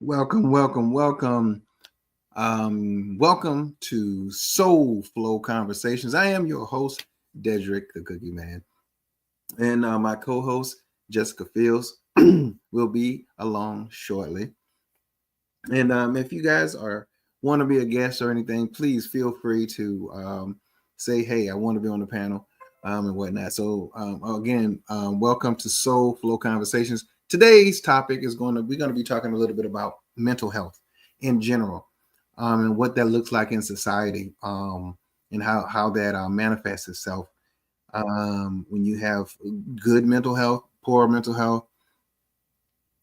Welcome, welcome, welcome. Welcome to Soul Flow Conversations. I am your host, Dedrick, the Cookie Man, and my co-host Jessica Fields will be along shortly. And if you guys are want to be a guest or anything, please feel free to say, "Hey, I want to be on the panel," and whatnot. So again, welcome to Soul Flow Conversations. Today's topic is we're going to be talking a little bit about mental health in general, and what that looks like in society, and how that manifests itself when you have good mental health, poor mental health.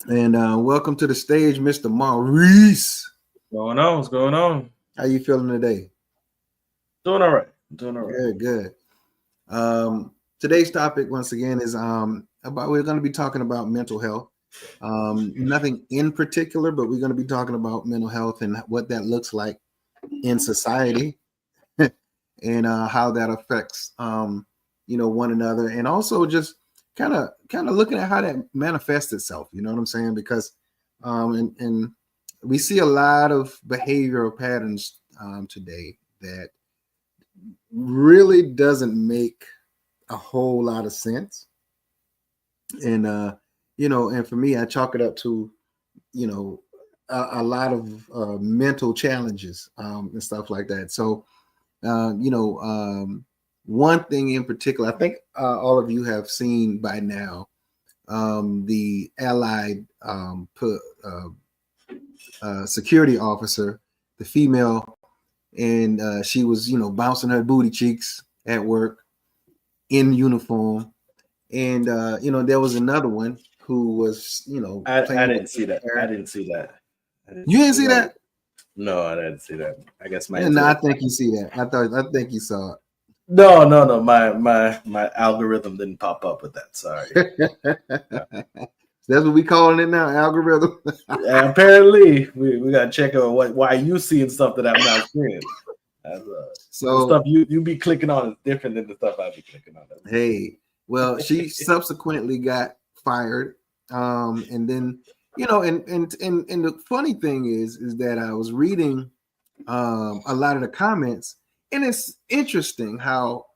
And welcome to the stage, Mr. Maurice. Going on? What's going on? How you feeling today? Doing all right. Doing all right. Good, good. Today's topic, once again, is about we're going to be talking about mental health. Nothing in particular, but we're going to be talking about mental health and what that looks like in society, and how that affects one another, and also just kind of looking at how that manifests itself. You know what I'm saying? Because and we see a lot of behavioral patterns today that really doesn't make a whole lot of sense. And and for me, I chalk it up to you know a lot of mental challenges and stuff like that. So one thing in particular, I think all of you have seen by now, the Allied security officer, the female, and she was, bouncing her booty cheeks at work in uniform. And, there was another one who was, I playing with didn't see that. I hair. didn't see that. You didn't see that? No, I didn't see that. I guess my Yeah, no, I internet. think you see that. I think you saw No. My algorithm didn't pop up with that. Sorry. it. That's what we calling it now, algorithm. Apparently, we gotta check out why you seeing stuff that I'm not seeing. The So stuff you be clicking on is different than the stuff I be clicking on. hey, well, she subsequently got fired. And then, and the funny thing is that I was reading a lot of the comments, and it's interesting how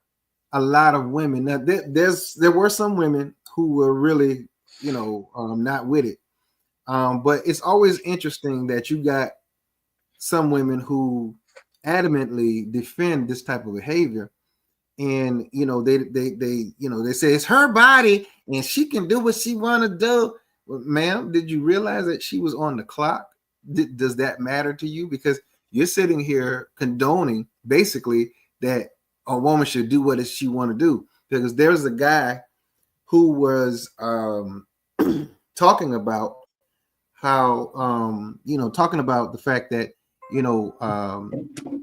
a lot of women now there were some women who were really, not with it. But it's always interesting that you got some women who adamantly defend this type of behavior, and they say it's her body and she can do what she want to do. Well, ma'am, did you realize that she was on the clock? Does that matter to you? Because you're sitting here condoning basically that a woman should do what she want to do. Because there's a guy who was talking about how talking about the fact that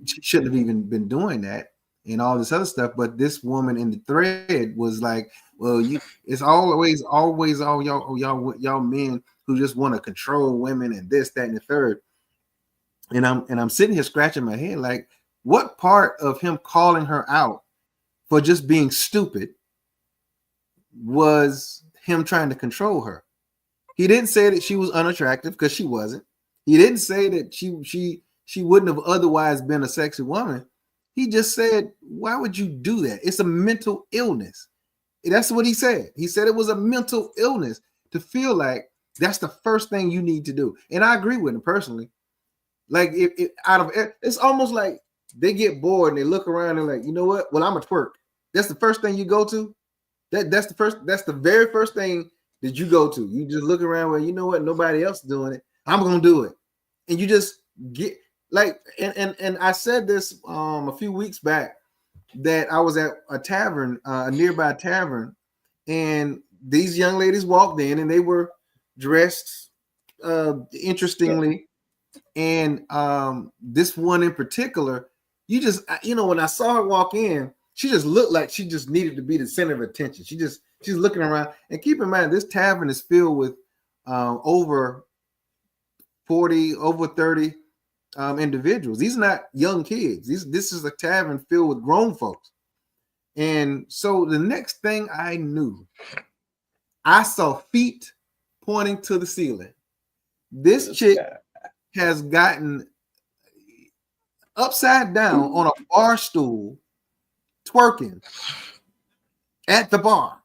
she shouldn't have even been doing that and all this other stuff. But this woman in the thread was like, well, it's always all y'all men who just want to control women and this, that, and the third. And I'm sitting here scratching my head like, what part of him calling her out for just being stupid was him trying to control her? He didn't say that she was unattractive, because she wasn't. He didn't say that she wouldn't have otherwise been a sexy woman. He just said, why would you do that? It's a mental illness. That's what he said. He said it was a mental illness to feel like that's the first thing you need to do. And I agree with him personally. Like, if out of it's almost like they get bored and they look around and like, you know what? Well, I'm a twerk. That's the first thing you go to. That's the very first thing that you go to. You just look around, well, you know what? Nobody else doing it. I'm gonna do it. And you just get like, and I said this a few weeks back, that I was at a tavern, a nearby tavern, and these young ladies walked in and they were dressed interestingly. And this one in particular, when I saw her walk in, she just looked like she just needed to be the center of attention. She's looking around. And keep in mind, this tavern is filled with over 40, over 30 individuals. These are not young kids. This is a tavern filled with grown folks. And so the next thing I knew, I saw feet pointing to the ceiling. This chick has gotten upside down on a bar stool twerking at the bar.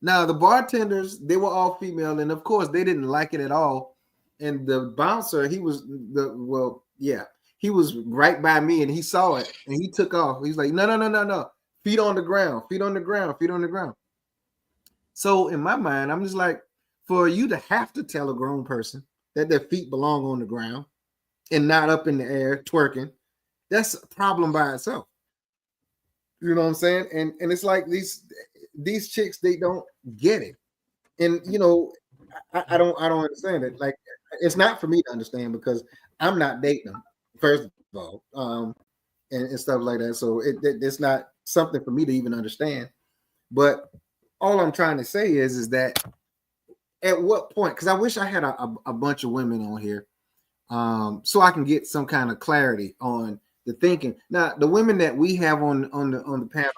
Now the bartenders, they were all female, and of course they didn't like it at all. And the bouncer, he was right by me, and he saw it, and he took off. He's like, no, feet on the ground, feet on the ground, feet on the ground. So in my mind, I'm just like, for you to have to tell a grown person that their feet belong on the ground and not up in the air twerking, that's a problem by itself. You know what I'm saying? And it's like these chicks, they don't get it. And you know, I don't understand it. Like, it's not for me to understand because I'm not dating them, first of all, and stuff like that. So it's not something for me to even understand. But all I'm trying to say is that at what point, because I wish I had a bunch of women on here, so I can get some kind of clarity on the thinking. Now, the women that we have on the panel,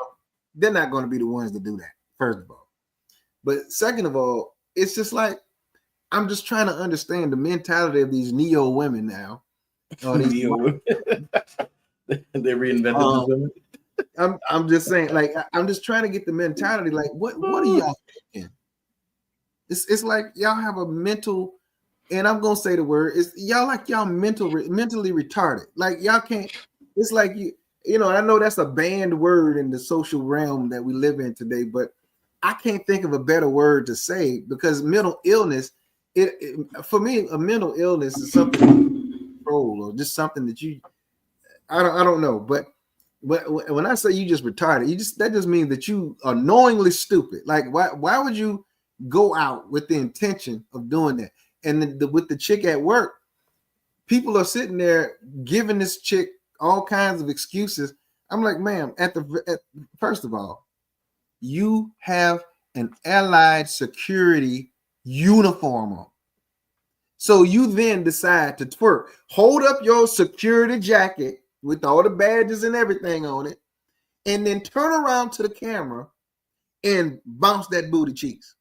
they're not going to be the ones to do that, first of all. But second of all, it's just like, I'm just trying to understand the mentality of these neo women now. They reinvented the women. I'm just saying, like, I'm just trying to get the mentality. Like, what are y'all thinking? It's like y'all have a mental, and I'm gonna say the word, it's y'all mentally retarded. Like, y'all can't. It's like you know. I know that's a banned word in the social realm that we live in today, but I can't think of a better word to say, because mental illness. For me, a mental illness is something you control, or just something that you. I don't know, but when I say you just retarded, that just means that you are knowingly stupid. Like, why would you go out with the intention of doing that? And with the chick at work, people are sitting there giving this chick all kinds of excuses. I'm like, ma'am, first of all, you have an allied security uniform on. So you then decide to twerk. Hold up your security jacket with all the badges and everything on it, and then turn around to the camera and bounce that booty cheeks.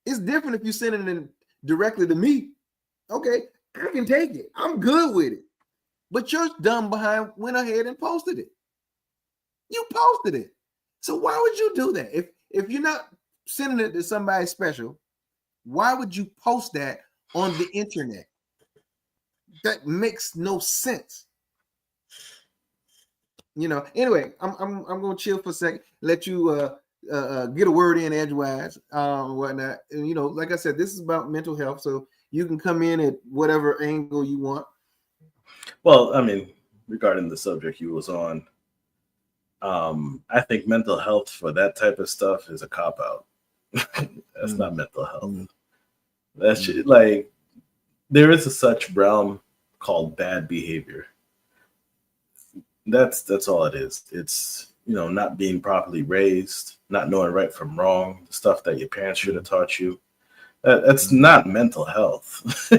It's different if you send it directly to me. Okay, I can take it. I'm good with it. But your dumb behind went ahead and posted it. You posted it. So why would you do that? If you're not sending it to somebody special, why would you post that on the internet? That makes no sense. You know. Anyway, I'm gonna chill for a second. Let you get a word in edgewise, whatnot. And you know, like I said, this is about mental health, so you can come in at whatever angle you want. Well, I mean, regarding the subject you was on, I think mental health for that type of stuff is a cop-out. That's not mental health. That's like, there is a such realm called bad behavior. That's all it is. It's, you know, not being properly raised, not knowing right from wrong, the stuff that your parents should have taught you. That's not mental health.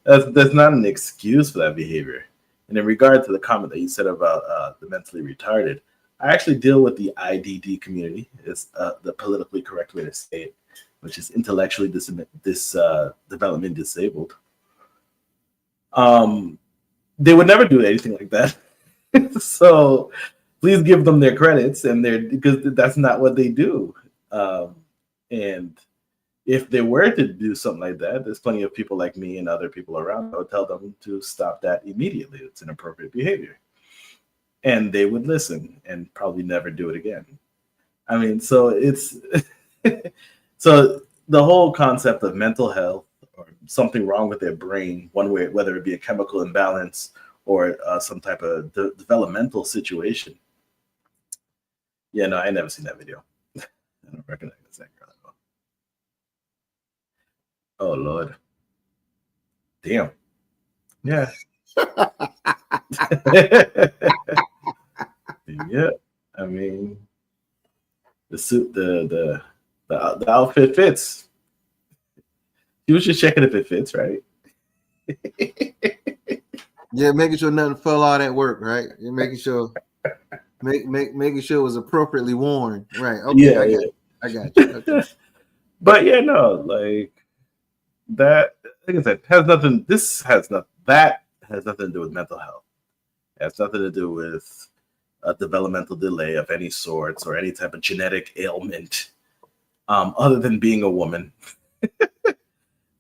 That's not an excuse for that behavior. And in regard to the comment that you said about the mentally retarded, I actually deal with the IDD community. It's the politically correct way to say it, which is intellectually development disabled. They would never do anything like that. So please give them their credits, because that's not what they do. And if they were to do something like that, there's plenty of people like me and other people around that would tell them to stop that immediately. It's inappropriate behavior. And they would listen and probably never do it again. I mean, so it's so the whole concept of mental health or something wrong with their brain, one way, whether it be a chemical imbalance or some type of developmental situation. Yeah, no, I never seen that video. I don't recognize that girl at all. Oh Lord, damn. Yeah. Yeah, I mean, the suit, the outfit fits. You was just checking if it fits, right? Yeah, making sure nothing fell out at work, right? You're making sure, making sure it was appropriately worn, right? Okay, I got you. Okay. But yeah, no, like that. like I said, has nothing. This has not. That has nothing to do with mental health. It has nothing to do with a developmental delay of any sorts or any type of genetic ailment, other than being a woman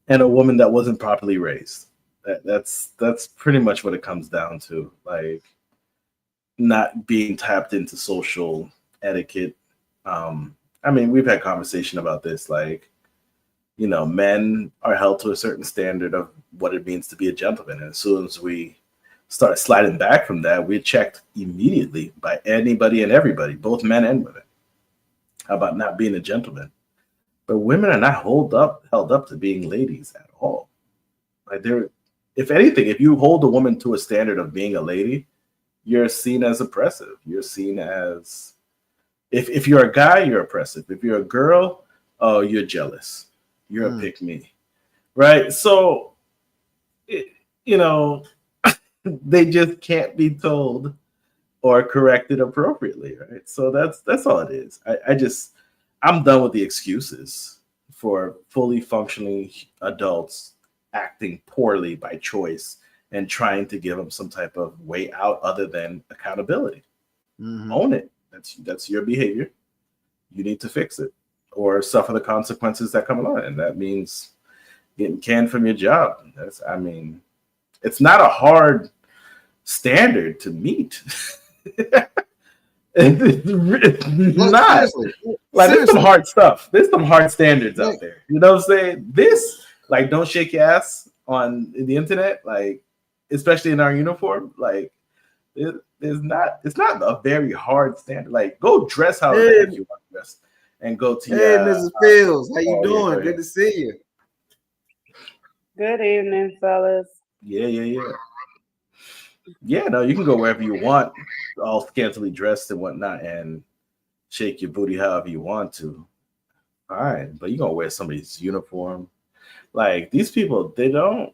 and a woman that wasn't properly raised. That's pretty much what it comes down to. Like not being tapped into social etiquette. I mean, we've had conversation about this. Like, men are held to a certain standard of what it means to be a gentleman. And as soon as we start sliding back from that, we're checked immediately by anybody and everybody, both men and women. How about not being a gentleman? But women are not held up to being ladies at all. Like they're, if anything, if you hold a woman to a standard of being a lady, you're seen as oppressive. You're seen as, if you're a guy, you're oppressive. If you're a girl, oh, you're jealous. You're a pick me, right? So, they just can't be told or corrected appropriately, right? So that's all it is. I'm done with the excuses for fully functioning adults acting poorly by choice and trying to give them some type of way out other than accountability. Own it. That's your behavior. You need to fix it or suffer the consequences that come along. And that means getting canned from your job. It's not a hard standard to meet. It's not. Like, there's some hard stuff. There's some hard standards out there. You know what I'm saying? This, like, don't shake your ass on the internet, like, especially in our uniform, like, it's not a very hard standard. Like, go dress how the heck you want to dress and go to Hey, Mrs. Fields, how you doing? Good to see you. Good evening, fellas. Yeah. No, you can go wherever you want, all scantily dressed and whatnot, and shake your booty however you want to. Fine, but you gonna wear somebody's uniform. Like, these people, they don't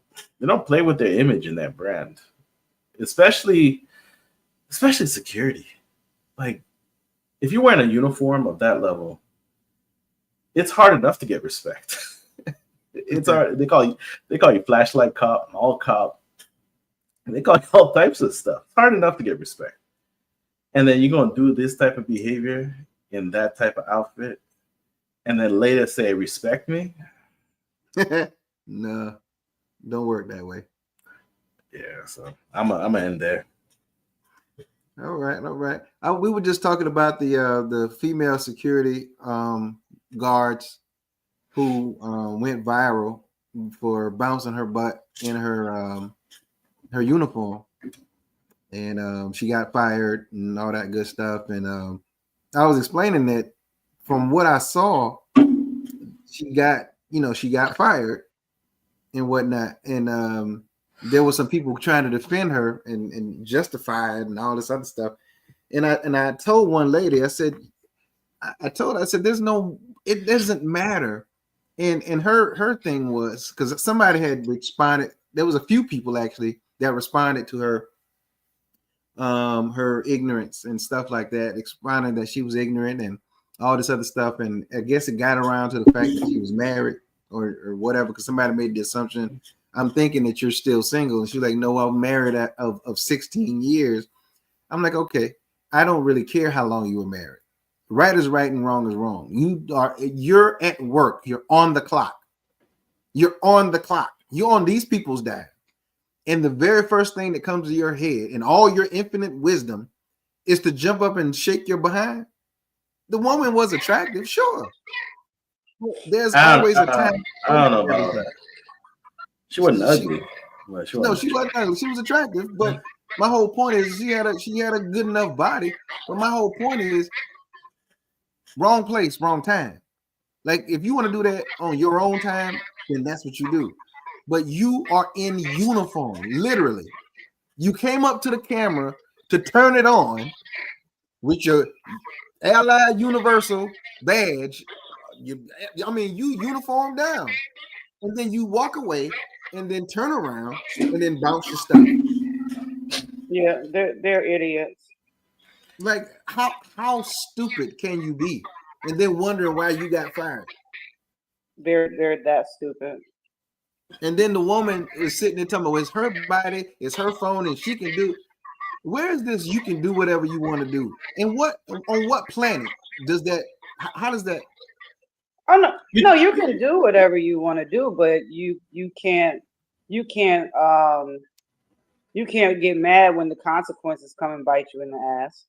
play with their image in that brand, especially security. Like, if you're wearing a uniform of that level, it's hard enough to get respect. It's hard. They call you flashlight cop, mall cop. And they call you all types of stuff. It's hard enough to get respect. And then you're going to do this type of behavior in that type of outfit and then later say, respect me? No, don't work that way. Yeah, so I'm gonna end there. All right. We were just talking about the female security guards who went viral for bouncing her butt in her uniform, and she got fired and all that good stuff. And I was explaining that from what I saw, she got fired and whatnot, and there were some people trying to defend her and justify it and all this other stuff. And I told one lady, I said, there's no, it doesn't matter. And her thing was, because somebody had responded, there was a few people actually that responded to her ignorance and stuff like that, responding that she was ignorant and all this other stuff. And I guess it got around to the fact that she was married or whatever, because somebody made the assumption, I'm thinking that you're still single. And she's like, no, I'm married of 16 years. I'm like, okay, I don't really care how long you were married. Right is right and wrong is wrong. You're at work. You're on the clock. You're on these people's dime. And the very first thing that comes to your head in all your infinite wisdom is to jump up and shake your behind. The woman was attractive, sure. There's always a time. I don't know about that. She wasn't ugly. She wasn't ugly. She was attractive, but my whole point is she had a good enough body. But my whole point is wrong place, wrong time. Like, if you want to do that on your own time, then that's what you do. But you are in uniform, literally. You came up to the camera to turn it on with your Allied Universal badge. You uniform down, and then you walk away, and then turn around, and then bounce your stuff. Yeah, they're idiots. Like, how stupid can you be? And then wondering why you got fired. They're that stupid. And then the woman is sitting there telling me, well, it's her body, it's her phone, and she can do. Where is this? You can do whatever you want to do, and on what planet does that? How does that? Oh no, you can do whatever you want to do, but you can't get mad when the consequences come and bite you in the ass.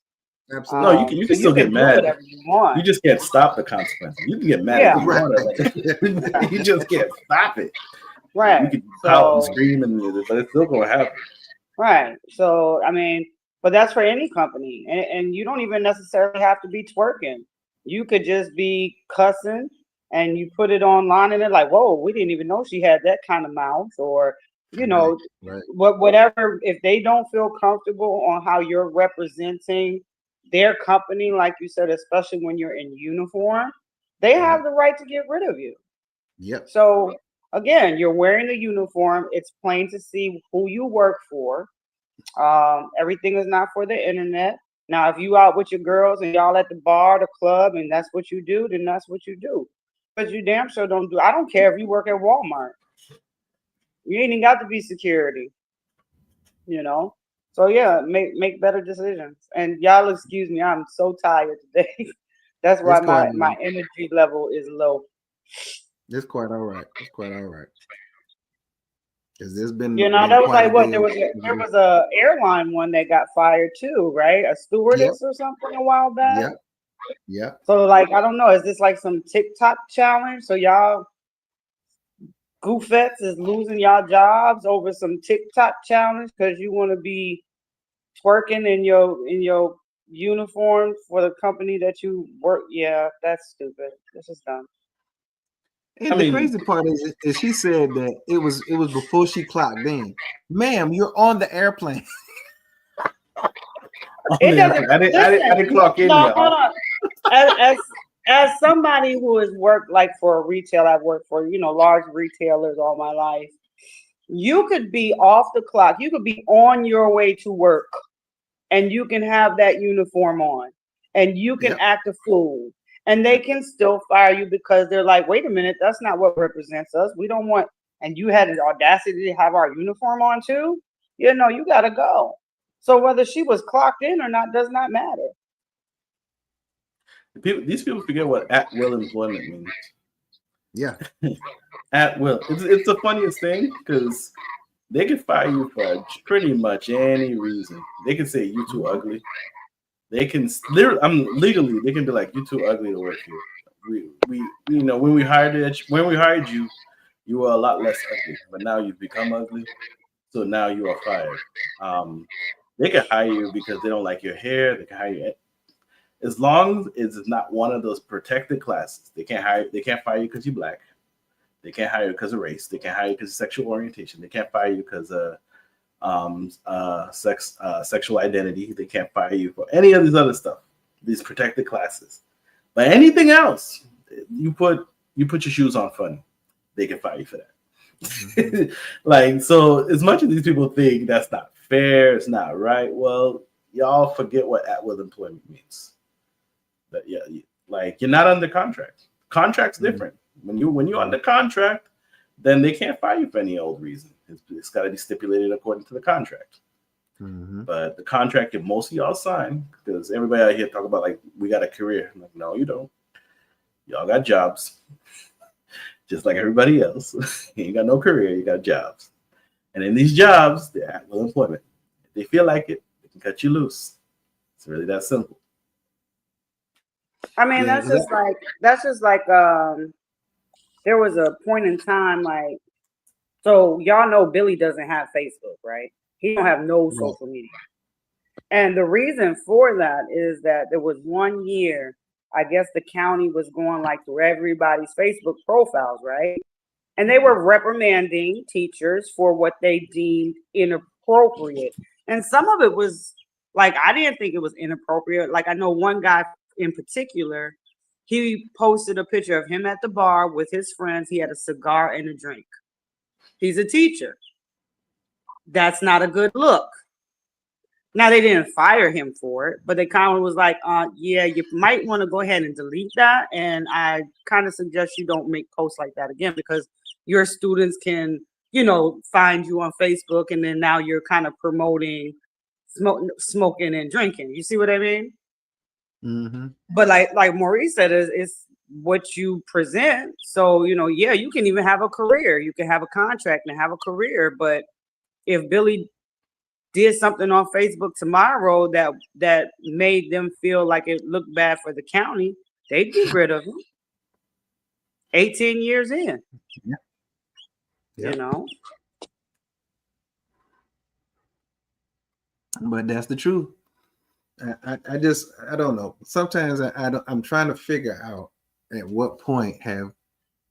Absolutely. No, you can still get do mad. whatever you want. You just can't stop the consequences. You can get mad Yeah. if you want to. You just can't stop it. Right. You can pout and scream, but it's still going to happen. Right. So, I mean, but that's for any company. And you don't even necessarily have to be twerking. You could just be cussing and you put it online and they're like, whoa, we didn't even know she had that kind of mouth. Or, you know, Right. whatever. If they don't feel comfortable on how you're representing their company, like you said, especially when you're in uniform, they have the right to get rid of you. Yep. So again, you're wearing the uniform. It's plain to see who you work for. Everything is not for the internet. Now, if you out with your girls and y'all at the bar, the club, and that's what you do, then that's what you do. But you damn sure don't do. I don't care if you work at Walmart. You ain't even got to be security. You know. So yeah, make better decisions. And y'all excuse me, I'm so tired today. That's why my energy level is low. It's quite all right. It's quite all right. Because there's been, that was like what there was a airline one that got fired too, right? A stewardess or something a while back. Yeah. So like I don't know, is this like some TikTok challenge? So y'all goofettes is losing y'all jobs over some TikTok challenge because you want to be twerking in your uniform for the company that you work. Yeah, that's stupid. This is dumb. And the crazy part is she said that it was before she clocked in. Ma'am, you're on the airplane. It doesn't. I didn't clock in. No, hold on. As somebody who has worked like for a retail, I've worked for large retailers all my life. You could be off the clock. You could be on your way to work, and you can have that uniform on, and you can act a fool. And they can still fire you because they're like, wait a minute, that's not what represents us. We don't want, and you had the audacity to have our uniform on too. You got to go. So whether she was clocked in or not does not matter. These people forget what at will employment means. Yeah. At will. It's the funniest thing because they can fire you for pretty much any reason. They can say you too ugly. They can legally they can be like, you too ugly to work here. We when we hired you, you were a lot less ugly, but now you've become ugly, so now you are fired. They can hire you because they don't like your hair. They can hire you as long as it's not one of those protected classes. They can't fire you because you're black. They can't hire you because of race. They can't hire you because of sexual orientation. They can't fire you because of sexual identity. They can't fire you for any of these other stuff, these protected classes. But anything else, you put your shoes on funny, they can fire you for that. Mm-hmm. So as much as these people think that's not fair, it's not right, well, y'all forget what at will employment means. But you're not under contract. Contract's different. When you're under contract, then they can't fire you for any old reason. It's got to be stipulated according to the contract. Mm-hmm. But the contract that most of y'all sign, because everybody out here talk about we got a career. I'm like, no, you don't. Y'all got jobs, just like everybody else. You ain't got no career. You got jobs, and in these jobs, they're at will employment. If they feel like it, they can cut you loose. It's really that simple. I mean, that's just like there was a point in time so y'all know Billy doesn't have Facebook, right? He don't have no social media. And the reason for that is that there was 1 year, I guess the county was going through everybody's Facebook profiles, right? And they were reprimanding teachers for what they deemed inappropriate. And some of it was I didn't think it was inappropriate. I know one guy in particular, he posted a picture of him at the bar with his friends. He had a cigar and a drink. He's a teacher. That's not a good look. Now, they didn't fire him for it, but they kind of was like, yeah, you might want to go ahead and delete that. And I kind of suggest you don't make posts like that again, because your students can find you on Facebook, and then now you're kind of promoting smoking and drinking. You see what I mean? Mm-hmm. But like Maurice said, it's what you present. So, yeah, you can even have a career. You can have a contract and have a career. But if Billy did something on Facebook tomorrow that made them feel like it looked bad for the county, they'd get rid of him. 18 years in. Yeah. Yeah. But that's the truth. I don't know. Sometimes I'm trying to figure out at what point have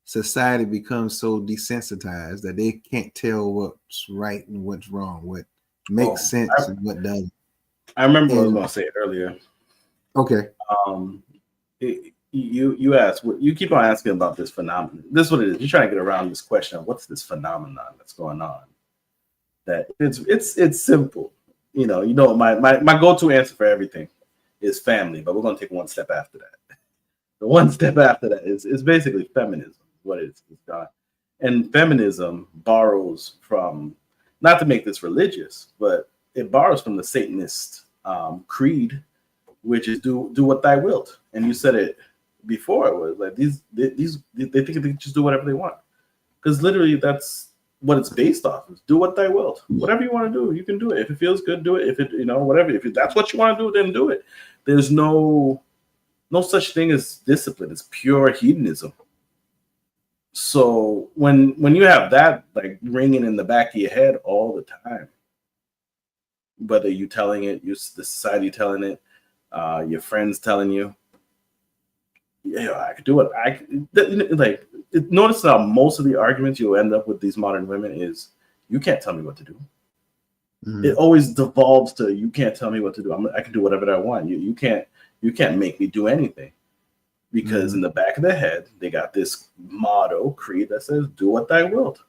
society become so desensitized that they can't tell what's right and what's wrong, what makes sense and what doesn't. I remember what I was going to say earlier. Okay. You asked, you keep on asking about this phenomenon. This is what it is. You're trying to get around this question of what's this phenomenon that's going on. That it's simple. My go-to answer for everything is family, but we're going to take one step after that. The one step after that is basically feminism. What it is, and feminism borrows from, not to make this religious, but it borrows from the Satanist creed, which is do what thy wilt. And you said it before. It was like these they think they can just do whatever they want, because literally that's what it's based off. Is do what thy wilt. Whatever you want to do, you can do it. If it feels good, do it. If it whatever. If that's what you want to do, then do it. There's no such thing as discipline. It's pure hedonism. So when you have that like ringing in the back of your head all the time, whether you telling it, the society telling it, your friends telling you, I could do it. Notice how most of the arguments you'll end up with these modern women is, you can't tell me what to do. Mm-hmm. It always devolves to, you can't tell me what to do. I can do whatever I want. You can't make me do anything. Because in the back of their head, they got this motto, creed that says, do what thy wilt.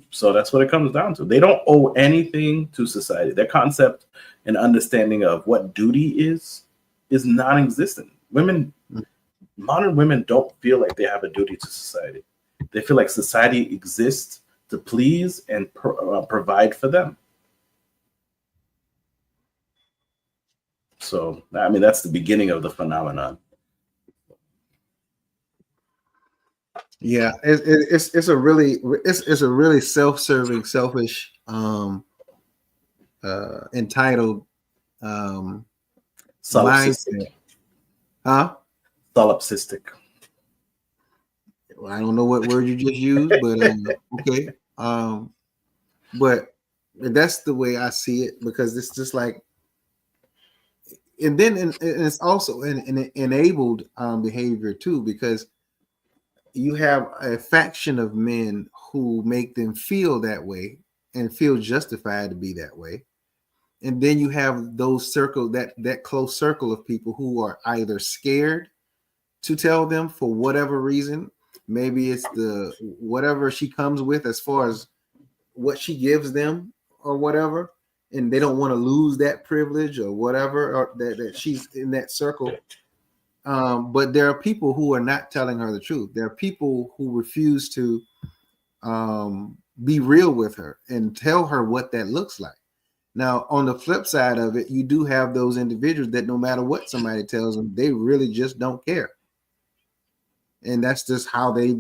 So that's what it comes down to. They don't owe anything to society. Their concept and understanding of what duty is non-existent. Modern women don't feel like they have a duty to society. They feel like society exists to please and provide for them. So, I mean, that's the beginning of the phenomenon. Yeah, it's a really self-serving, selfish, entitled mindset. Huh? Solipsistic. Well, I don't know what word you just used, but okay. But that's the way I see it, because it's just like. And then it's also an enabled behavior too, because you have a faction of men who make them feel that way and feel justified to be that way. And then you have those that close circle of people who are either scared to tell them for whatever reason. Maybe it's whatever she comes with as far as what she gives them or whatever. And they don't want to lose that privilege or whatever, or that she's in that circle. But there are people who are not telling her the truth. There are people who refuse to be real with her and tell her what that looks like. Now, on the flip side of it, you do have those individuals that no matter what somebody tells them, they really just don't care. And that's just how they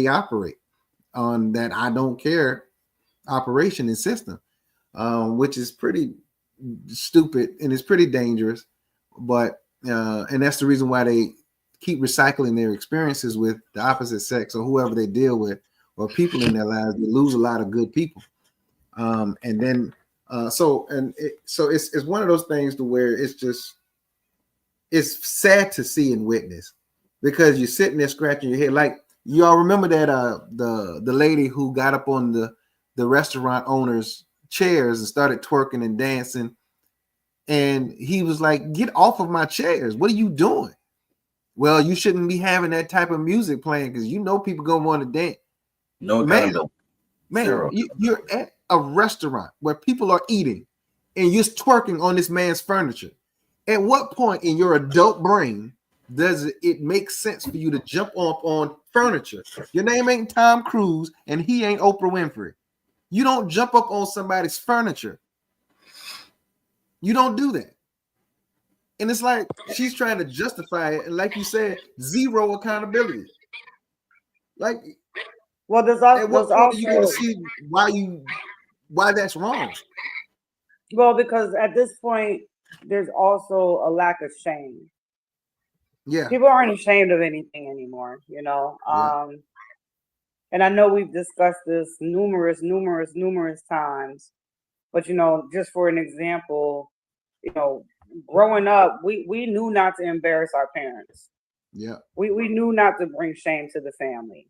operate on that I don't care operation and system. Which is pretty stupid and it's pretty dangerous, but and that's the reason why they keep recycling their experiences with the opposite sex or whoever they deal with or people in their lives. They lose a lot of good people, and then so it's one of those things to where it's sad to see and witness, because you're sitting there scratching your head. Like, you all remember that the lady who got up on the restaurant owner's chairs and started twerking and dancing, and he was like, "Get off of my chairs, what are you doing?" Well, you shouldn't be having that type of music playing, because people gonna want to dance. No, man, you're at a restaurant where people are eating and you're twerking on this man's furniture. At what point in your adult brain does it make sense for you to jump up on furniture. Your name ain't Tom Cruise and he ain't Oprah Winfrey. You don't jump up on somebody's furniture. You don't do that. And it's like she's trying to justify it. And like you said, zero accountability. Like, well, there's at what also point are you going to see why that's wrong? well, because at this point, there's also a lack of shame. Yeah. People aren't ashamed of anything anymore, you know. Yeah. And I know we've discussed this numerous times, but you know, just for an example, you know, growing up, we knew not to embarrass our parents. Yeah. We knew not to bring shame to the family.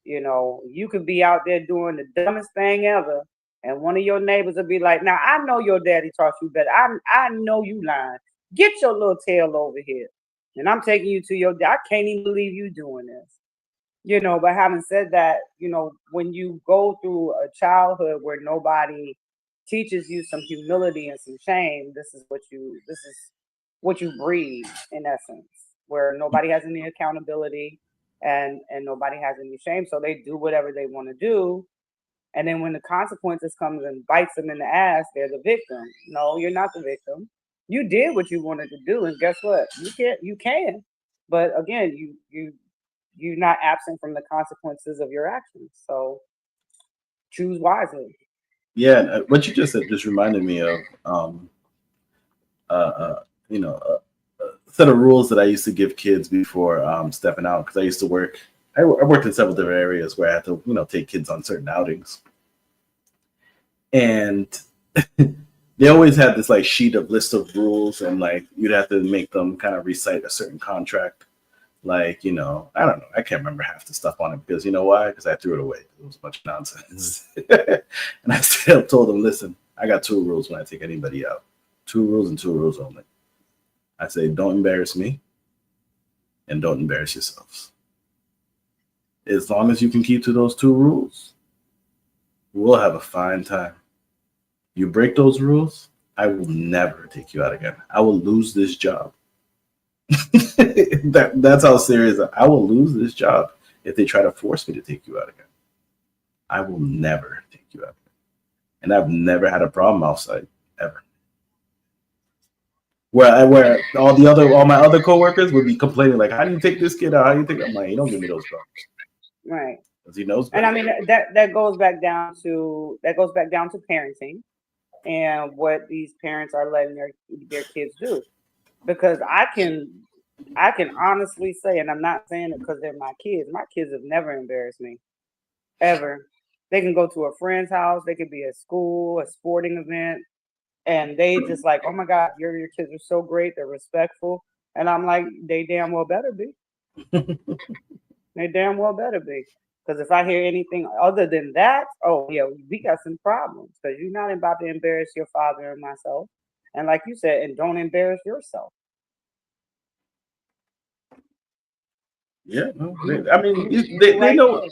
You know, you could be out there doing the dumbest thing ever, and one of your neighbors will be like, "Now I know your daddy taught you better. I know you lying. Get your little tail over here." And I'm taking you to your dad. I can't even believe you doing this. You know, but having said that, you know, when you go through a childhood where nobody teaches you some humility and some shame, this is what you breed in essence, where nobody has any accountability and nobody has any shame. So they do whatever they want to do. And then when the consequences comes and bites them in the ass, they're the victim. No, you're not the victim. You did what you wanted to do, and guess what? You can. But again, you're not absent from the consequences of your actions. So choose wisely. Yeah, what you just said just reminded me of you know, a set of rules that I used to give kids before stepping out, because I used to work. I worked in several different areas where I had to, you know, take kids on certain outings, and they always had this like sheet of list of rules, and like you'd have to make them kind of recite a certain contract. Like, you know, I don't know. I can't remember half the stuff on it because you know why? Because I threw it away. It was a bunch of nonsense. And I still told them, listen, I got 2 rules when I take anybody out. 2 rules and 2 rules only. I say, don't embarrass me and don't embarrass yourselves. As long as you can keep to those 2 rules, we'll have a fine time. You break those rules, I will never take you out again. I will lose this job. That's how serious I will lose this job if they try to force me to take you out again. I will never take you out again. And I've never had a problem outside ever. Where all my other coworkers would be complaining like, how do you take this kid out? How do you take? I'm like, you don't give me those problems. Right. Because he knows better. And I mean that goes back down to parenting and what these parents are letting their kids do. Because I can honestly say, and I'm not saying it because they're my kids. My kids have never embarrassed me, ever. They can go to a friend's house. They could be at school, a sporting event, and they just like, oh my God, your kids are so great. They're respectful, and I'm like, they damn well better be. They damn well better be. Because if I hear anything other than that, oh yeah, we got some problems. Because you're not about to embarrass your father and myself, and like you said, and don't embarrass yourself. Yeah, no, I mean, they know.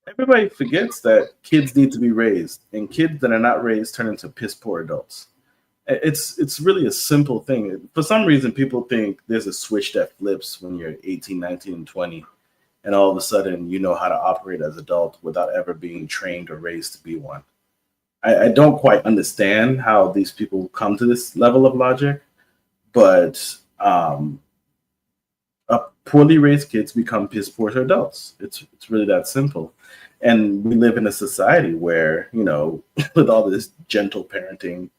Everybody forgets that kids need to be raised, and kids that are not raised turn into piss poor adults. It's really a simple thing. For some reason, people think there's a switch that flips when you're 18, 19, and 20, and all of a sudden you know how to operate as an adult without ever being trained or raised to be one. I don't quite understand how these people come to this level of logic, but poorly raised kids become piss poor adults. It's really that simple. And we live in a society where, you know, with all this gentle parenting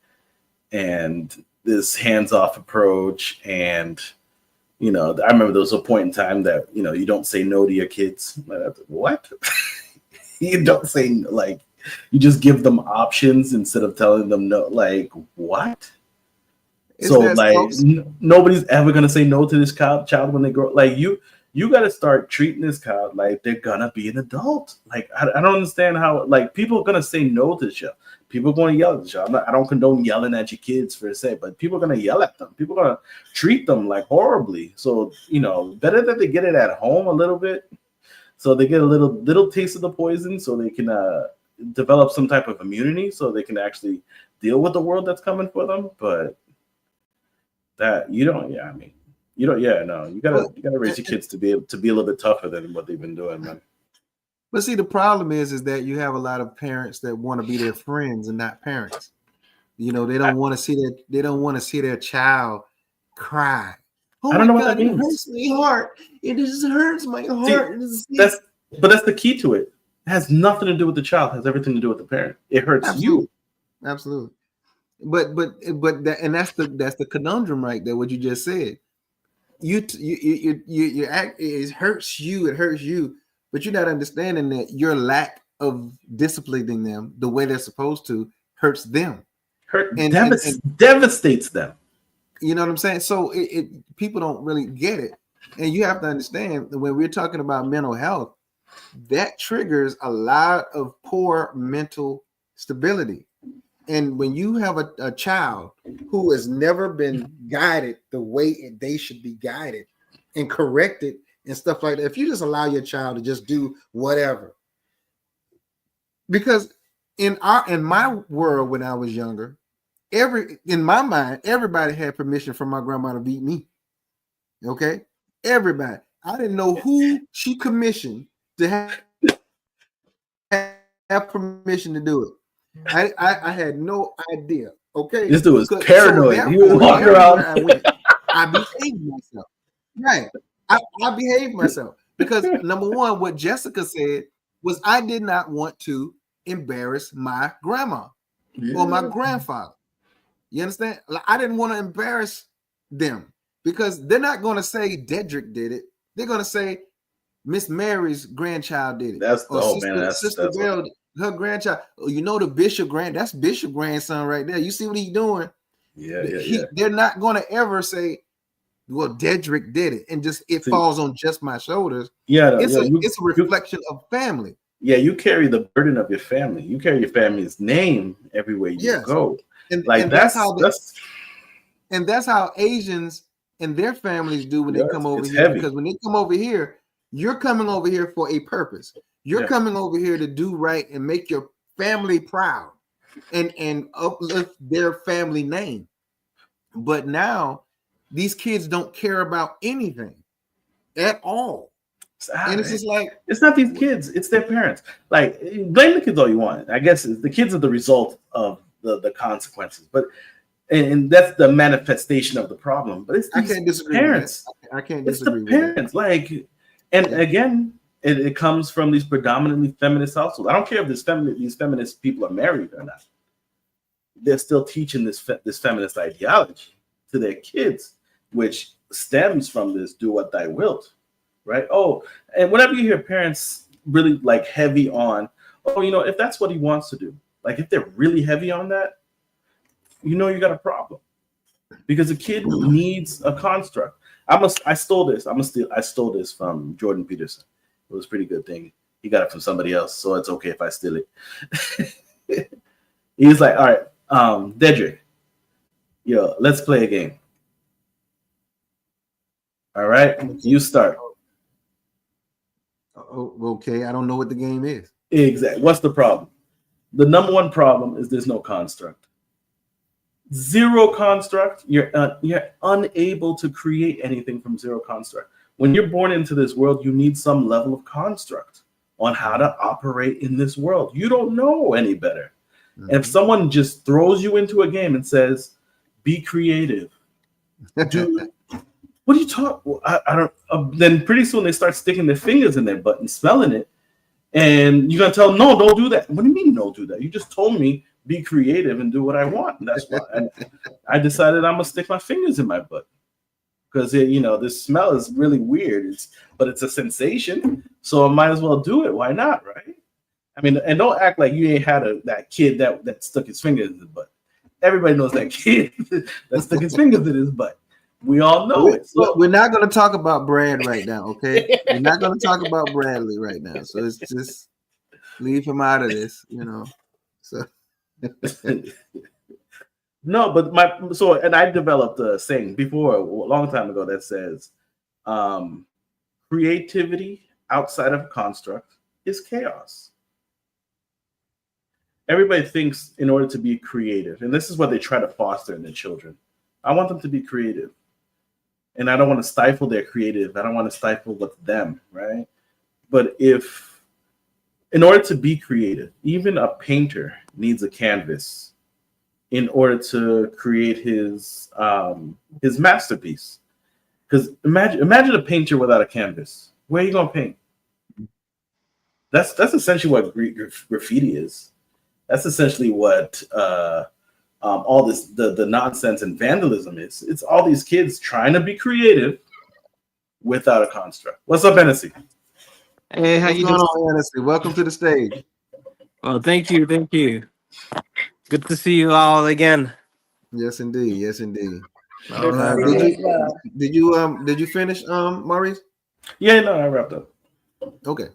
and this hands-off approach, and, you know, I remember there was a point in time that, you know, you don't say no to your kids. What? You don't say, like, you just give them options instead of telling them no. Like, what? So like nobody's ever gonna say no to this child when they grow. Like you got to start treating this child like they're gonna be an adult. Like I don't understand how like people are gonna say no to this child. People are going to yell at the child. I don't condone yelling at your kids per se, but people are gonna yell at them. People are gonna treat them like horribly. So you know, better that they get it at home a little bit, so they get a little taste of the poison, so they can develop some type of immunity, so they can actually deal with the world that's coming for them. But that you don't, yeah, I mean, You don't. Yeah, no. You gotta raise your kids to be a little bit tougher than what they've been doing, man. But see, the problem is that you have a lot of parents that want to be their friends and not parents. You know, they don't want to see that. They don't want to see their child cry. Oh I don't my know what God, that it means. hurts my heart. It just hurts my heart. That's the key to it. It has nothing to do with the child. It has everything to do with the parent. It hurts you. Absolutely. But that, and that's the conundrum right there. What you just said. You act, it hurts you. It hurts you. But you're not understanding that your lack of disciplining them the way they're supposed to hurts them. Devastates them. You know what I'm saying? So people don't really get it. And you have to understand that when we're talking about mental health, that triggers a lot of poor mental stability. And when you have a child who has never been guided the way they should be guided and corrected and stuff like that, if you just allow your child to just do whatever, because in my world when I was younger, in my mind, everybody had permission from my grandma to beat me. Okay, everybody. I didn't know who she commissioned to have permission to do it. I had no idea. Okay, this dude was paranoid. So he was walking around. I behaved myself. Right, I behaved myself because number one, what Jessica said was I did not want to embarrass my grandma or my grandfather. You understand? Like, I didn't want to embarrass them because they're not going to say Dedrick did it. They're going to say Miss Mary's grandchild did it. That's Sister Bell, her grandchild. Oh, you know the Bishop that's Bishop grandson right there. You see what he's doing? Yeah. They're not going to ever say, well, Dedrick did it, and just falls on just my shoulders. It's a reflection of family. Yeah, you carry the burden of your family. You carry your family's name everywhere you go. And that's how Asians and their families do when they come over here. Heavy. Because when they come over here, you're coming over here for a purpose. You're coming over here to do right and make your family proud and uplift their family name. But now these kids don't care about anything at all. And it's just like, it's not these kids, it's their parents. Like, blame the kids all you want. I guess the kids are the result of the consequences, but and that's the manifestation of the problem. But it's these parents. I can't disagree. It's the parents. Like, and again, it comes from these predominantly feminist households. I don't care if these feminist people are married or not. They're still teaching this feminist ideology to their kids, which stems from this "do what thou wilt," right? Oh, and whenever you hear parents really like heavy on, oh, you know, if that's what he wants to do, like if they're really heavy on that, you know, you got a problem, because a kid needs a construct. I stole this from Jordan Peterson. It was a pretty good thing. He got it from somebody else, so it's okay if I steal it. He's like, all right, Dedrick, yo, let's play a game. All right, you start. Oh, okay, I don't know what the game is. Exactly. What's the problem? The number one problem is there's no construct. Zero construct. You're unable to create anything from zero construct. When you're born into this world, you need some level of construct on how to operate in this world. You don't know any better. Mm-hmm. And if someone just throws you into a game and says, "Be creative," do what are you talking? I don't. Then pretty soon they start sticking their fingers in their butt and smelling it, and you're gonna tell them, "No, don't do that." What do you mean, don't do that? You just told me be creative and do what I want. And that's why I decided I'm gonna stick my fingers in my butt, because this smell is really weird. But it's a sensation, so I might as well do it. Why not, right? I mean, and don't act like you ain't had that kid that stuck his fingers in his butt. Everybody knows that kid that stuck his fingers in his butt. We all know it. So we're not going to talk about Brad right now, okay? We're not going to talk about Bradley right now. So it's just leave him out of this, So no, but and I developed a saying before a long time ago that says, creativity outside of construct is chaos. Everybody thinks in order to be creative, and this is what they try to foster in their children. I want them to be creative. and I don't want to stifle their creative. I don't want to stifle what's them, right? But if, in order to be creative, even a painter needs a canvas in order to create his masterpiece. Because imagine a painter without a canvas. Where are you gonna paint? That's essentially what graffiti is. That's essentially what all this the nonsense and vandalism is. It's all these kids trying to be creative without a construct. What's up, Hennessy? Hey, how What's you going doing? on, Hennessy? Welcome to the stage. Well, thank you. Good to see you all again. Yes, indeed. Yes, indeed. All Good to right, see all you right. as well. Did you finish, Maurice? Yeah, no, I wrapped up. Okay.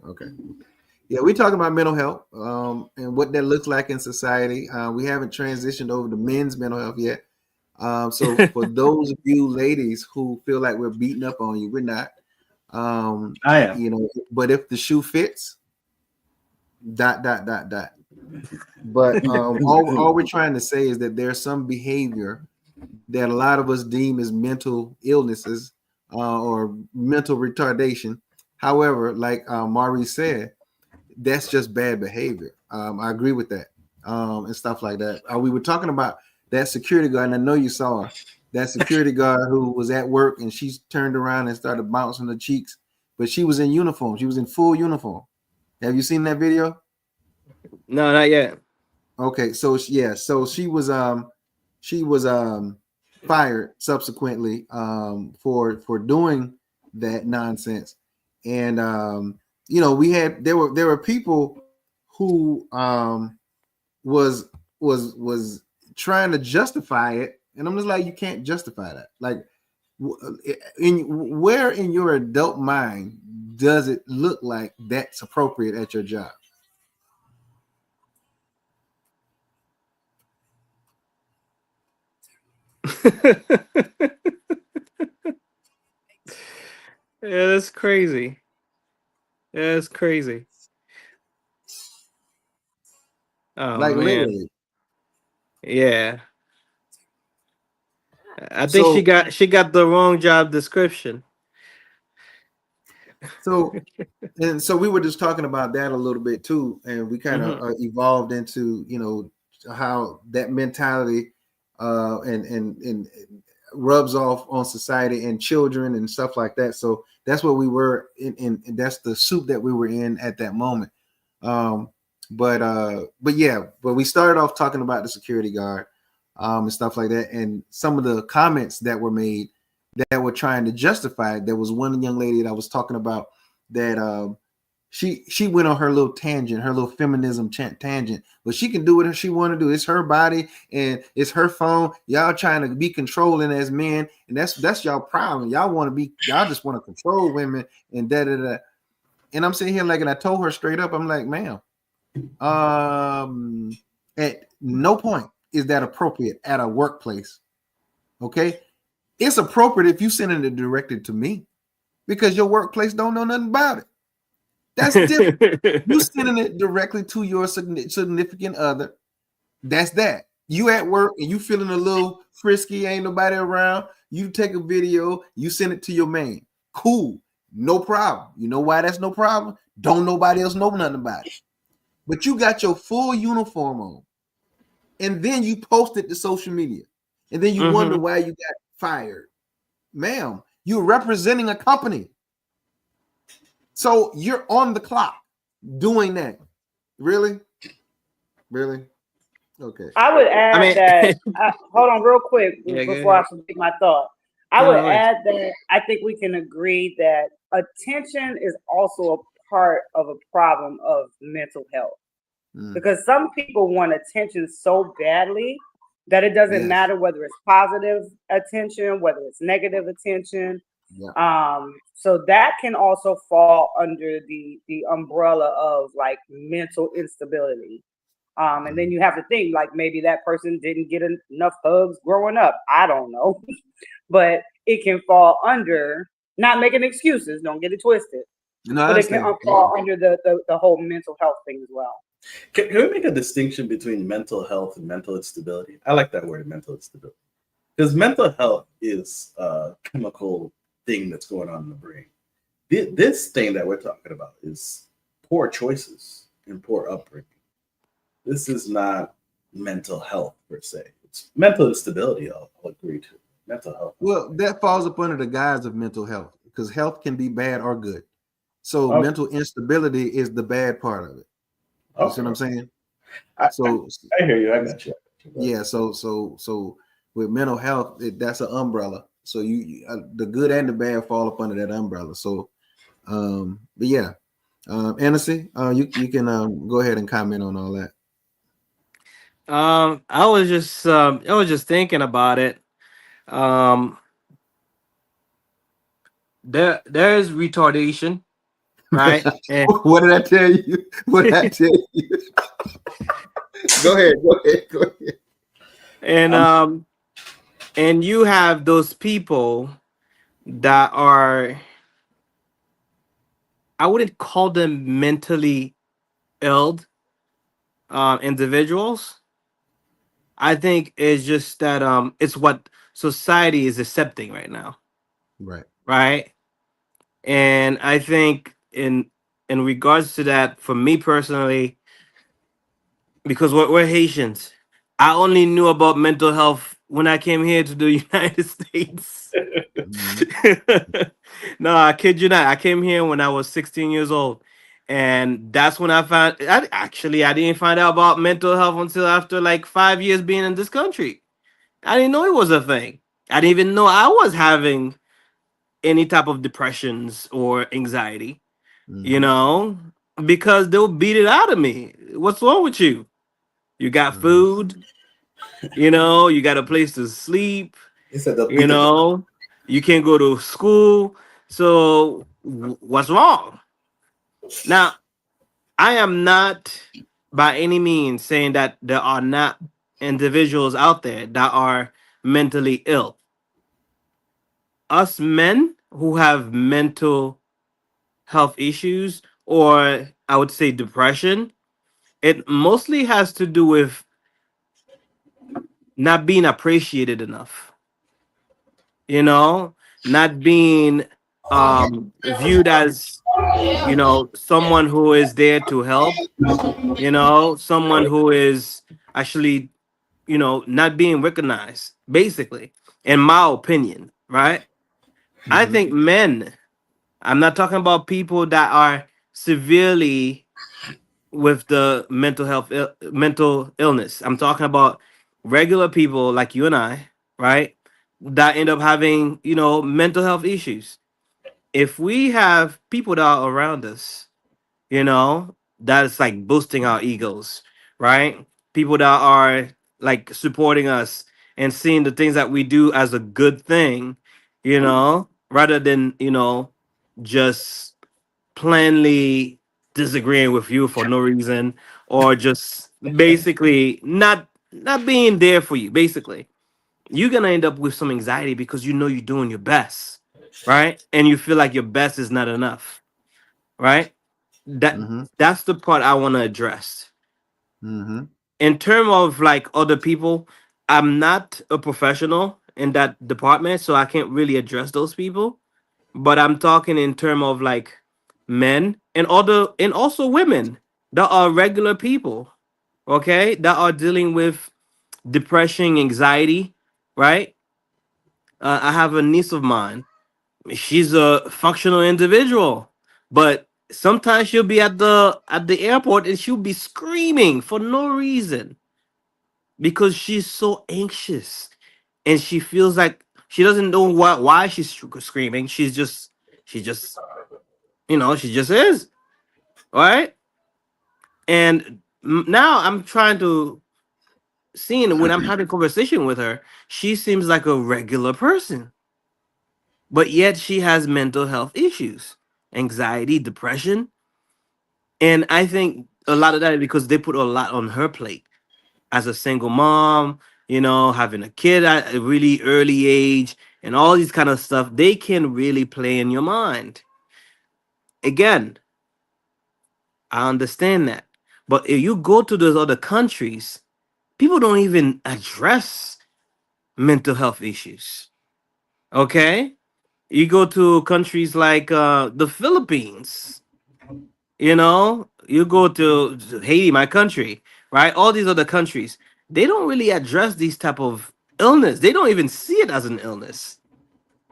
Yeah, we're talking about mental health and what that looks like in society. We haven't transitioned over to men's mental health yet. So for those of you ladies who feel like we're beating up on you, we're not. I am. You know, but if the shoe fits, ... But all we're trying to say is that there's some behavior that a lot of us deem as mental illnesses or mental retardation. However, like Maurice said, that's just bad behavior. I agree with that and stuff like that. We were talking about that security guard, and I know you saw her. That security guard who was at work and she turned around and started bouncing her cheeks, but she was in uniform. She was in full uniform. Have you seen that video? No, not yet. Okay, so yeah, so she was fired subsequently for doing that nonsense. And you know, there were people who was trying to justify it, and I'm just like, you can't justify that. Like, where in your adult mind does it look like that's appropriate at your job? Yeah, that's crazy. Yeah, that's crazy. Oh Like man, literally. yeah. I think So she got the wrong job description. So we were just talking about that a little bit too, and we kind of evolved into, you know, how that mentality and rubs off on society and children and stuff like that. So that's what we were in, and that's the soup that we were in at that moment. But we started off talking about the security guard and stuff like that, and some of the comments that were made that were trying to justify it. There was one young lady that I was talking about that she went on her little tangent, her little feminism tangent, but she can do what she want to do. It's her body and it's her phone. Y'all trying to be controlling as men, and that's y'all problem. Y'all just want to control women and da da da. And I'm sitting here like, and I told her straight up, I'm like, ma'am, at no point is that appropriate at a workplace. Okay. It's appropriate if you sending it directed to me because your workplace don't know nothing about it. That's different. You sending it directly to your significant other. That's that. You at work and you feeling a little frisky, ain't nobody around. You take a video, you send it to your man. Cool. No problem. You know why that's no problem? Don't nobody else know nothing about it. But you got your full uniform on. And then you post it to social media. And then you wonder why you got fired. Ma'am, you're representing a company. So you're on the clock doing that. Really? Okay. I would add that. Hold on, real quick before I complete my thought. I would add that I think we can agree that attention is also a part of a problem of mental health. Because some people want attention so badly that it doesn't matter whether it's positive attention, whether it's negative attention. Yeah. So that can also fall under the umbrella of like mental instability. And then you have to think like maybe that person didn't get enough hugs growing up. I don't know. But it can fall under, not making excuses, don't get it twisted. No, but it can fall under the whole mental health thing as well. Can we make a distinction between mental health and mental instability? I like that word, mental instability. because mental health is a chemical thing that's going on in the brain. This thing that we're talking about is poor choices and poor upbringing. This is not mental health per se. It's mental instability. I'll agree to mental health. Well, that falls up under the guise of mental health because health can be bad or good. So Okay. mental instability is the bad part of it. You see what I'm saying? So I hear you. I got you. yeah. So with mental health, that's an umbrella. So the good and the bad fall up under that umbrella. So, but yeah, Annecy, you can go ahead and comment on all that. I was just thinking about it. Um, there's retardation, right? And What did I tell you? What did I tell you? Go ahead. Go ahead. and you have those people that are, I wouldn't call them mentally ill individuals. I think it's just that it's what society is accepting right now, Right. right? And I think in regards to that, for me personally, because we're Haitians, I only knew about mental health when I came here to the United States. Mhm. No, I kid you not. I came here when I was 16 years old. And that's when I didn't find out about mental health until after like 5 years being in this country. I didn't know it was a thing. I didn't even know I was having any type of depressions or anxiety, you Mhm. know, because they'll beat it out of me. What's wrong with you? You got Mhm. food, you got a place to sleep, He said they'll you beat it. know, you can't go to school. So what's wrong? Now, I am not by any means saying that there are not individuals out there that are mentally ill. Us men who have mental health issues, or I would say depression, it mostly has to do with not being appreciated enough, not being viewed as, someone who is there to help, someone who is actually, not being recognized, basically, in my opinion, right? I Mhm. think men, I'm not talking about people that are severely with the mental illness. I'm talking about regular people like you and I, right? That end up having, mental health issues. If we have people that are around us, that is like boosting our egos, right? People that are like supporting us and seeing the things that we do as a good thing, rather than, just plainly disagreeing with you for no reason, or just basically not being there for you. Basically, you're gonna end up with some anxiety because you're doing your best, right? And you feel like your best is not enough, right? that Mhm. that's the part I want to address. Mhm. In terms of like other people, I'm not a professional in that department, so I can't really address those people. But I'm talking in terms of like men and also women that are regular people, okay, that are dealing with depression, anxiety, right? I have a niece of mine. She's a functional individual, but sometimes she'll be at the airport and she'll be screaming for no reason because she's so anxious and she feels like she doesn't know why she's screaming. She just she just is, right? And now I'm trying to seeing when I'm having conversation with her, she seems like a regular person, but yet she has mental health issues, anxiety, depression. And I think a lot of that is because they put a lot on her plate as a single mom, having a kid at a really early age and all these kind of stuff. They can really play in your mind. Again, I understand that. But if you go to those other countries, people don't even address mental health issues. Okay, you go to countries like the Philippines. You know, you go to Haiti, my country, right? All these other countries, they don't really address these type of illness. They don't even see it as an illness.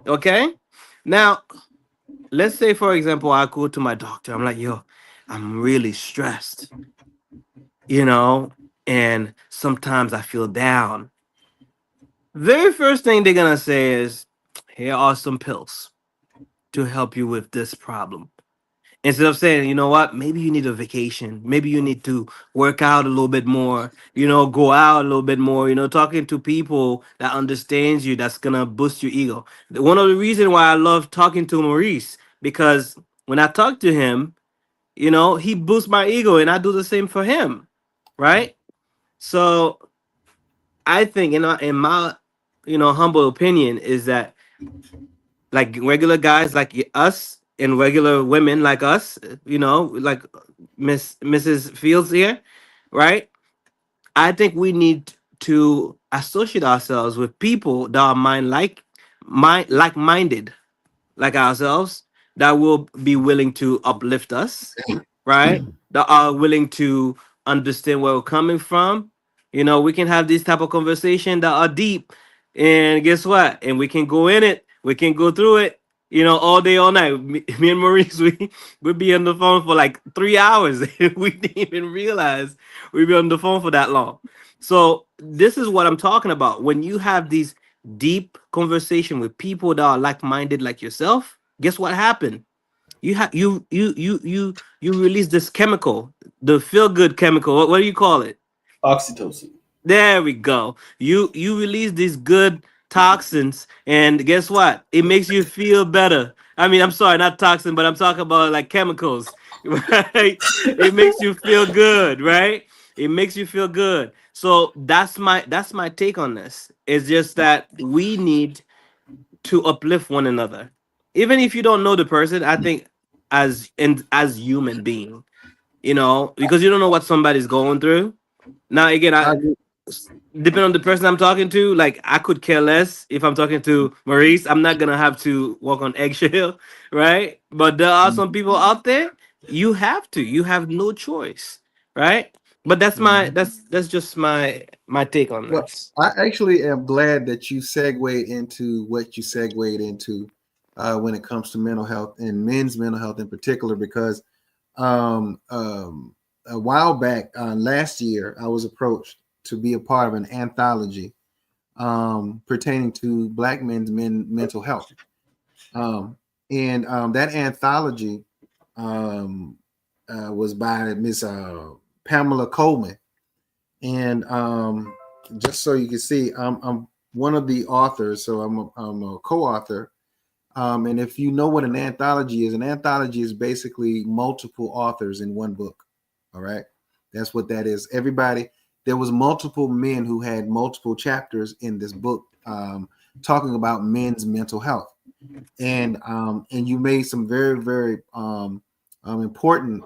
Okay, now let's say, for example, I go to my doctor. I'm like, yo, I'm really stressed, you know, and sometimes I feel down. Very first thing they're gonna say is, here are some pills to help you with this problem. Instead of saying, you know what, maybe you need a vacation, maybe you need to work out a little bit more, go out a little bit more, talking to people that understands you, that's gonna boost your ego. One of the reasons why I love talking to Maurice, because when I talk to him, he boosts my ego, and I do the same for him, right? So I think, in my humble opinion, is that like regular guys like us and regular women like us, like Mrs. Fields here, right? I think we need to associate ourselves with people that are like-minded like ourselves, that will be willing to uplift us, right? That are willing to understand where we're coming from. We can have these type of conversation that are deep, and guess what? And we can go in it. We can go through it. All day, all night. Me and Maurice, we'd be on the phone for like 3 hours. We didn't even realize we'd be on the phone for that long. So this is what I'm talking about. When you have these deep conversation with people that are like-minded like yourself, guess what happened? You release this chemical, the feel-good chemical. What do you call it? Oxytocin. There we go. You release these good toxins, and guess what? It makes you feel better. I mean, I'm sorry, not toxin, but I'm talking about like chemicals, right? It makes you feel good, right? It makes you feel good. So that's my take on this. It's just that we need to uplift one another, even if you don't know the person. I think as human being, because you don't know what somebody's going through. Now again, I agree. depending on the person I'm talking to, like I could care less if I'm talking to Maurice. I'm not gonna have to walk on eggshell, right? But there are some people out there, you have to. You have no choice, right? But that's just my take on Well, this. I actually am glad that you segued into what you segued into when it comes to mental health and men's mental health in particular, because a while back, last year, I was approached to be a part of an anthology pertaining to Black men's mental health. And that anthology was by Miss Pamela Coleman. And just so you can see, I'm one of the authors, so I'm a co-author. And if you know what an anthology is basically multiple authors in one book. All right, that's what that is. There was multiple men who had multiple chapters in this book, talking about men's mental health, and you made some very, very important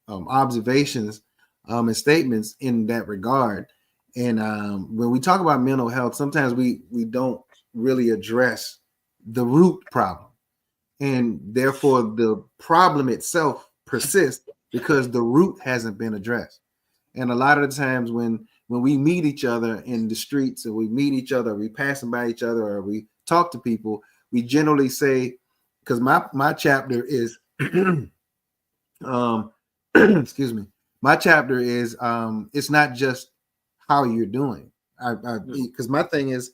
observations and statements in that regard. And when we talk about mental health, sometimes we don't really address the root problem, and therefore the problem itself persists because the root hasn't been addressed. And a lot of the times when we meet each other in the streets, or we meet each other, or we passing by each other, or we talk to people, we generally say, because my chapter is excuse me, my chapter is it's not just how you're doing. Because my thing is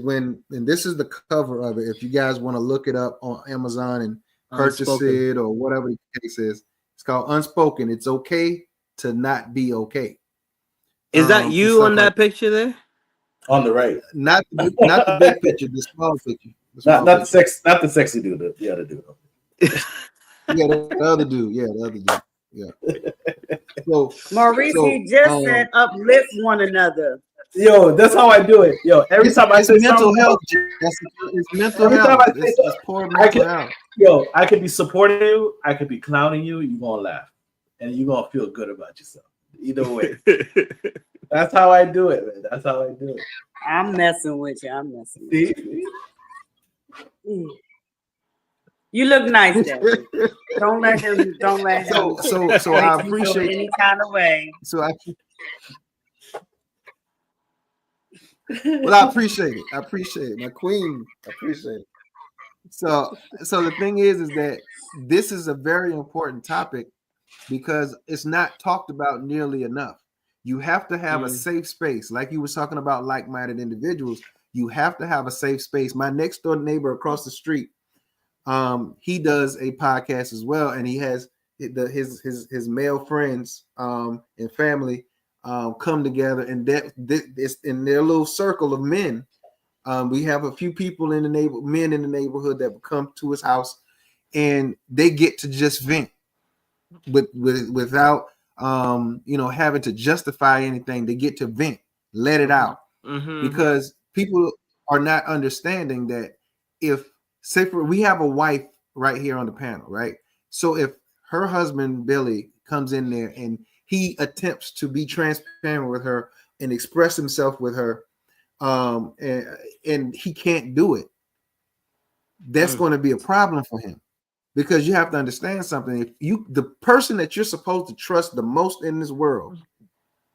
when, and this is the cover of it, if you guys want to look it up on Amazon and purchase Unspoken. it or whatever the case is, it's called Unspoken. It's okay to not be okay. Is that And you stuff on like that picture there? On the right. not the big picture, the small picture. Not the sexy dude, the other dude. Yeah, the other dude. Yeah, the other dude. Yeah. So Maurice, he just said uplift one another. Yo, that's how I do it. Yo, every time I say mental something, health. It's mental every health. time I say It's something, poor mental health. yo, I could be supporting you, I could be clowning you, you're gonna laugh. And you're gonna feel good about yourself. Either way. That's how I do it, man. That's how I do it. I'm messing with you. I'm messing with See? you. You look nice, Daddy. Don't let him. Don't let him. So make I you feel appreciate. any kind of way. So I well, I appreciate it. I appreciate it. My queen, I appreciate it. So the thing is that this is a very important topic because it's not talked about nearly enough. You have to have a safe space, like you were talking about like-minded individuals. You have to have a safe space. My next door neighbor across the street, he does a podcast as well, and he has his male friends and family come together, and that it's in their little circle of men. We have a few people in the men in the neighborhood that will come to his house, and they get to just vent without having to justify anything. They get to vent, let it out, because people are not understanding that if we have a wife right here on the panel, right? So if her husband Billy comes in there and he attempts to be transparent with her and express himself with her, and he can't do it, that's going to be a problem for him. Because you have to understand something. If the person that you're supposed to trust the most in this world,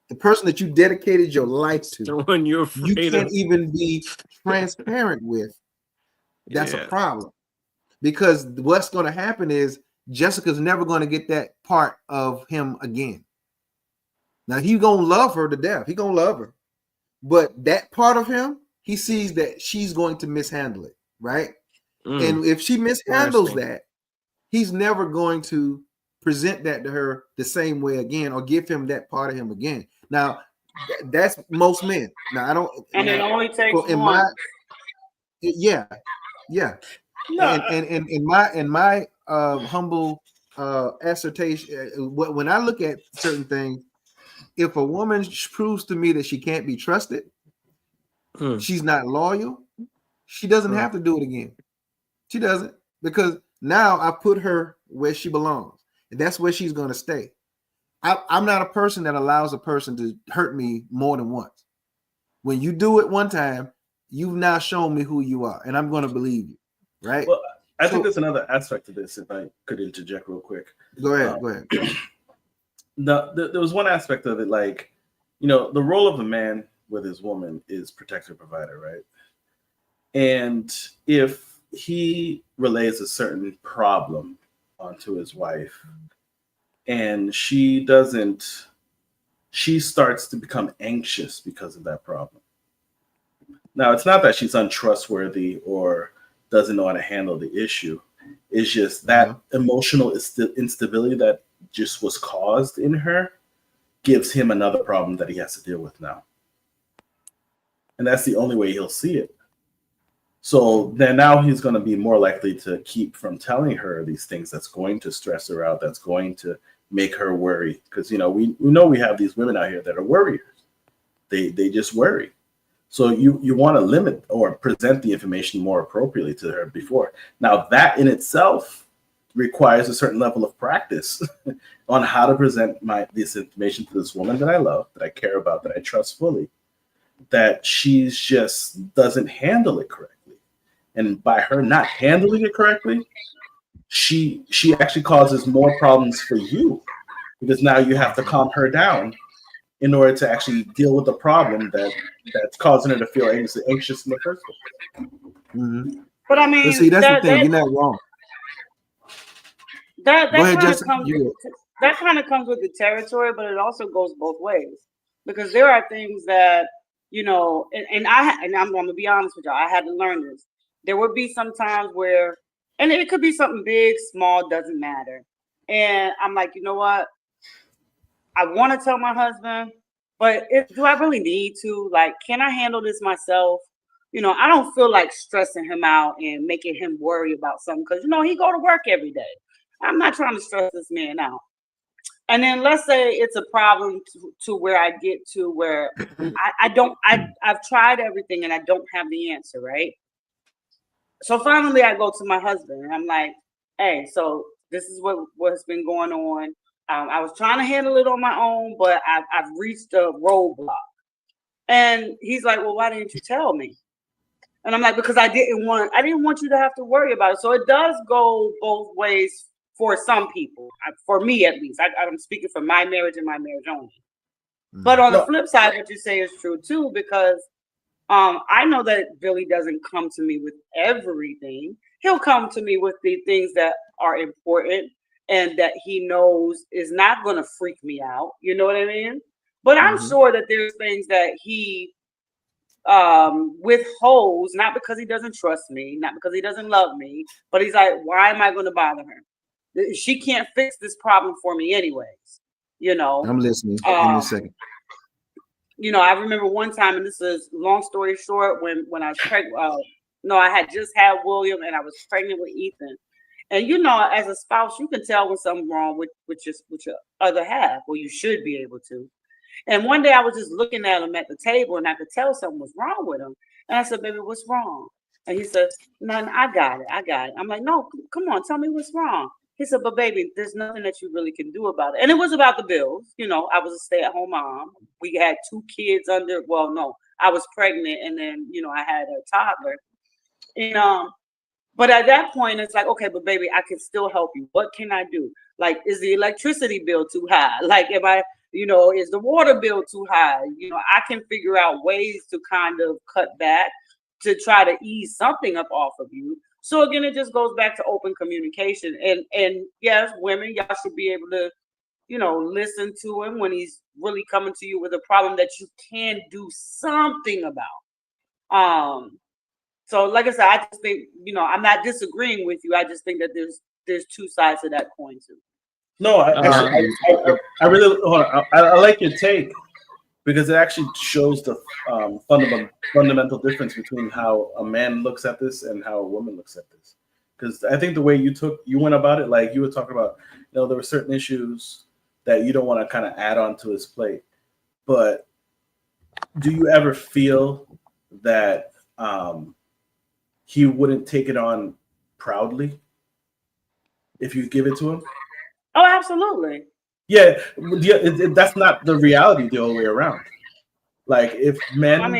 the person that you dedicated your life to, the one you can't even be transparent with, that's a problem. Because what's going to happen is Jessica's never going to get that part of him again. Now he's going to love her to death. He's going to love her. But that part of him, he sees that she's going to mishandle it, right? And if she mishandles that, he's never going to present that to her the same way again or give him that part of him again. Now, that's most men. Now, I don't. And it only takes one. Yeah. No. And in my humble assertion, when I look at certain things, if a woman proves to me that she can't be trusted, she's not loyal, she doesn't have to do it again. She doesn't, because now I put her where she belongs, and that's where she's going to stay. I'm not a person that allows a person to hurt me more than once. When you do it one time, you've now shown me who you are, and I'm going to believe you, right? Well, I think there's another aspect to this, if I could interject real quick. Go ahead. There was one aspect of it, like, the role of a man with his woman is protector, provider, right? And if he relays a certain problem onto his wife and she starts to become anxious because of that problem. Now, it's not that she's untrustworthy or doesn't know how to handle the issue. It's just that emotional instability that just was caused in her gives him another problem that he has to deal with now. And that's the only way he'll see it. So then now he's going to be more likely to keep from telling her these things that's going to stress her out, that's going to make her worry. Because, we know we have these women out here that are worriers. They just worry. So you want to limit or present the information more appropriately to her before. Now, that in itself requires a certain level of practice on how to present this information to this woman that I love, that I care about, that I trust fully, that she just doesn't handle it correctly. And by her not handling it correctly, she actually causes more problems for you, because now you have to calm her down in order to actually deal with the problem that's causing her to feel anxious in the first place. Mm-hmm. But I mean, but see, that's the thing. You're not wrong. That kind of comes with the territory, but it also goes both ways, because there are things that and I'm gonna be honest with y'all. I had to learn this. There would be some times where, and it could be something big, small, doesn't matter. And I'm like, you know what? I want to tell my husband, but do I really need to? Like, can I handle this myself? I don't feel like stressing him out and making him worry about something, because, he go to work every day. I'm not trying to stress this man out. And then let's say it's a problem to where I get to where I've tried everything and I don't have the answer, right? So finally I go to my husband and I'm like, hey, so this is what's been going on. I was trying to handle it on my own, but I've reached a roadblock. And he's like, well, why didn't you tell me? And I'm like, because I didn't want you to have to worry about it. So it does go both ways for some people. For me, at least, I'm speaking for my marriage and my marriage only. But on the flip side, what you say is true too, because I know that Billy doesn't come to me with everything. He'll come to me with the things that are important and that he knows is not going to freak me out. You know what I mean? But I'm sure that there's things that he withholds, not because he doesn't trust me, not because he doesn't love me, but he's like, why am I going to bother her? She can't fix this problem for me anyways. You know, I'm listening. Give me a second. You know, I remember one time, and this is long story short, when I was pregnant. No, I had just had William, and I was pregnant with Ethan. And you know, as a spouse, you can tell when something's wrong with your other half, or you should be able to. And one day I was just looking at him at the table, and I could tell something was wrong with him. And I said, "Baby, what's wrong?" And he said, "None. I got it. I'm like, "No, come on, tell me what's wrong." He said, "But baby, there's nothing that you really can do about it." And it was about the bills. You know, I was a stay-at-home mom. We had 2 kids under. Well, no, I was pregnant, and then I had a toddler. And but at that point, it's like, okay, but baby, I can still help you. What can I do? Like, is the electricity bill too high? Like, is the water bill too high? I can figure out ways to kind of cut back to try to ease something up off of you. So again, it just goes back to open communication. And yes, women, y'all should be able to, listen to him when he's really coming to you with a problem that you can do something about. So like I said, I just think, I'm not disagreeing with you. I just think that there's 2 sides to that coin too. No, I really I like your take, because it actually shows the fundamental difference between how a man looks at this and how a woman looks at this. Because I think the way you went about it, like you were talking about, there were certain issues that you don't want to kind of add on to his plate. But do you ever feel that he wouldn't take it on proudly if you give it to him? Oh, absolutely. Yeah, that's not the reality the other way around. Like if men,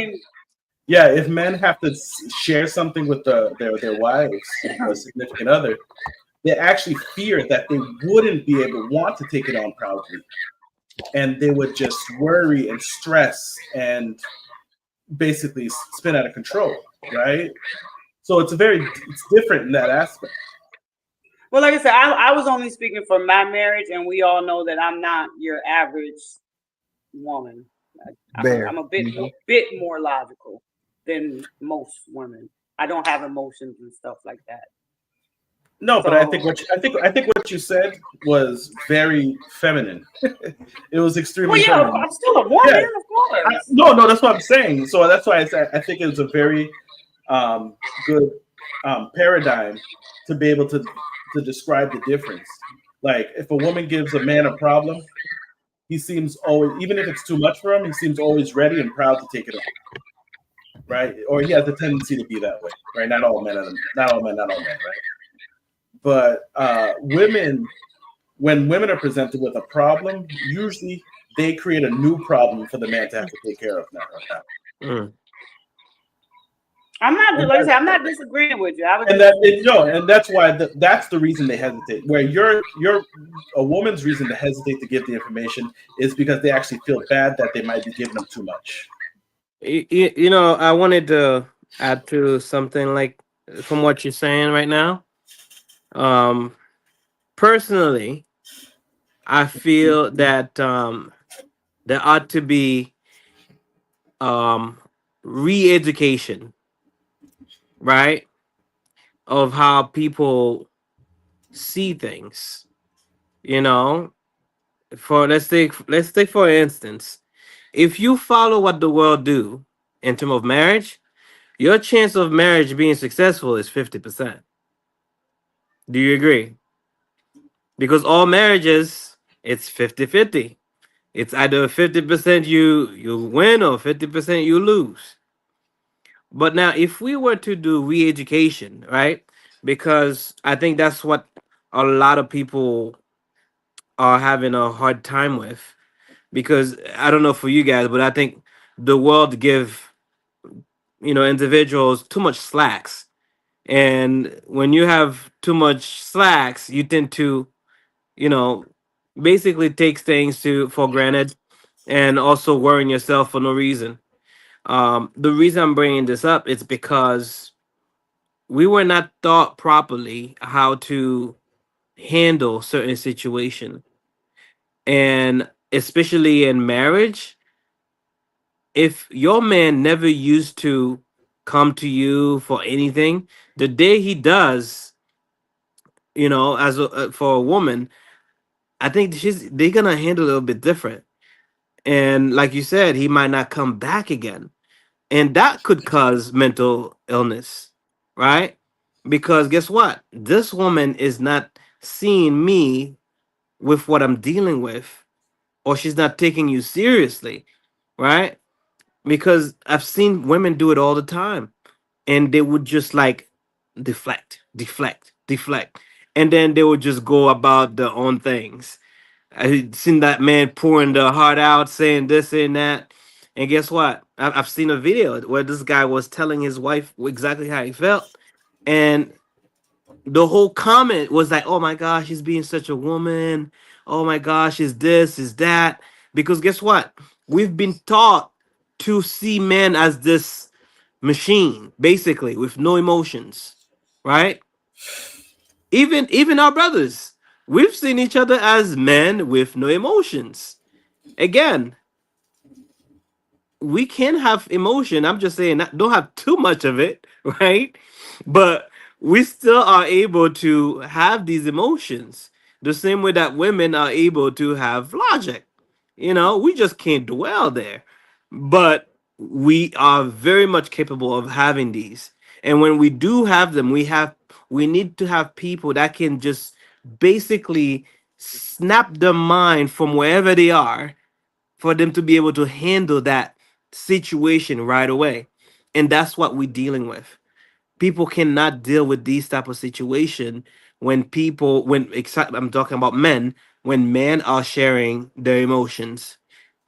if men have to share something with their wives or significant other, they actually fear that they wouldn't be able to want to take it on proudly, and they would just worry and stress and basically spin out of control, right? So it's different in that aspect. Well, like I said, I was only speaking for my marriage, and we all know that I'm not your average woman. I'm a bit more logical than most women. I don't have emotions and stuff like that. No, but I think what you said was very feminine. It was extremely. Well, yeah, feminine. I'm still a woman, of course. No, that's what I'm saying. So that's why I think it was a very good paradigm to be able to describe the difference. Like if a woman gives a man a problem, he seems always, even if it's too much for him, he seems always ready and proud to take it on, right? Or he has a tendency to be that way, right? Not all men, right? But women, when women are presented with a problem, usually they create a new problem for the man to have to take care of now. I'm not, like I said, I'm not disagreeing with you. And that's why that's the reason they hesitate. Where a woman's reason to hesitate to give the information is because they actually feel bad that they might be giving them too much. I wanted to add to something like from what you're saying right now. Personally, I feel that there ought to be re-education, right, of how people see things. For let's take for instance, if you follow what the world do in terms of marriage, your chance of marriage being successful is 50%. Do you agree? Because all marriages, it's 50-50. It's either 50% you win or 50% you lose. But now, if we were to do re-education, right? Because I think that's what a lot of people are having a hard time with. Because I don't know for you guys, but I think the world give individuals too much slacks, and when you have too much slacks, you tend to you know basically take things to for granted, and also worrying yourself for no reason. The reason I'm bringing this up is because we were not taught properly how to handle certain situation, and especially in marriage, if your man never used to come to you for anything, the day he does, for a woman, I think they're gonna handle it a little bit different. And like you said, he might not come back again, and that could cause mental illness, right? Because guess what? This woman is not seeing me with what I'm dealing with, or she's not taking you seriously, right? Because I've seen women do it all the time, and they would just like deflect, deflect, deflect, and then they would just go about their own things. I seen that man pouring the heart out, saying this and that, and guess what? I've seen a video where this guy was telling his wife exactly how he felt, and the whole comment was like, "Oh my gosh, he's being such a woman. Oh my gosh, is this, is that?" Because guess what? We've been taught to see men as this machine, basically, with no emotions, right? Even our brothers, we've seen each other as men with no emotions. Again, we can have emotion. I'm just saying, don't have too much of it, right? But we still are able to have these emotions the same way that women are able to have logic. We just can't dwell there. But we are very much capable of having these. And when we do have them, we need to have people that can just basically snap their mind from wherever they are for them to be able to handle that situation right away. And that's what we're dealing with. People cannot deal with these type of situation I'm talking about men, when men are sharing their emotions.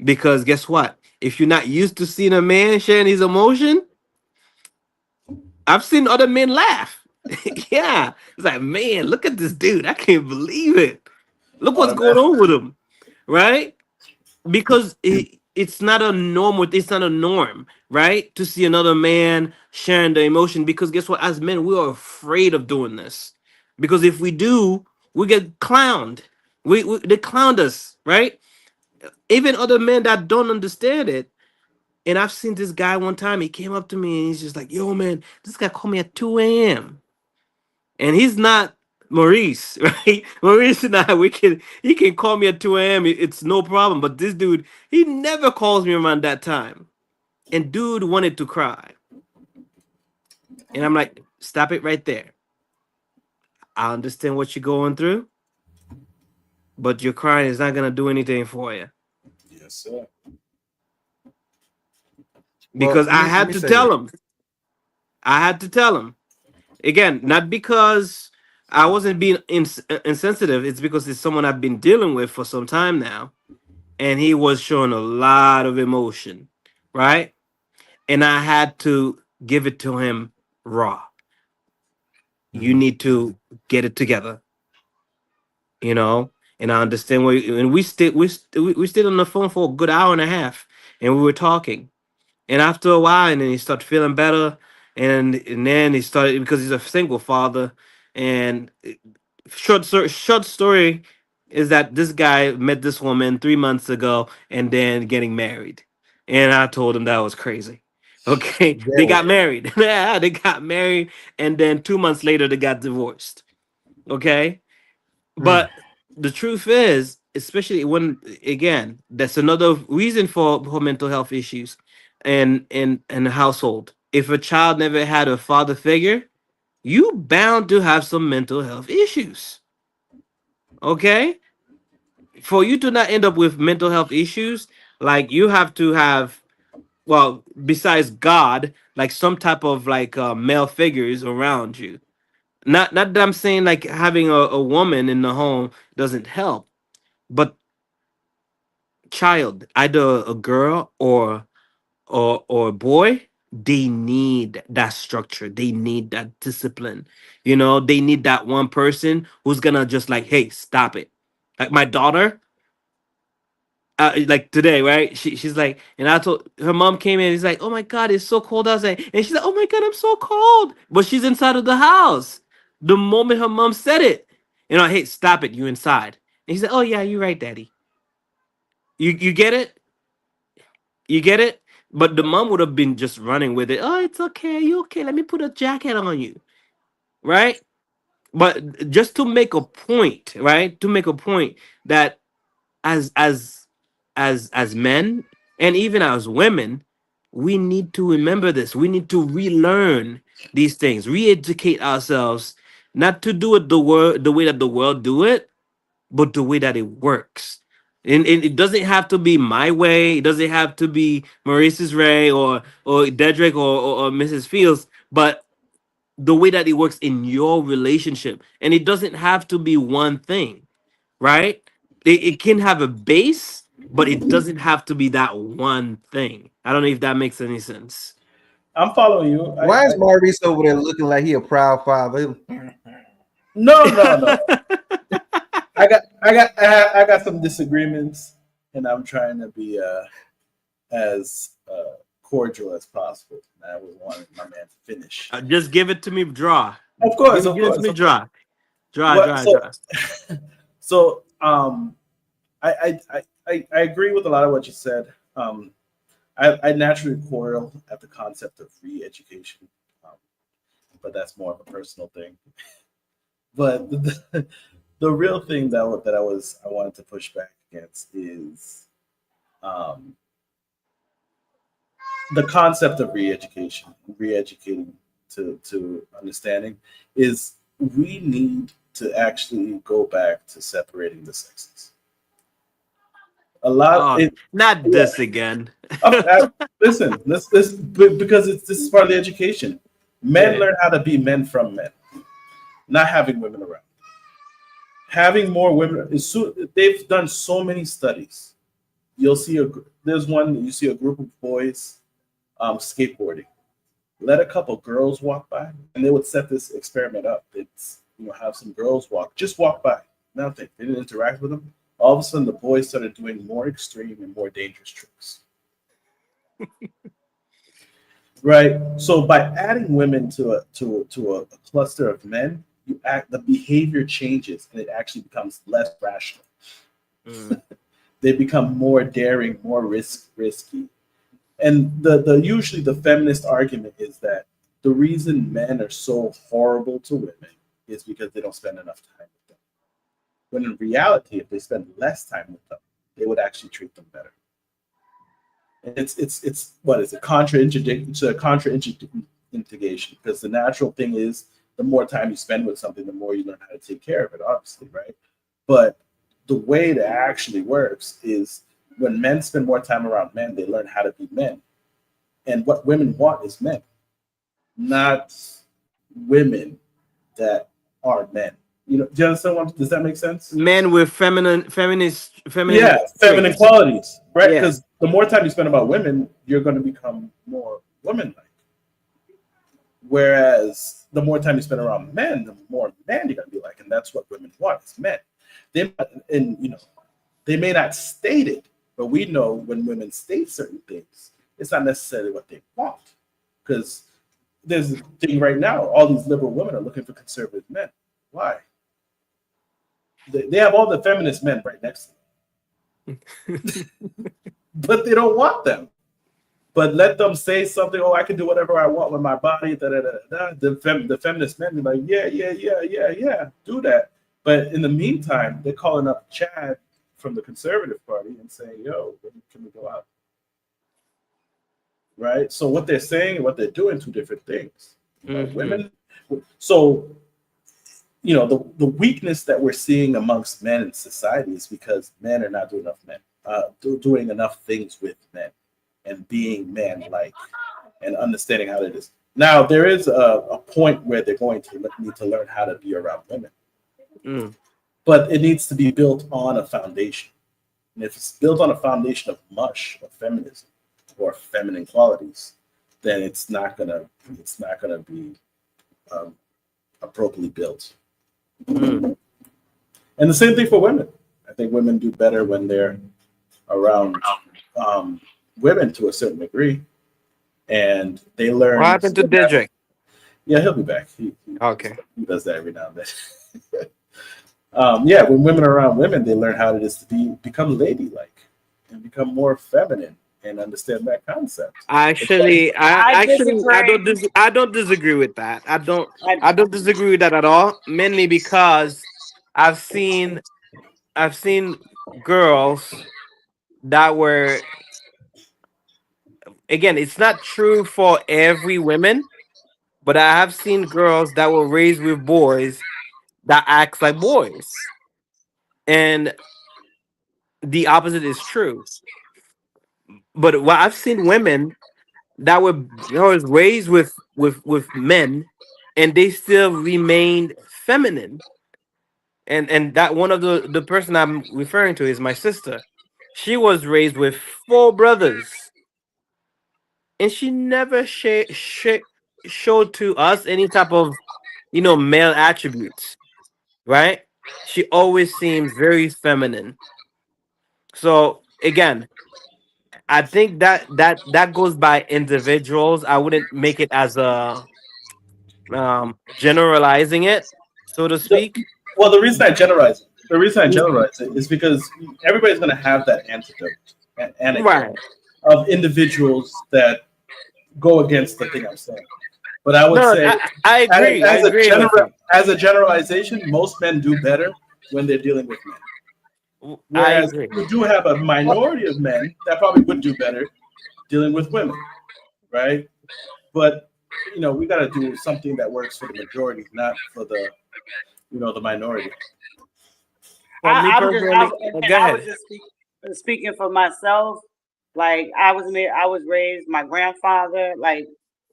Because guess what? If you're not used to seeing a man sharing his emotion, I've seen other men laugh. Yeah. It's like, man, look at this dude. I can't believe it. Look what's going on with him. Right? Because it's not a normal, it's not a norm, right, to see another man sharing the emotion. Because guess what, as men, we are afraid of doing this, because if we do, we get clowned. They clowned us, right? Even other men that don't understand it. And I've seen this guy one time, he came up to me and he's just like, yo man, this guy called me at 2 a.m, and he's not Maurice, right? Maurice and I, he can call me at 2 a.m. It's no problem. But this dude, he never calls me around that time. And dude wanted to cry. And I'm like, stop it right there. I understand what you're going through, but your crying is not gonna do anything for you. Yes, sir. Because Well, I let had me to say tell this. him. I had to tell him. Again, not because I wasn't being insensitive. It's because it's someone I've been dealing with for some time now, and he was showing a lot of emotion, right? And I had to give it to him raw. You Mhm. need to get it together, you know. And I understand where. And we stayed on the phone for a good hour and a half, and we were talking. And after a while, and then he started feeling better, and then he started, because he's a single father. And short story is that this guy met this woman 3 months ago, and then getting married. And I told him that was crazy. Okay, they got Very. married. Yeah, they got married, and then 2 months later they got divorced. Okay, Mm. but the truth is, especially when, again, that's another reason for mental health issues in a household. If a child never had a father figure, you bound to have some mental health issues. Okay, for you to not end up with mental health issues, like, you have to have, well, besides God, like some type of like male figures around you. Not that I'm saying like having a woman in the home doesn't help, but child, either a girl or or a boy, they need that structure. They need that discipline. You know, they need that one person who's gonna just like, hey, stop it. Like my daughter, like today, right? She's like, and I told her mom came in. He's like, oh my god, it's so cold outside, and she's like, oh my god, I'm so cold. But she's inside of the house. The moment her mom said it, you know, hey, stop it, you inside. And he said, oh yeah, you're right, daddy. You get it? You get it? But the mom would have been just running with it. Oh, it's okay. You okay? Let me put a jacket on you, right? But just to make a point, right? To make a point that as as as men and even as women, we need to remember this. We need to relearn these things, re-educate ourselves, not to do it the way that the world do it, but the way that it works. And it doesn't have to be my way. It doesn't have to be Maurice's Ray or Dedrick or Mrs. Fields, but the way that it works in your relationship. And it doesn't have to be one thing, right? It can have a base, but it doesn't have to be that one thing. I don't know if that makes any sense. I'm following you. Why is Maurice over there looking like he a proud father? No. I got some disagreements, and I'm trying to be as cordial as possible. And I would want my man to finish. Just give it to me, draw. Of course, Give it to me, draw. Draw. So I agree with a lot of what you said. I naturally quarrel at the concept of re-education, but that's more of a personal thing. But the real thing that I wanted to push back against is the concept of re-education, re-educating to understanding is we need to actually go back to separating the sexes. A lot. Not this again. Listen, this because this is part of the education. Men learn how to be men from men, not having women around. Having more women is they've done so many studies. You'll see there's one you see a group of boys skateboarding. Let a couple girls walk by, and they would set this experiment up. It's have some girls just walk by, nothing. They didn't interact with them. All of a sudden, the boys started doing more extreme and more dangerous tricks. Right. So by adding women to a cluster of men, the behavior changes and it actually becomes less rational. They become more daring, more risky. And usually the feminist argument is that the reason men are so horrible to women is because they don't spend enough time with them. When in reality, if they spend less time with them, they would actually treat them better. And it's what is it? Contraindication, because the natural thing is the more time you spend with something, the more you learn how to take care of it, obviously, right? But the way that actually works is when men spend more time around men, they learn how to be men. And what women want is men, not women that are men. Do you understand does that make sense? Men with feminine qualities, right? Because the more time you spend about women, you're going to become more woman-like. Whereas the more time you spend around men, the more man you're going to be like, and that's what women want is men. They may not state it, but we know when women state certain things, it's not necessarily what they want. Because there's a thing right now, all these liberal women are looking for conservative men. Why? They have all the feminist men right next to them. But they don't want them. But let them say something, I can do whatever I want with my body, The feminist men be like, yeah, do that. But in the meantime, they're calling up Chad from the Conservative Party and saying, yo, when can we go out? Right? So what they're saying and what they're doing, two different things. Women. So, the weakness that we're seeing amongst men in society is because men are not doing enough things with men and being man-like and understanding how it is. Now, there is a point where they're going to need to learn how to be around women. But it needs to be built on a foundation. And if it's built on a foundation of mush, of feminism, or feminine qualities, then it's not gonna be appropriately built. Mm. And the same thing for women. I think women do better when they're around women to a certain degree, and they learn. What happened to Didrik? Yeah, he'll be back. He Okay. does that every now and then. Yeah, when women are around women, they learn how it is to become ladylike and become more feminine and understand that concept. I disagree. I don't disagree with that. I don't disagree with that at all. Mainly because I've seen girls that were, again, it's not true for every woman, but I have seen girls that were raised with boys that act like boys, and the opposite is true. But what I've seen women that were, was raised with men, and they still remained feminine. And that one of the person I'm referring to is my sister. She was raised with 4 brothers, and she never showed to us any type of, male attributes, right? She always seemed very feminine. So again, I think that goes by individuals. I wouldn't make it as a generalizing it, so to speak. Well, the reason I generalize it is because everybody's going to have that anecdote Right. of individuals that go against the thing I'm saying. But I would No, say, I agree. I agree with you. as a generalization, most men do better when they're dealing with men. I Whereas agree. we do have a minority of men that probably would do better dealing with women, right? But we got to do something that works for the majority, not for the the minority. For me personally, go I was ahead. just speaking for myself. Like I was raised. My grandfather, like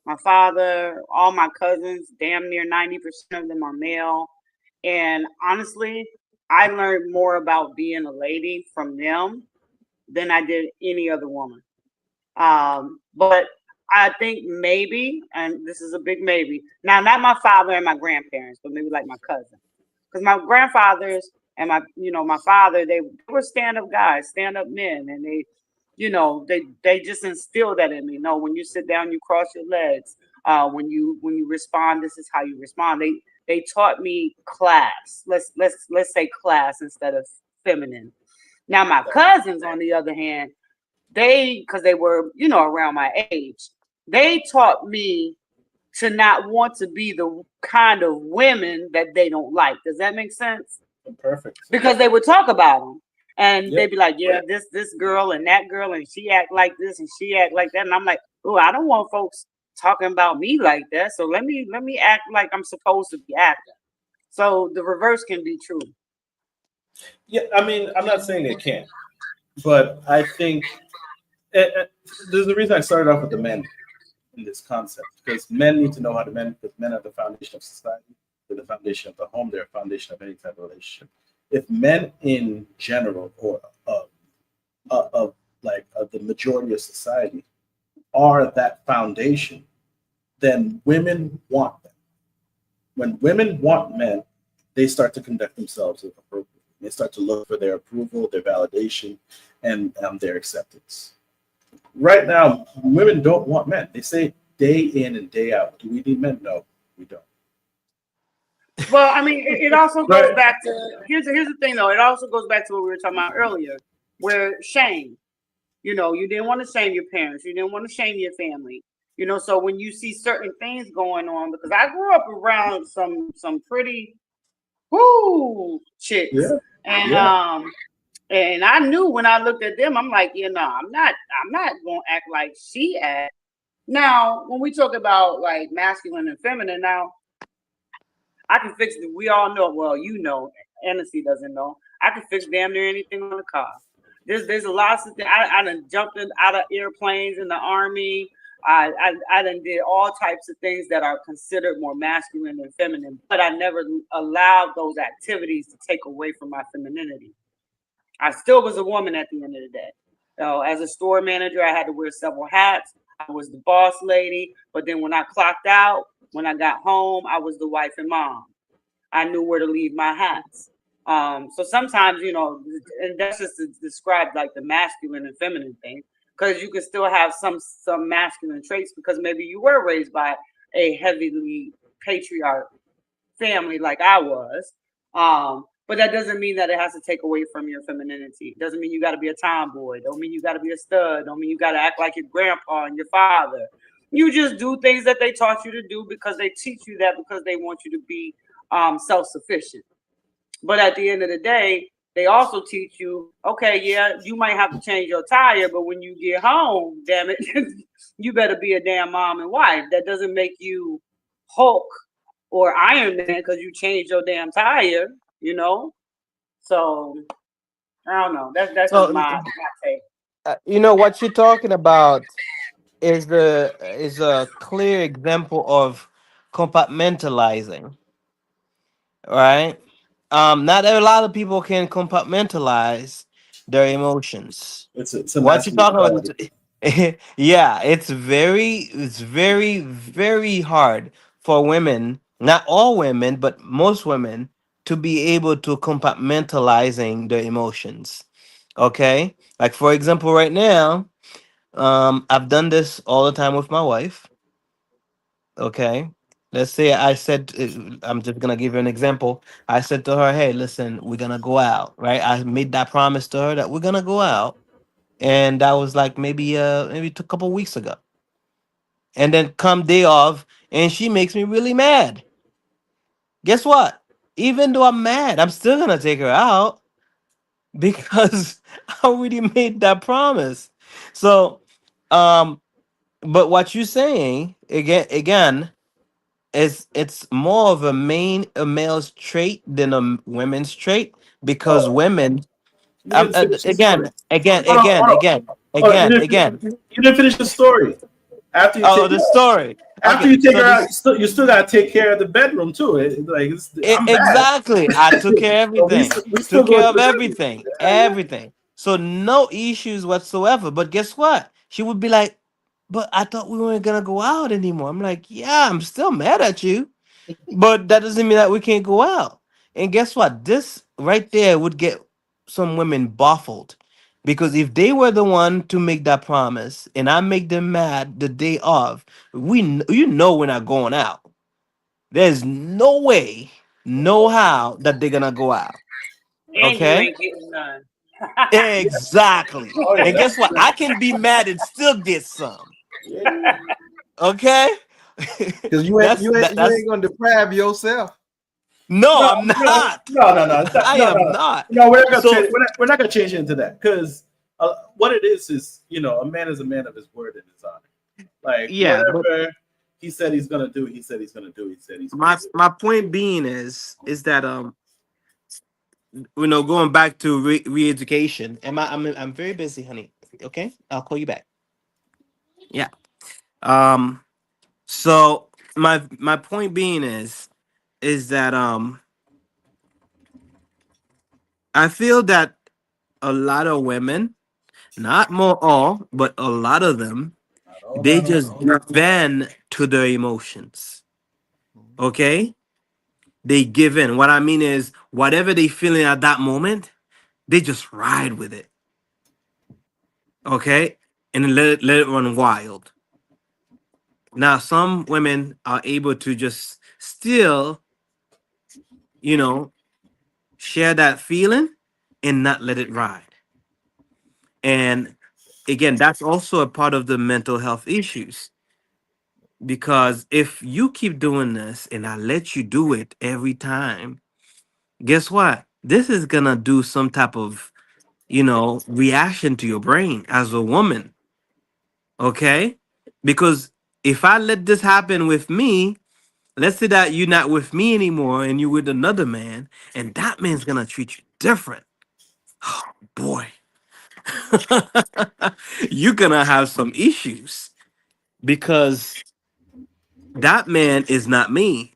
my father, all my cousins, damn near 90% of them are male. And honestly, I learned more about being a lady from them than I did any other woman. But I think maybe, and this is a big maybe. Now, not my father and my grandparents, but maybe like my cousin, because my grandfathers and my father, they were stand-up guys, stand-up men, and they just instilled that in me. No, when you sit down, you cross your legs. When you respond, this is how you respond. They taught me class. Let's say class instead of feminine. Now, my cousins, on the other hand, because they were around my age, they taught me to not want to be the kind of women that they don't like. Does that make sense? Perfect. Because they would talk about them, and Yep. they'd be like, yeah, this girl and that girl, and she act like this and she act like that, and I'm like, oh, I don't want folks talking about me like that, so let me act like I'm supposed to be acting. So the reverse can be true. Yeah, I mean, I'm not saying they can't, but I think there's a reason I started off with the men in this concept, because men need to know how to men, because men are the foundation of society, they're the foundation of the home, they're the foundation of any type of relationship. If men in general, or the majority of society, are that foundation, then women want them. When women want men, they start to conduct themselves appropriately. They start to look for their approval, their validation, and their acceptance. Right now, women don't want men. They say day in and day out, do we need men? No, we don't. Well, I mean, it also goes Right. back to here's the thing though. It also goes back to what we were talking about earlier, where shame. You didn't want to shame your parents. You didn't want to shame your family. So when you see certain things going on, because I grew up around some pretty chicks, Yeah. and Yeah. and I knew when I looked at them, I'm like, I'm not gonna act like she act. Now, when we talk about like masculine and feminine, now I can fix it. We all know. Well, Hennessy doesn't know. I can fix damn near anything on the car. There's a lot of things. I done jumped out of airplanes in the army. I done did all types of things that are considered more masculine than feminine, but I never allowed those activities to take away from my femininity. I still was a woman at the end of the day. As a store manager, I had to wear several hats. I was the boss lady, but then when I clocked out, when I got home, I was the wife and mom. I knew where to leave my hats. So sometimes, and that's just to describe like the masculine and feminine thing, because you can still have some masculine traits because maybe you were raised by a heavily patriarch family like I was. But that doesn't mean that it has to take away from your femininity. It doesn't mean you got to be a tomboy. Don't mean you got to be a stud. Don't mean you got to act like your grandpa and your father. You just do things that they taught you to do because they teach you that because they want you to be self-sufficient. But at the end of the day, they also teach you, okay, yeah, you might have to change your tire, but when you get home, damn it, you better be a damn mom and wife. That doesn't make you Hulk or Iron Man because you changed your damn tire, So I don't know. That's just So my take. what you're talking about is a clear example of compartmentalizing, right? Not a lot of people can compartmentalize their emotions. It's a What you masculine talking about? quality. Yeah, it's very, very hard for women, not all women, but most women, to be able to compartmentalizing their emotions. Okay, like for example, right now, I've done this all the time with my wife. Okay, let's say I said, I'm just gonna give you an example. I said to her, "Hey, listen, we're gonna go out." Right? I made that promise to her that we're gonna go out, and that was like maybe a couple weeks ago. And then come day off, and she makes me really mad. Guess what? Even though I'm mad, I'm still gonna take her out because I already made that promise. So, um, but what you're saying again is it's more of a male's trait than a women's trait because Oh, women, you didn't finish the story. Hold on, hold on. Hold on. again. You didn't finish the story. After you Oh, take the story. after Okay, you take so her out, this you still gotta take care of the bedroom too. I'm bad. exactly. I took care of So everything. we still Took going care to of the bedroom. everything. Yeah, yeah. Everything. So no issues whatsoever. But guess what? She would be like, "But I thought we weren't gonna go out anymore." I'm like, "Yeah, I'm still mad at you, but that doesn't mean that we can't go out." And guess what? This right there would get some women baffled. Because if they were the one to make that promise and I make them mad the day of, we're not going out. There's no way, no how that they're gonna go out. And you Okay? ain't getting none. Exactly. Oh yeah, And guess what? that's I can be mad and still get some. yeah. Okay? Because you ain't that's you ain't that, you that's ain't gonna deprive yourself. no, No, I'm no, not. no, no, no, I no, am no. not. No, we're not gonna So change. We're not gonna change into that because what it is a man is a man of his word and his honor. Like yeah, but whatever he said he's gonna do, he said he's gonna do. He said he's gonna my do. my point being is that going back to re-education. I'm very busy, honey. Okay? I'll call you back. Yeah. Um so my point being is that I feel that a lot of women, not more all, but a lot of them, Not all, they not just all. give in to their emotions. Okay? They give in. What I mean is whatever they feeling at that moment, they just ride with it. Okay? And let it run wild. Now some women are able to just still, you know, share that feeling and not let it ride. And again, that's also a part of the mental health issues. Because if you keep doing this and I let you do it every time, guess what? This is gonna do some type of, reaction to your brain as a woman. Okay? Because if I let this happen with me, let's say that you're not with me anymore and you're with another man, and that man's gonna treat you different. Oh boy. You're gonna have some issues because that man is not me.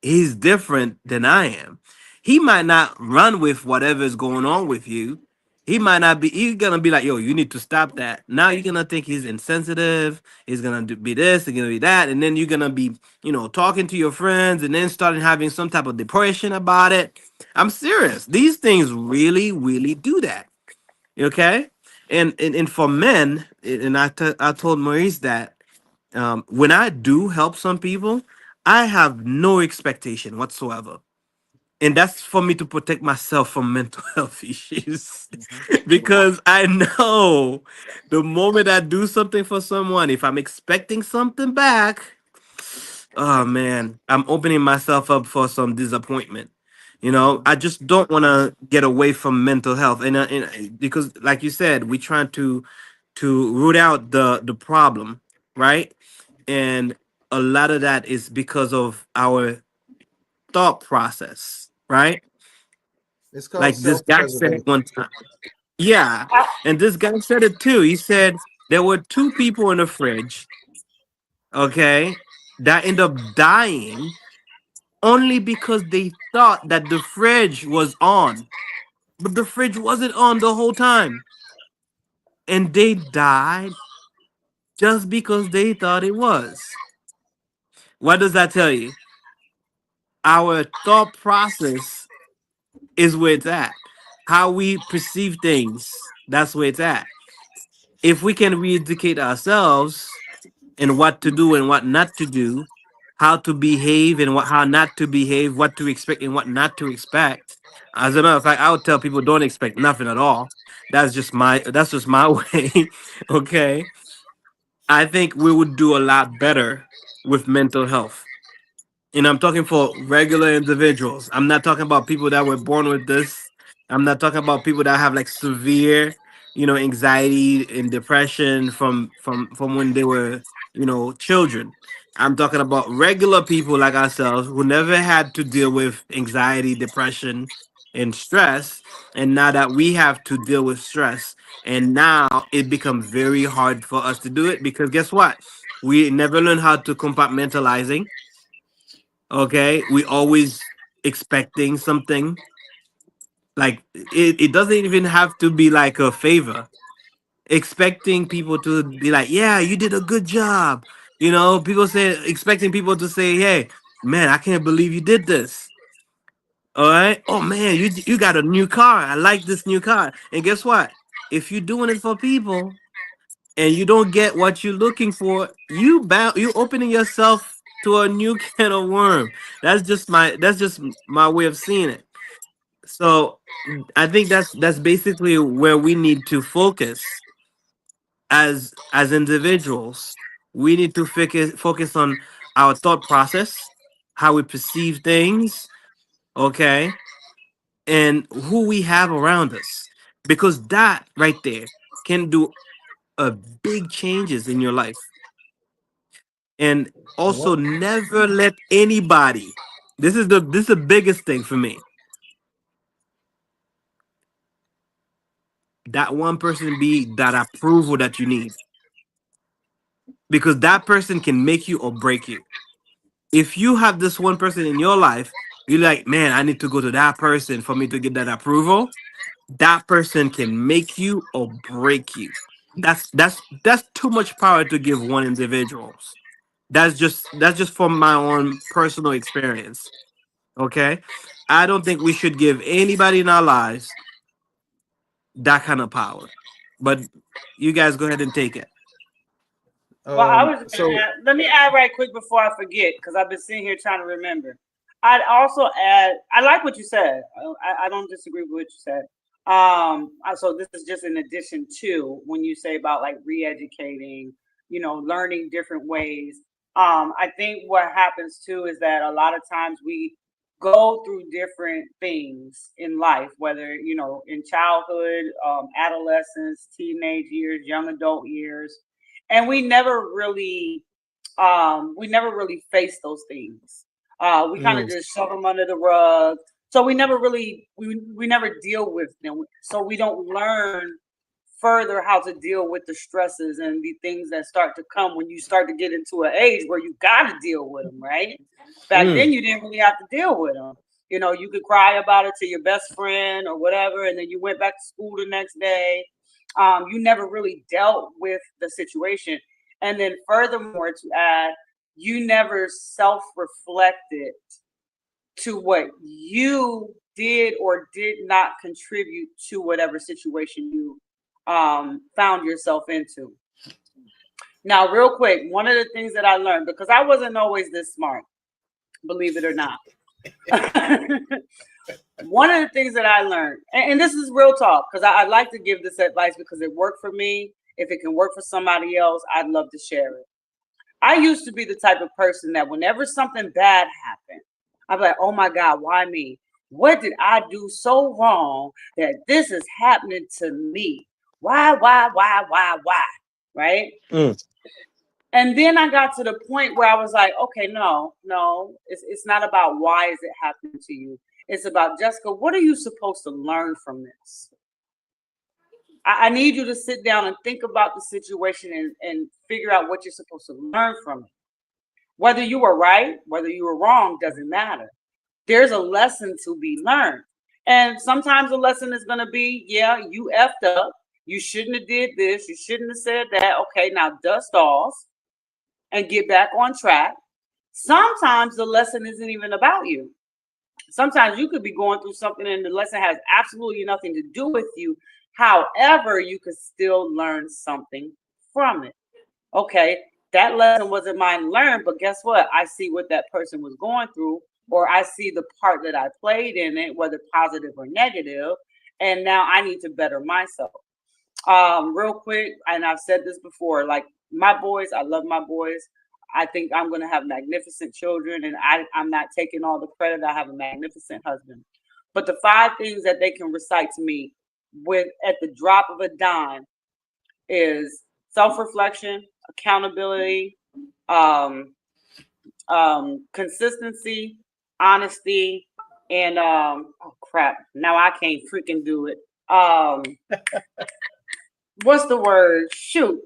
He's different than I am. He might not run with whatever's going on with you. he might not be. He's gonna be like, "Yo, you need to stop that." Now you're gonna think he's insensitive. He's gonna be this. He's gonna be that, and then you're gonna be, talking to your friends, and then starting having some type of depression about it. I'm serious. These things really, really do that. Okay, and for men, and I told Maurice that when I do help some people, I have no expectation whatsoever. And that's for me to protect myself from mental health issues. Because I know the moment I do something for someone, if I'm expecting something back, oh man, I'm opening myself up for some disappointment. I just don't want to get away from mental health, and because, like you said, we're trying to root out the problem, right? And a lot of that is because of our thought process, right? It's called Like this guy said it self-preservation. one time. Yeah, and this guy said it too. He said there were two people in the fridge, okay, that end up dying only because they thought that the fridge was on, but the fridge wasn't on the whole time. And they died just because they thought it was. What does that tell you? Our thought process is where it's at. How we perceive things, that's where it's at. If we can re-educate ourselves in what to do and what not to do, how to behave and how not to behave, what to expect and what not to expect. As a matter of fact, I would tell people don't expect nothing at all. That's just my way. Okay. I think we would do a lot better with mental health. And I'm talking for regular individuals. I'm not talking about people that were born with this. I'm not talking about people that have like severe, anxiety and depression from when they were, children. I'm talking about regular people like ourselves who never had to deal with anxiety, depression, and stress. And now that we have to deal with stress, and now it becomes very hard for us to do it because guess what? We never learn how to compartmentalizing. Okay, we always expecting something. Like it doesn't even have to be like a favor. Expecting people to be like, yeah, you did a good job. People say expecting people to say, hey, man, I can't believe you did this. All right. Oh man, you got a new car. I like this new car. And guess what? If you're doing it for people and you don't get what you're looking for, you opening yourself to a new can of worm. That's just my way of seeing it. So I think that's basically where we need to focus as individuals. We need to focus on our thought process, how we perceive things, okay, and who we have around us, because that right there can do a big changes in your life. And And also what never let anybody, this is the biggest thing for me, that one person be that approval that you need, because that person can make you or break you. If you have this one person in your life, you're like, man, I need to go to that person for me to get that approval. That person can make you or break you. That's too much power to give one individual. That's just from my own personal experience. Okay, I don't think we should give anybody in our lives that kind of power. But you guys go ahead and take it. Well, I was gonna so add, let me add right quick before I forget, because I've been sitting here trying to remember. I'd also add, I like what you said. I don't disagree with what you said. So this is just in addition to when you say about like re-educating, learning different ways. I think what happens too is that a lot of times we go through different things in life, whether in childhood, adolescence, teenage years, young adult years, and we never really face those things. We kind of mm, just shove them under the rug. So we never deal with them. So we don't learn further how to deal with the stresses and the things that start to come when you start to get into an age where you got to deal with them, right? Back mm, then you didn't really have to deal with them. You know, you could cry about it to your best friend or whatever, and then you went back to school the next day. You never really dealt with the situation. And then furthermore, to add, you never self-reflected to what you did or did not contribute to whatever situation you found yourself into. Now, real quick, one of the things that I learned, because I wasn't always this smart, believe it or not. One of the things that I learned, and this is real talk, because I'd like to give this advice because it worked for me. If it can work for somebody else, I'd love to share it. I used to be the type of person that whenever something bad happened, I'd be like, oh my God, why me? What did I do so wrong that this is happening to me? Why? Right? Mm. And then I got to the point where I was like, okay, no, it's not about why is it happening to you. It's about, Jessica, what are you supposed to learn from this? I need you to sit down and think about the situation and figure out what you're supposed to learn from it. Whether you were right, whether you were wrong, doesn't matter. There's a lesson to be learned. And sometimes the lesson is going to be, yeah, you effed up. You shouldn't have did this. You shouldn't have said that. Okay, now dust off and get back on track. Sometimes the lesson isn't even about you. Sometimes you could be going through something and the lesson has absolutely nothing to do with you. However, you could still learn something from it. Okay, that lesson wasn't mine to learn, but guess what? I see what that person was going through, or I see the part that I played in it, whether positive or negative, and now I need to better myself. Real quick, and I've said this before, like my boys, I love my boys. I think I'm going to have magnificent children, and I'm not taking all the credit. I have a magnificent husband. But the 5 things that they can recite to me with at the drop of a dime is self-reflection, accountability, consistency, honesty, and oh crap, now I can't freaking do it. What's the word? Shoot.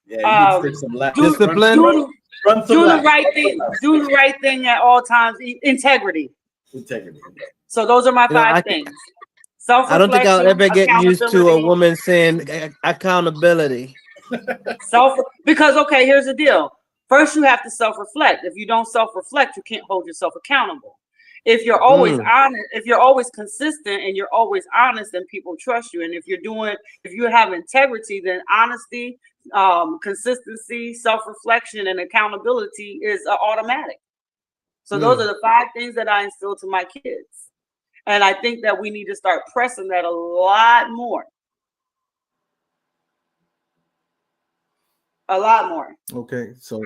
Yeah, you need to take some laps. Discipline. Run some Do the laps. right thing. Do the right thing at all times. Integrity. Integrity. So those are my You know, 5 things. I don't think I'll Self-reflection, ever get used to a accountability, woman saying accountability. because okay, here's the deal. First, you have to self-reflect. If you don't self-reflect, you can't hold yourself accountable. If you're always honest, if you're always consistent and you're always honest, then people trust you. And if you have integrity, then honesty, consistency, self-reflection, and accountability is automatic. So those are the 5 things that I instill to my kids. And I think that we need to start pressing that a lot more. A lot more. Okay, so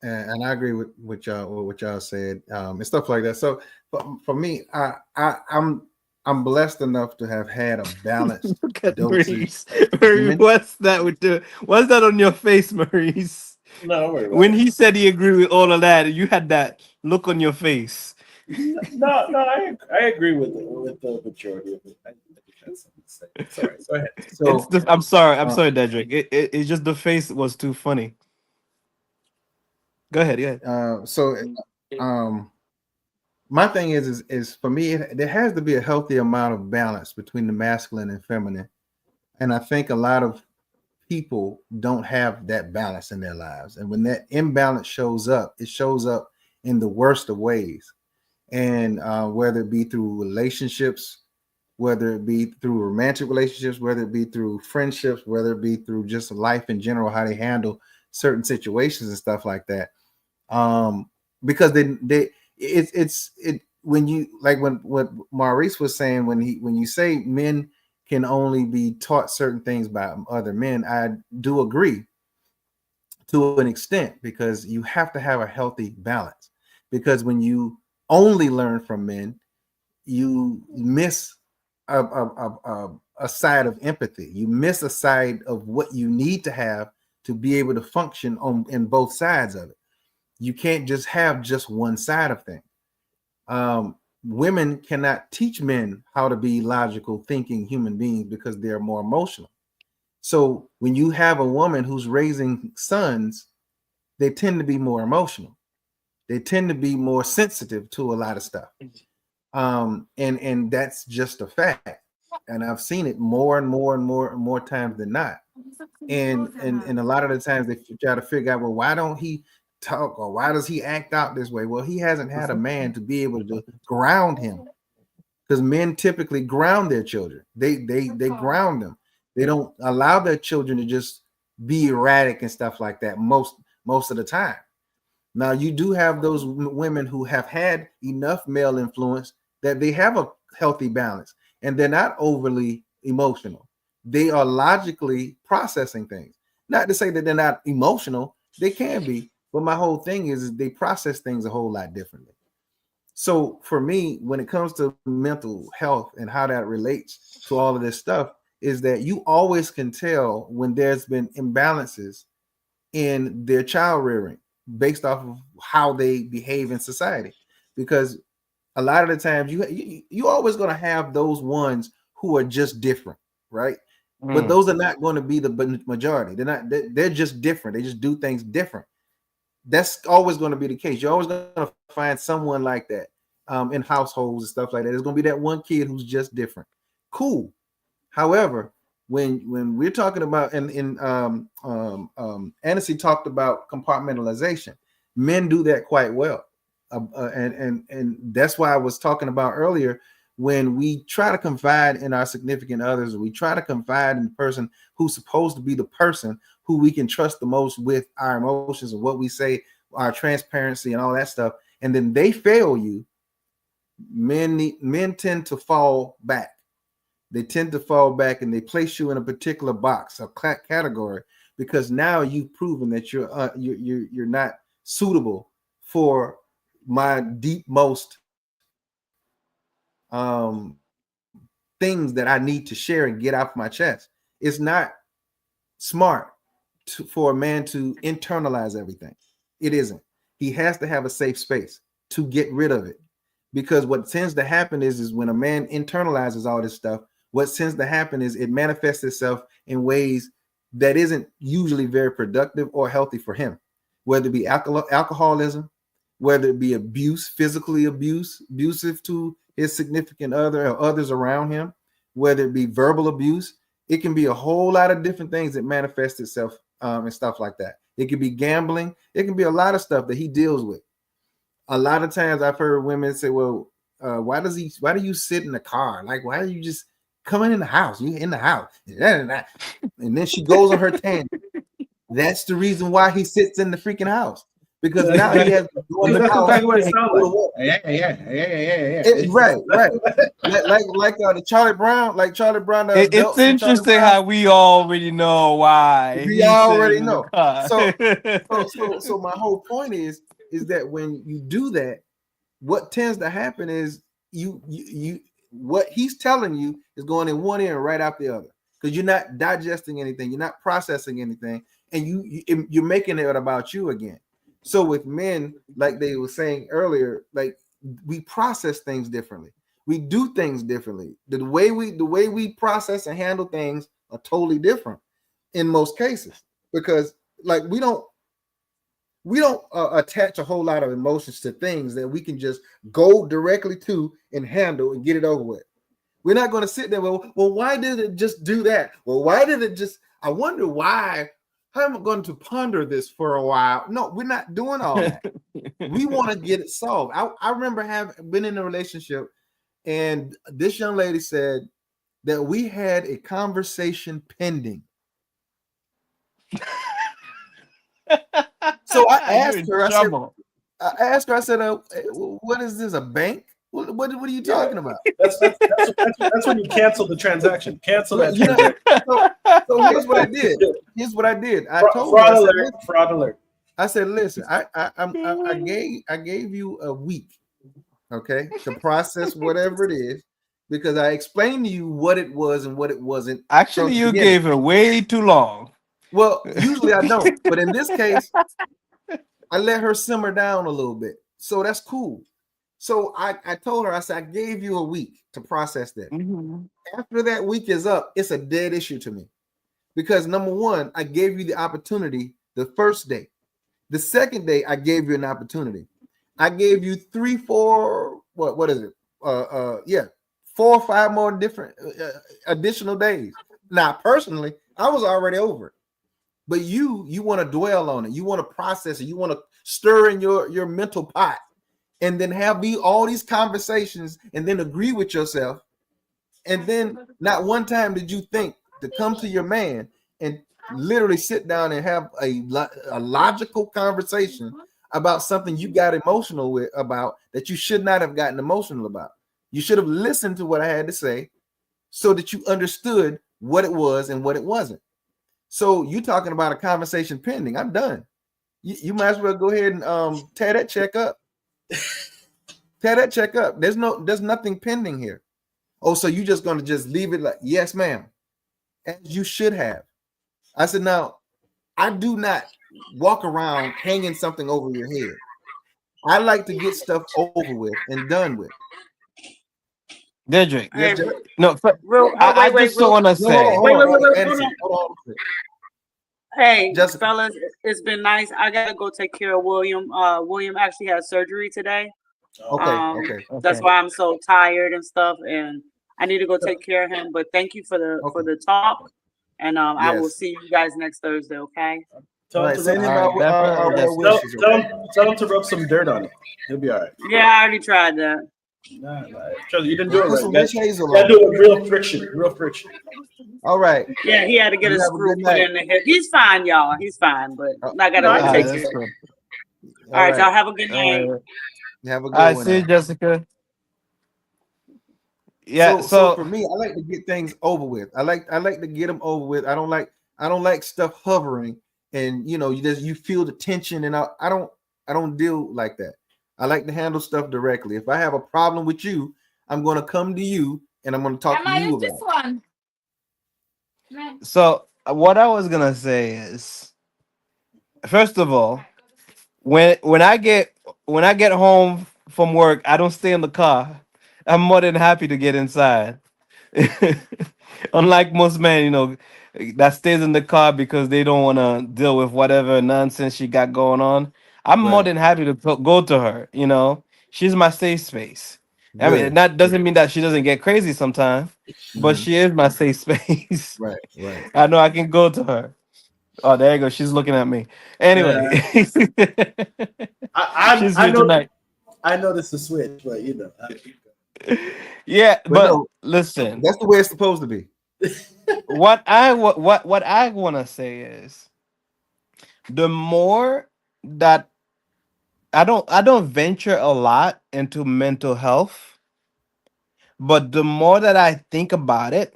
and I agree with what y'all said, and stuff like that. So for me, I'm blessed enough to have had a balanced Look at dosage. Maurice. What's that with the? What's that on your face, Maurice? No, don't worry about When it. he said he agreed with all of that, you had that look on your face. No, I agree with the majority of it. I think that's something to say. It's all right. Go ahead. So I'm sorry, Dedrick. It's just the face was too funny. Go ahead. My thing is for me, there has to be a healthy amount of balance between the masculine and feminine, and I think a lot of people don't have that balance in their lives, and when that imbalance shows up, it shows up in the worst of ways, and whether it be through relationships, whether it be through romantic relationships, whether it be through friendships, whether it be through just life in general, how they handle certain situations and stuff like that. Because it's when you like when what Maurice was saying when you say men can only be taught certain things by other men, I do agree to an extent, because you have to have a healthy balance, because when you only learn from men, you miss a side of empathy. You miss a side of what you need to have to be able to function in both sides of it. You can't just have just one side of things. Women cannot teach men how to be logical thinking human beings because they're more emotional. So when you have a woman who's raising sons, they tend to be more emotional. They tend to be more sensitive to a lot of stuff. And that's just a fact. And I've seen it more and more and more and more times than not. And a lot of the times they try to figure out, well, why don't he talk, or why does he act out this way? Well, he hasn't had a man to be able to ground him, because men typically ground their children. They ground them. They don't allow their children to just be erratic and stuff like that most of the time. Now, you do have those women who have had enough male influence that they have a healthy balance, and they're not overly emotional. They are logically processing things. Not to say that they're not emotional, they can be, but my whole thing is they process things a whole lot differently. So for me, when it comes to mental health and how that relates to all of this stuff, is that you always can tell when there's been imbalances in their child rearing based off of how they behave in society. Because a lot of the times you always going to have those ones who are just different, right? But those are not going to be the majority. They're just different. They just do things different. That's always going to be the case. You're always going to find someone like that in households and stuff like that. There's going to be that one kid who's just different. Cool. However, when we're talking about, and Annecy talked about compartmentalization, men do that quite well, and that's why I was talking about earlier. When we try to confide in our significant others, or we try to confide in the person who's supposed to be the person who we can trust the most with our emotions and what we say, our transparency and all that stuff, and then they fail you, men tend to fall back. They tend to fall back and they place you in a particular box, a category, because now you've proven that you're not suitable for my deepmost things that I need to share and get off my chest. It's not smart for a man to internalize everything. It isn't. He has to have a safe space to get rid of it, because what tends to happen is when a man internalizes all this stuff, what tends to happen is it manifests itself in ways that isn't usually very productive or healthy for him, whether it be alcoholism, whether it be abuse, physically abusive to his significant other or others around him, whether it be verbal abuse. It can be a whole lot of different things that manifest itself and stuff like that. It could be gambling. It can be a lot of stuff that he deals with. A lot of times I've heard women say, well, why do you sit in the car? Like, why are you just coming in the house? You in the house. And then she goes on her tangent. That's the reason why he sits in the freaking house. Because now he has to go in the house. Right. Like the Charlie Brown, It's interesting how we already know why. We already know. So my whole point is that when you do that, what tends to happen is you what he's telling you is going in one ear and right out the other, because you're not digesting anything, you're not processing anything, and you're making it about you again. So with men, like they were saying earlier, like we process things differently. We do things differently. The way we process and handle things are totally different in most cases, because like we don't attach a whole lot of emotions to things that we can just go directly to and handle and get it over with. We're not going to sit there. Well, why did it just do that? Well, why did it just? I wonder why. I'm going to ponder this for a while. No, we're not doing all that. We want to get it solved. I remember having been in a relationship, and this young lady said that we had a conversation pending. So I asked her, I said, what is this, a bank? What are you talking about? That's when you cancel the transaction. Cancel that transaction. So here's what I did. I told her, fraud alert. I said, listen, I gave you a week, okay, to process whatever it is, because I explained to you what it was and what it wasn't. Actually, you gave her way too long. Well, usually I don't, but in this case, I let her simmer down a little bit. So that's cool. So I told her, I said, I gave you a week to process that. Mm-hmm. After that week is up, it's a dead issue to me. Because number one, I gave you the opportunity the first day. The second day, I gave you an opportunity. I gave you 3, 4. What is it? Yeah, 4 or 5 more different additional days. Now, personally, I was already over it, but you want to dwell on it. You want to process it. You want to stir in your mental pot, and then have all these conversations, and then agree with yourself. And then not one time did you think to come to your man and literally sit down and have a logical conversation about something you got emotional with about that you should not have gotten emotional about. You should have listened to what I had to say so that you understood what it was and what it wasn't. So you talking about a conversation pending. I'm done. You might as well go ahead and tear that check up. Tear that check up. There's nothing pending here. Oh, so you just going to just leave it like, yes, ma'am, as you should have. I said, now, I do not walk around hanging something over your head. I like to get stuff over with and done with. Dedrick. Hey, No, real, I just don't want to say. Wait, hold on. Hey, Jessica. fellas, it's been nice. I gotta go take care of William. William actually had surgery today. Okay. That's why I'm so tired and stuff, and I need to go take care of him. But thank you for the talk, and I will see you guys next Thursday. Okay. Tell him to rub some dirt on it. He'll be all right. Yeah, I already tried that. Nah, you didn't do it right. Some witch hazel. You gotta do it real friction. All right. Yeah, he had to get a screw put in the hip. He's fine, y'all. He's fine, but I gotta go take care. All right, y'all have a good night. Have a good one. I see you, Jessica. Yeah. So for me, I like to get things over with. I like to get them over with. I don't like stuff hovering, and you feel the tension, and I don't deal like that. I like to handle stuff directly. If I have a problem with you, I'm going to come to you and I'm going to talk to you about it. So what I was gonna say is, first of all, when I get home from work, I don't stay in the car. I'm more than happy to get inside. Unlike most men, that stays in the car because they don't want to deal with whatever nonsense she got going on. I'm more than happy to go to her. She's my safe space. I mean, that doesn't mean that she doesn't get crazy sometimes, but she is my safe space. Right. I know I can go to her. Oh, there you go. She's looking at me. Anyway, she's here tonight. I noticed the switch, but yeah, but no, listen, that's the way it's supposed to be. What I want to say is, the more that I don't venture a lot into mental health, but the more that I think about it,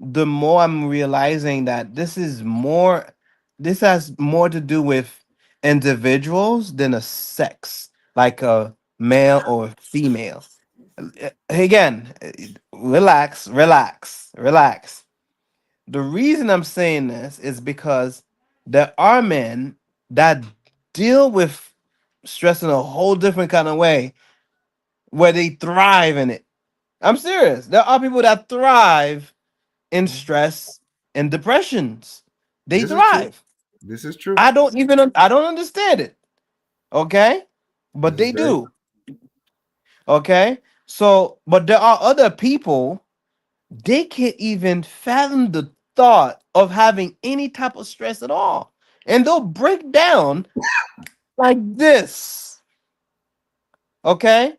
the more I'm realizing that this has more to do with individuals than a sex, like a male or female. Again, relax. The reason I'm saying this is because there are men that deal with stress in a whole different kind of way, where they thrive in it. I'm serious. There are people that thrive in stress and depressions. They thrive. This is true. I don't understand it. Okay? But they do. Okay? So, but there are other people, they can't even fathom the thought of having any type of stress at all. And they'll break down like this. Okay?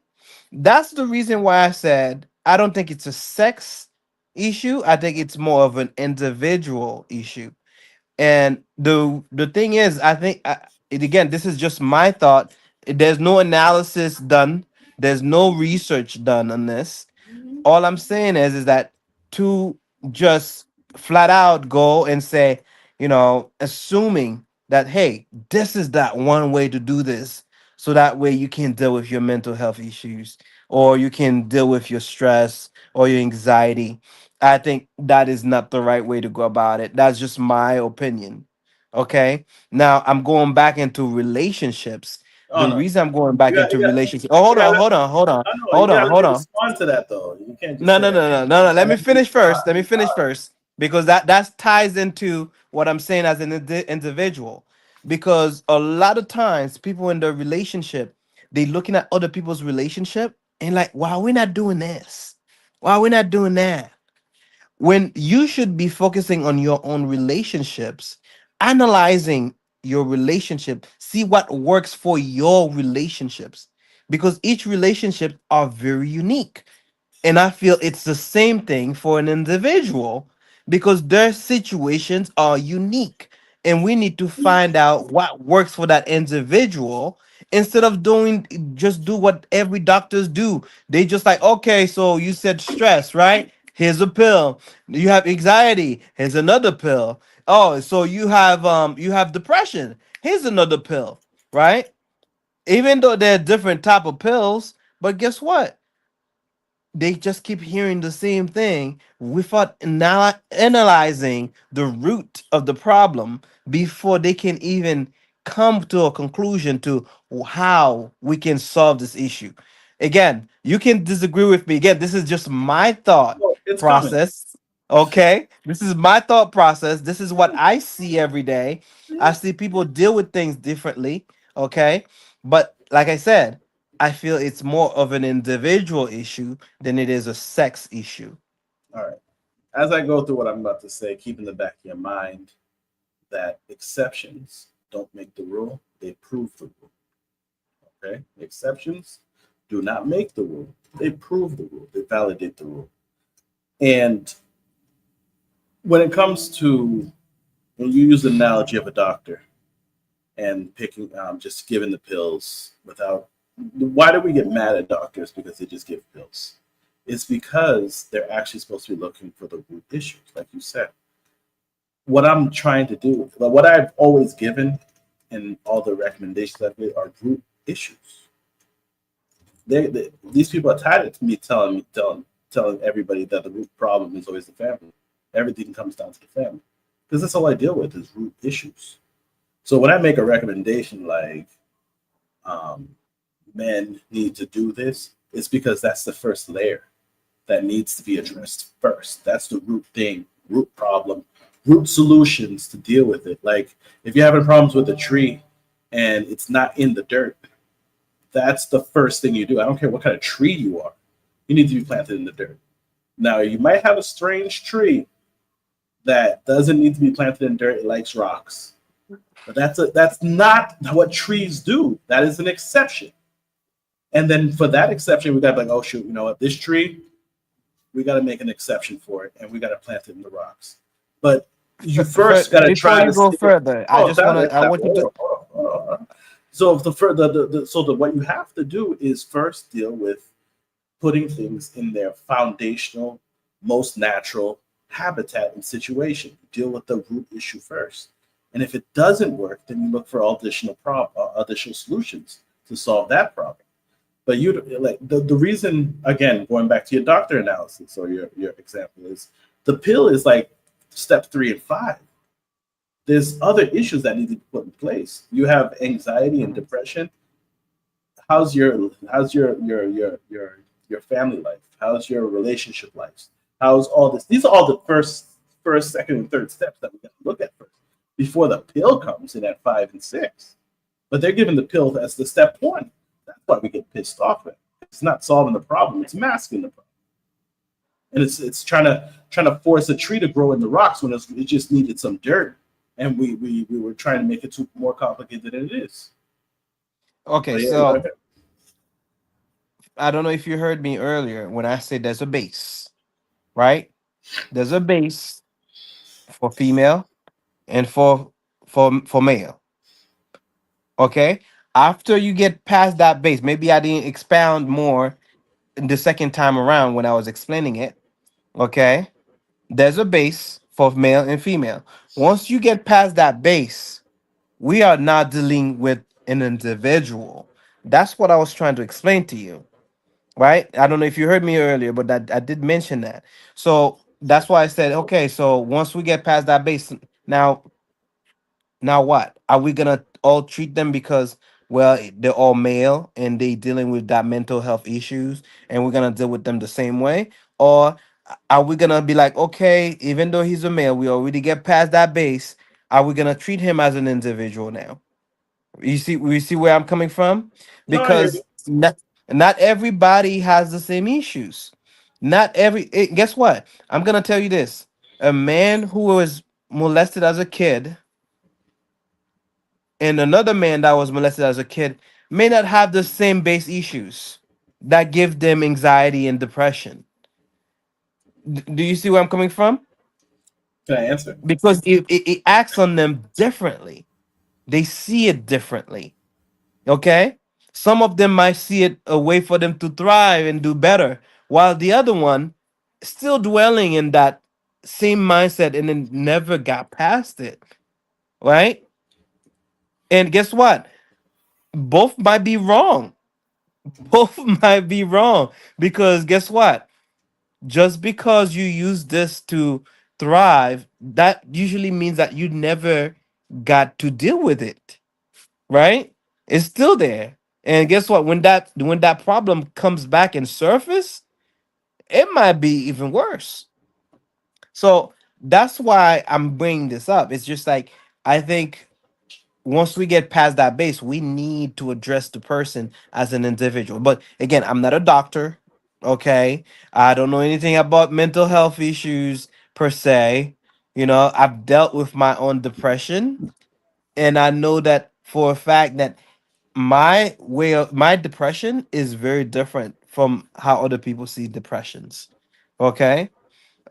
That's the reason why I said I don't think it's a sex issue. I think it's more of an individual issue. And the thing is, I think, again, this is just my thought. There's no analysis done. There's no research done on this. All I'm saying is that to just flat out go and say, assuming that, hey, this is that one way to do this, so that way you can deal with your mental health issues, or you can deal with your stress or your anxiety. I think that is not the right way to go about it. That's just my opinion. Okay. Now I'm going back into relationships. The reason I'm going back into relationships. Oh, hold on. Respond to that though. You can't just no. Let me finish first. Because that ties into what I'm saying as an individual. Because a lot of times people in the relationship, they looking at other people's relationship and like, why are we not doing this? Why are we not doing that? When you should be focusing on your own relationships, analyzing your relationship, see what works for your relationships, because each relationship are very unique. And I feel it's the same thing for an individual because their situations are unique. And we need to find out what works for that individual instead of doing just do what every doctors do. They just like, okay, so you said stress, right? Here's a pill. You have anxiety. Here's another pill. Oh, so you have depression. Here's another pill, right? Even though they're different type of pills, but guess what? They just keep hearing the same thing without analyzing the root of the problem before they can even come to a conclusion to how we can solve this issue. Again, you can disagree with me. Again, this is just my thought Well, it's coming. process. Okay, this is my thought process. This is what I see every day. I see people deal with things differently. Okay, but like I said, I feel it's more of an individual issue than it is a sex issue. All right. As I go through what I'm about to say, keep in the back of your mind that exceptions don't make the rule, they prove the rule. Okay? Exceptions do not make the rule, they prove the rule, they validate the rule. And when it comes to when you use the analogy of a doctor and picking, just giving the pills without, why do we get mad at doctors because they just give pills? It's because they're actually supposed to be looking for the root issues, like you said. What I'm trying to do, what I've always given and all the recommendations I've made are root issues. These people are tired of me telling everybody that the root problem is always the family. Everything comes down to the family because that's all I deal with is root issues. So when I make a recommendation like um, men need to do this, it's because that's the first layer that needs to be addressed first. That's the root thing, root problem, root solutions to deal with it. Like if you're having problems with a tree and it's not in the dirt, that's the first thing you do. I don't care what kind of tree you are. You need to be planted in the dirt. Now you might have a strange tree that doesn't need to be planted in dirt. It likes rocks. But that's not what trees do. That is an exception. And then for that exception, we got like, oh shoot, you know what? This tree, we got to make an exception for it, and we got to plant it in the rocks. But you first got to Before try you to. go further, I Oh, just want to. I want you to. So what you have to do is first deal with putting things in their foundational, most natural habitat and situation. Deal with the root issue first, and if it doesn't work, then you look for additional solutions to solve that problem. But you like the reason again going back to your doctor analysis or your example is the pill is like step 3 and 5. There's other issues that need to be put in place. You have anxiety and depression. How's your family life? How's your relationship life? How's all this? These are all the first, second, and third steps that we got to look at first before the pill comes in at 5 and 6. But they're giving the pill as the step 1. That's why we get pissed off at it. It's not solving the problem; it's masking the problem, and it's trying to force a tree to grow in the rocks when it just needed some dirt, and we were trying to make it too more complicated than it is. Okay, But yeah, so I don't know if you heard me earlier when I said there's a base, right? There's a base for female and for male. Okay. After you get past that base, maybe I didn't expound more the second time around when I was explaining it. Okay. There's a base for male and female. Once you get past that base, we are not dealing with an individual. That's what I was trying to explain to you, right? I don't know if you heard me earlier, but that I did mention that. So that's why I said, okay, so once we get past that base, now what? Are we gonna all treat them because well they're all male and they dealing with that mental health issues and we're gonna deal with them the same way? Or are we gonna be like, okay, even though he's a male, we already get past that base, are we gonna treat him as an individual now? You see where I'm coming from? No, I hear you. Because not everybody has the same issues. Not guess what? I'm gonna tell you this. A man who was molested as a kid and another man that was molested as a kid may not have the same base issues that give them anxiety and depression. Do you see where I'm coming from? Can I answer? Because it acts on them differently. They see it differently. Okay? Some of them might see it a way for them to thrive and do better, while the other one still dwelling in that same mindset and then never got past it. Right? And guess what? Both might be wrong. Both might be wrong. Because guess what? Just because you use this to thrive, that usually means that you never got to deal with it. Right? It's still there. And guess what? When that problem comes back and surface, it might be even worse. So that's why I'm bringing this up. It's just like I think once we get past that base, we need to address the person as an individual. But again, I'm not a doctor. Okay, I don't know anything about mental health issues per se. I've dealt with my own depression, and I know that for a fact that my depression is very different from how other people see depressions. Okay,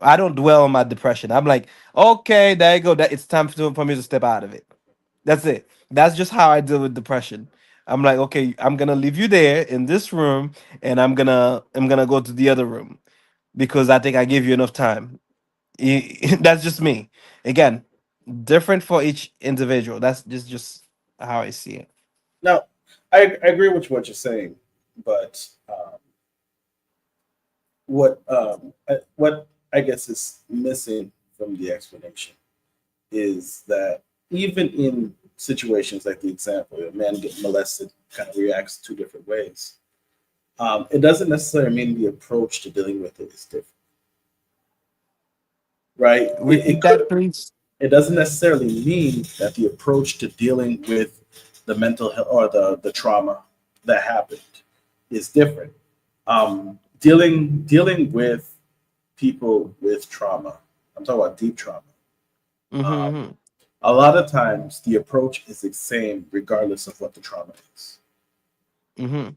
I don't dwell on my depression. I'm like, okay, there you go. That it's time for me to step out of it. That's it. That's just how I deal with depression. I'm like, okay, I'm gonna leave you there in this room, and I'm gonna go to the other room because I think I gave you enough time. That's just me. Again, different for each individual. That's just how I see it. Now, I agree with what you're saying, but what I guess is missing from the explanation is that even in situations like the example, a man getting molested kind of reacts two different ways. It doesn't necessarily mean the approach to dealing with it is different, right? It Repeat could. that, please. It doesn't necessarily mean that the approach to dealing with the mental health or the trauma that happened is different. Dealing with people with trauma. I'm talking about deep trauma. Um, Mm-hmm. a lot of times, the approach is the same regardless of what the trauma is. Mm-hmm.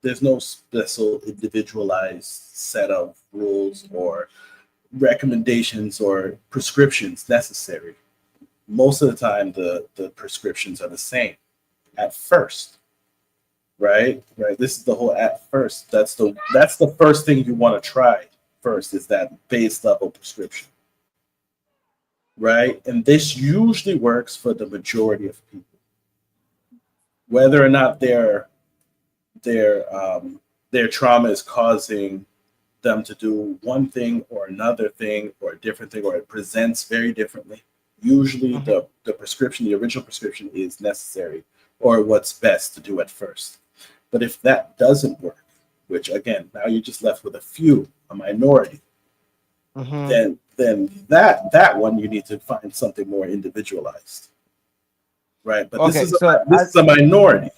There's no special individualized set of rules or recommendations or prescriptions necessary. Most of the time, the prescriptions are the same at first, right. This is the whole at first. That's the first thing you want to try first, is that base level prescription, right. And this usually works for the majority of people, whether or not their trauma is causing them to do one thing or another thing or a different thing, or it presents very differently. Usually Mm-hmm. the prescription, the original prescription, is necessary or what's best to do at first. But if that doesn't work, which again, now you're just left with a few, a minority, Mm-hmm. then that one you need to find something more individualized, right? But this Okay, is a, so this is a minority.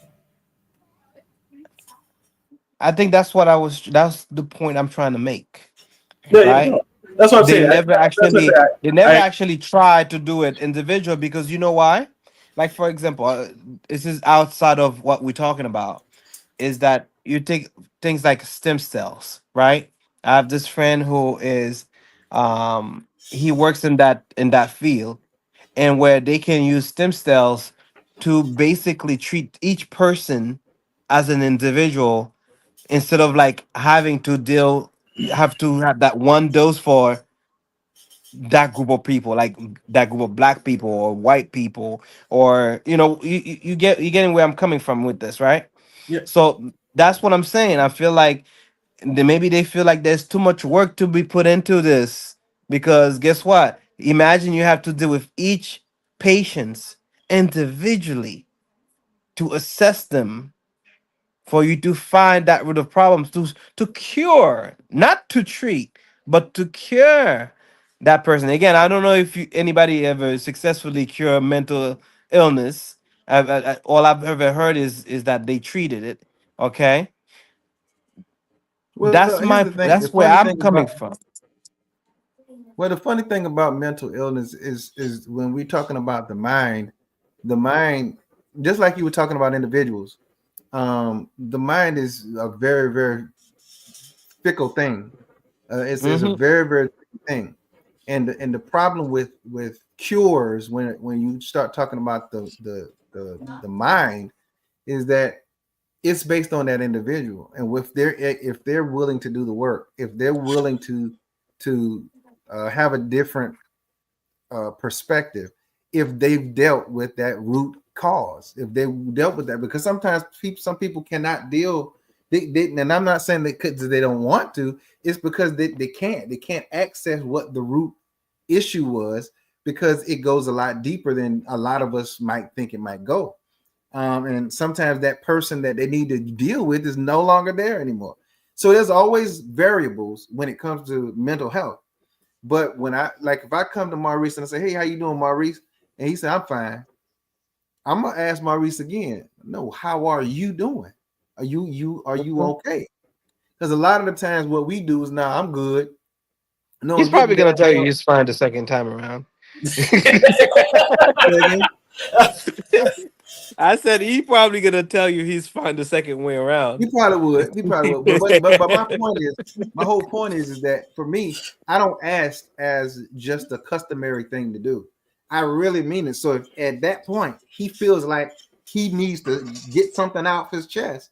I think that's the point I'm trying to make, Yeah, yeah, right? no. That's what I'm They saying. never That's what I'm actually saying. they never I actually try to do it individual because you know why? Like for example, this is outside of what we're talking about. Is that you take things like stem cells, right? I have this friend who is he works in that field, and where they can use stem cells to basically treat each person as an individual instead of like having to deal have to have that one dose for that group of people, like that group of black people or white people, or you getting where I'm coming from with this, right? yeah. So that's what I'm saying. I feel like maybe they feel like there's too much work to be put into this because guess what? Imagine you have to deal with each patient individually to assess them for you to find that root of problems to cure, not to treat, but to cure that person. Again, I don't know if anybody ever successfully cure mental illness, All I've ever heard is that they treated it. Okay, Well, here's the thing. The that's where funny I'm thing coming about from. well, the funny thing about mental illness is when we're talking about the mind, just like you were talking about individuals, the mind is a very, very fickle thing. It's a Hmm. very, very fickle thing. And the problem with cures when you start talking about the mind is that it's based on that individual, and if they're willing to do the work, if they're willing to have a different perspective, if they've dealt with that root cause, if they dealt with that, because sometimes some people cannot deal. And I'm not saying they don't want to. It's because they can't access what the root issue was, because it goes a lot deeper than a lot of us might think it might go. And sometimes that person that they need to deal with is no longer there anymore. So there's always variables when it comes to mental health. But when if I come to Maurice and I say, "Hey, how you doing, Maurice?" and he said, "I'm fine," I'm gonna ask Maurice again. No, how are you doing? Are you okay? Because a lot of the times what we do is, "Nah, I'm good." No, He's getting probably gonna down. tell you he's fine the second time around. I said he probably gonna tell you he's fine the second way around. He probably would. He probably would. But my whole point is that for me, I don't ask as just a customary thing to do. I really mean it. So if at that point he feels like he needs to get something out his chest,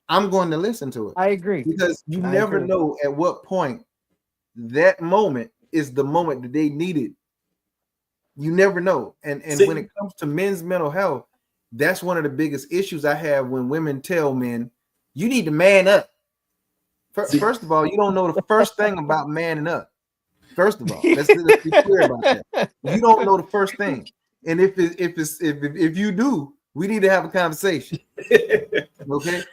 I'm going to listen to it, I agree. because you I never agree. know at what point that moment is the moment that they need it. You never know. And when See, it comes to men's mental health, that's one of the biggest issues I have when women tell men, "You need to man up." see, First of all, you don't know the first thing about manning up. First of all, let's be clear about that. You don't know the first thing, and if you do, we need to have a conversation, okay?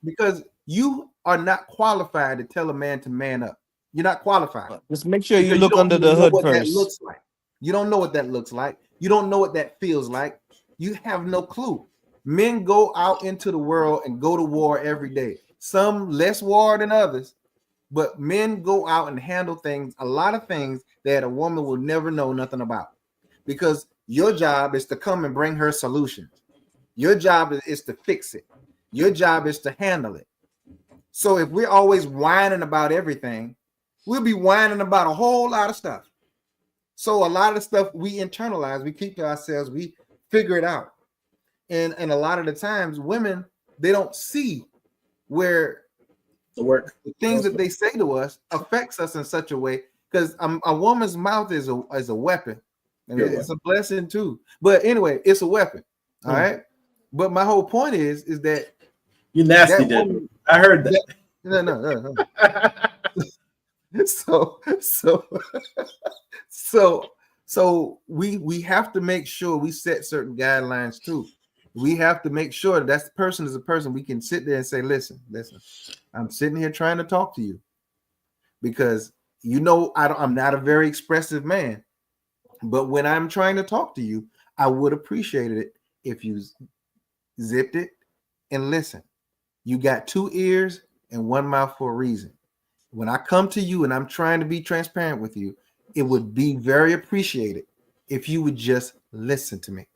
Because you are not qualified to tell a man to man up. You're not qualified, Just make sure you because you look don't under even the know hood what that first. looks like. You don't know what that looks like. You don't know what that feels like. You have no clue. Men go out into the world and go to war every day. Some less war than others, but men go out and handle things, a lot of things that a woman will never know nothing about. Because your job is to come and bring her solutions. Your job is to fix it. Your job is to handle it. So if we're always whining about everything, we'll be whining about a whole lot of stuff. So a lot of the stuff we internalize, we keep to ourselves, we figure it out. And a lot of the times women, they don't see where the work. the things that they say to us affects us in such a way, because a woman's mouth is a weapon. And Good it's a blessing too. But anyway, it's a weapon. All right. But my whole point is that You nasty, that dude. woman, I heard that. no. So we have to make sure we set certain guidelines too. We have to make sure that person is a person we can sit there and say, listen, I'm sitting here trying to talk to you, because I'm not a very expressive man, but when I'm trying to talk to you, I would appreciate it if you zipped it and listen. You got two ears and one mouth for a reason. When I come to you and I'm trying to be transparent with you, it would be very appreciated if you would just listen to me.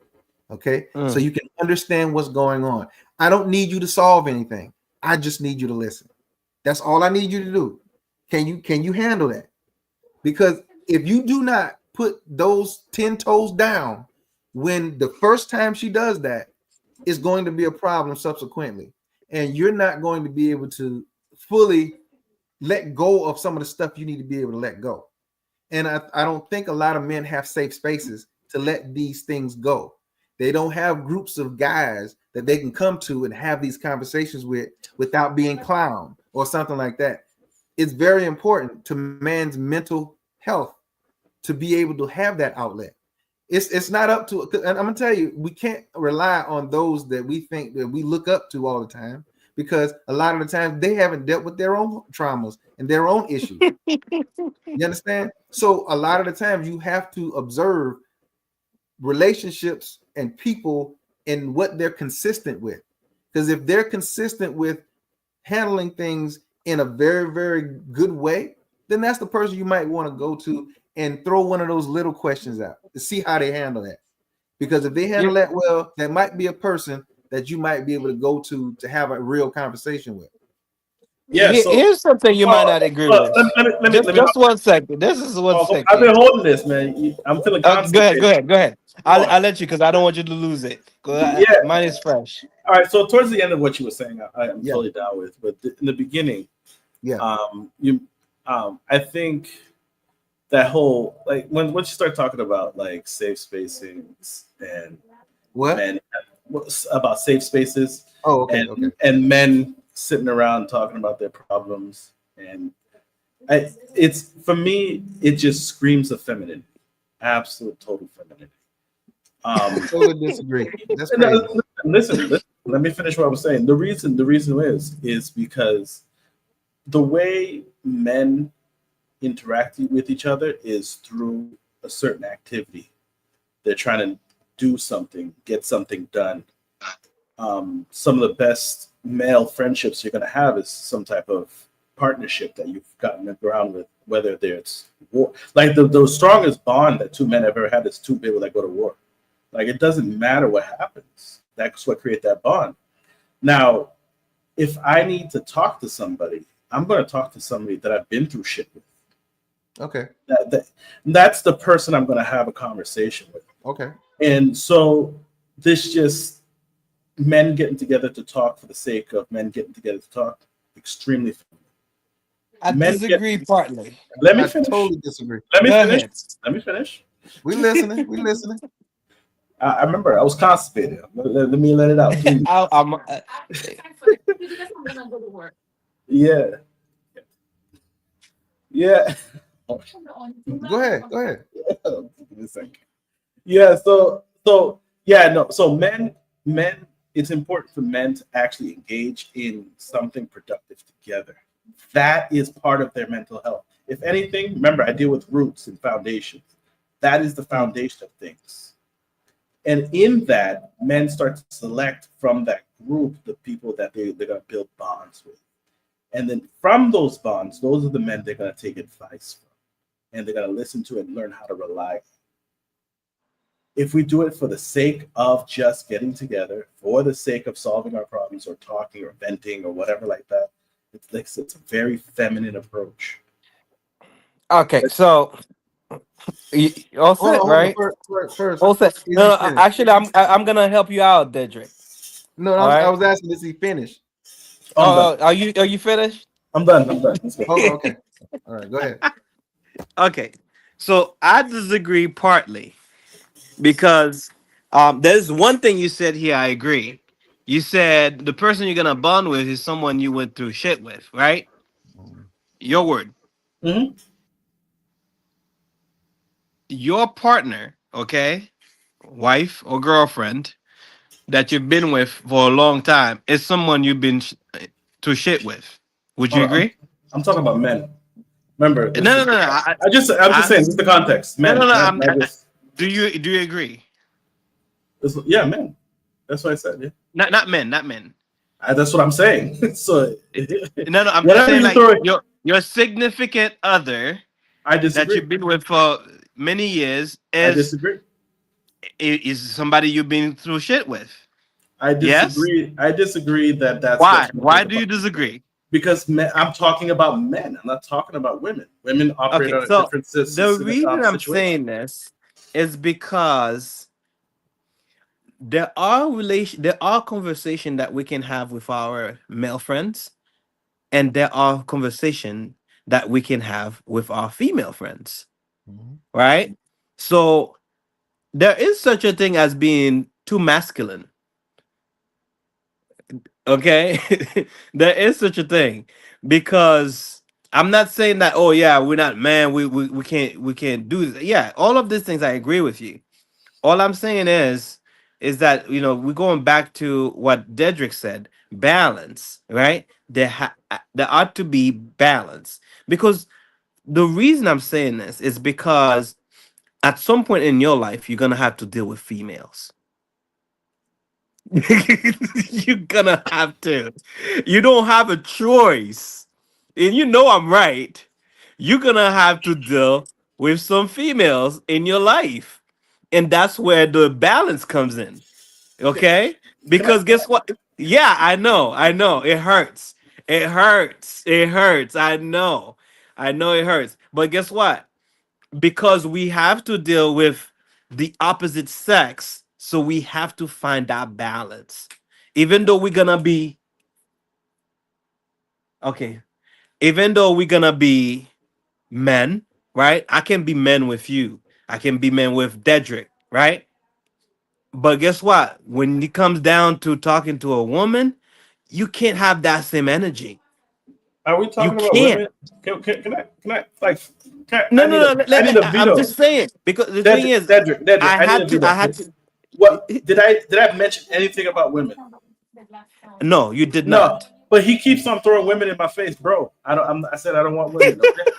Okay. So you can understand what's going on. I don't need you to solve anything. I just need you to listen. That's all I need you to do. Can you handle that? Because if you do not put those 10 toes down when the first time she does that, it's going to be a problem subsequently. And you're not going to be able to fully let go of some of the stuff you need to be able to let go. And I don't think a lot of men have safe spaces to let these things go. They don't have groups of guys that they can come to and have these conversations with without being clowned or something like that. It's very important to man's mental health to be able to have that outlet. It's not up to, and I'm gonna tell you, we can't rely on those that we think that we look up to all the time, because a lot of the times they haven't dealt with their own traumas and their own issues. You understand? So a lot of the times you have to observe relationships and people and what they're consistent with. Because if they're consistent with handling things in a very, very good way, then that's the person you might want to go to and throw one of those little questions out to see how they handle that. Because if they handle that well, that might be a person that you might be able to go to have a real conversation with. Yeah. So Here's something you might not agree with. Just 1 second. This is 1 second. I've been holding this, man. I'm feeling Go constipated. ahead. I'll let you because I don't want you to lose it. Mine is fresh. All right. So towards the end of what you were saying, I'm totally down with. But in the beginning, I think that whole like when you start talking about like safe spacings and about safe spaces. Oh, okay. And men sitting around talking about their problems, and it's for me, it just screams of femininity, absolute total femininity. Totally disagree. That's listen, let me finish what I was saying. The reason is because the way men interact with each other is through a certain activity. They're trying to do something, get something done. Some of the best male friendships you're going to have is some type of partnership that you've gotten around with, whether there's war. Like the strongest bond that two men have ever had is two people that go to war. Like it doesn't matter what happens. That's what creates that bond. Now, if I need to talk to somebody, I'm going to talk to somebody that I've been through shit with. Okay. That's the person I'm going to have a conversation with. Okay. And so this just men getting together to talk for the sake of men getting together to talk, extremely feminine. I disagree partly. Let me finish. Totally disagree. Let me finish. We listening. I remember I was constipated. Let me let it out. Yeah. Go ahead. Give me a second. Yeah. So men. It's important for men to actually engage in something productive together. That is part of their mental health. If anything, remember I deal with roots and foundations. That is the foundation of things. And in that, men start to select from that group the people that they're going to build bonds with. And then from those bonds, those are the men they're going to take advice from. And they're going to listen to it and learn how to rely on it. If we do it for the sake of just getting together, for the sake of solving our problems or talking or venting or whatever like that, it's a very feminine approach. Okay, so all set, right? First, all set. No, actually, I'm gonna help you out, Dedrick. No, I was asking, is he finished? Are you finished? I'm done. Okay. All right, go ahead. Okay, so I disagree partly because there's one thing you said here. I agree. You said the person you're gonna bond with is someone you went through shit with, right? Your word. Mm-hmm. Your partner, okay, wife or girlfriend that you've been with for a long time is someone you've been through shit with. Would you agree? I'm talking about men. Remember? No. I'm just saying. This is the context. Men. Do you agree? Yeah, men. That's what I said. Yeah. Not men. That's what I'm saying. So no. I'm just saying like your significant other. I disagree. That you've been with for many years. I disagree. Is somebody you've been through shit with? I disagree. Yes? I disagree that's why. Why do you disagree? Because I'm talking about men. I'm not talking about women. Women operate on a different system. The reason I'm saying this is because there are conversations that we can have with our male friends, and there are conversations that we can have with our female friends. Mm-hmm. Right? So there is such a thing as being too masculine. Okay? There is such a thing, because I'm not saying that, oh yeah, we're not man, we can't do this. Yeah, all of these things I agree with you. All I'm saying is that, we're going back to what Dedrick said, balance, right? There ought to be balance, because the reason I'm saying this is because at some point in your life, you're going to have to deal with females. You're gonna have to. You don't have a choice. And you know I'm right. You're gonna have to deal with some females in your life. And that's where the balance comes in. Okay, Okay? can I? Because guess what? Yeah, I know. I know. It hurts. It hurts. It hurts. I know. I know it hurts. But guess what? Because we have to deal with the opposite sex, so we have to find that balance. Even though we're gonna be okay, even though we're gonna be men, right? I can be men with you. I can be men with Dedrick, right? But guess what? When it comes down to talking to a woman, you can't have that same energy. Are we You talking about can't. women? Can I like? No, no, no. I need a I'm veto. just saying because the thing Dedrick, is, Dedrick, Dedrick. I I need a had to. I veto. had to. What did I mention anything about women? No, you did No, not. but he keeps on throwing women in my face, bro. I said I don't want women. Okay.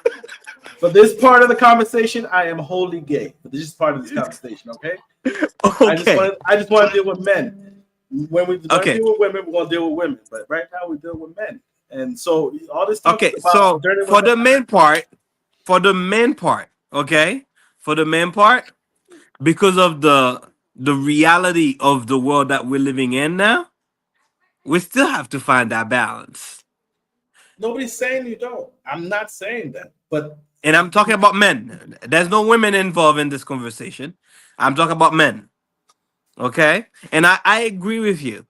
For this part of the conversation, I am wholly gay. But this is part of this conversation, okay? Okay. I just want to deal with men. When we're going to Okay. deal with women, we're going to deal with women. But right now, we deal with men. And so all this talk Okay. about So dirty for women. the main part, okay, for the main part, because of the reality of the world that we're living in now, we still have to find that balance. Nobody's saying you don't. I'm not saying that. But And I'm talking about men. There's no women involved in this conversation. I'm talking about men. Okay. And I agree with you,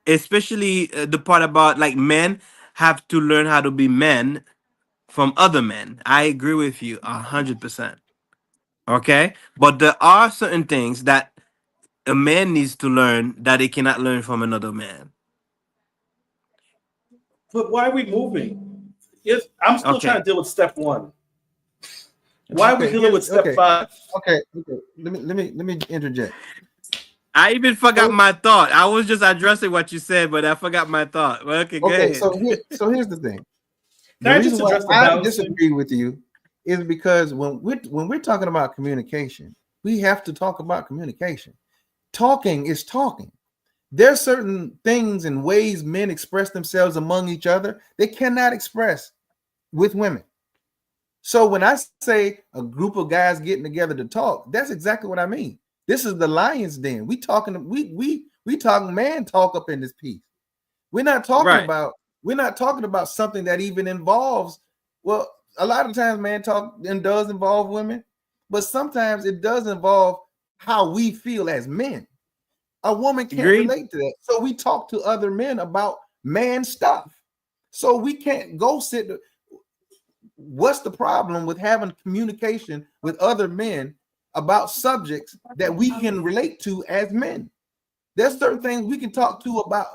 especially the part about like men have to learn how to be men from other men. I agree with you 100%. Okay. But there are certain things that a man needs to learn that he cannot learn from another man. why are we moving? Yes, I'm still trying Okay. to deal with step one. Why are we Okay, dealing with step okay, 5? okay, okay. Let me interject. I even forgot So my thought. I was just addressing what you said, but I forgot my thought. Well, okay, go okay, ahead. so here's the thing. Can The I just reason why address the I balance thing? disagree with you is because when we're talking about communication, we have to talk about communication. Talking is talking. There's certain things and ways men express themselves among each other they cannot express with women. So when I say a group of guys getting together to talk, that's exactly what I mean. This is the lion's den. We talking man talk up in this piece. We're not talking Right. about we're not talking about something that even involves, well, a lot of times man talk and does involve women, but sometimes it does involve how we feel as men. A woman can't Agreed. relate to that. So we talk to other men about man stuff. So we can't go sit. What's the problem with having communication with other men about subjects that we can relate to as men? There's certain things we can talk to about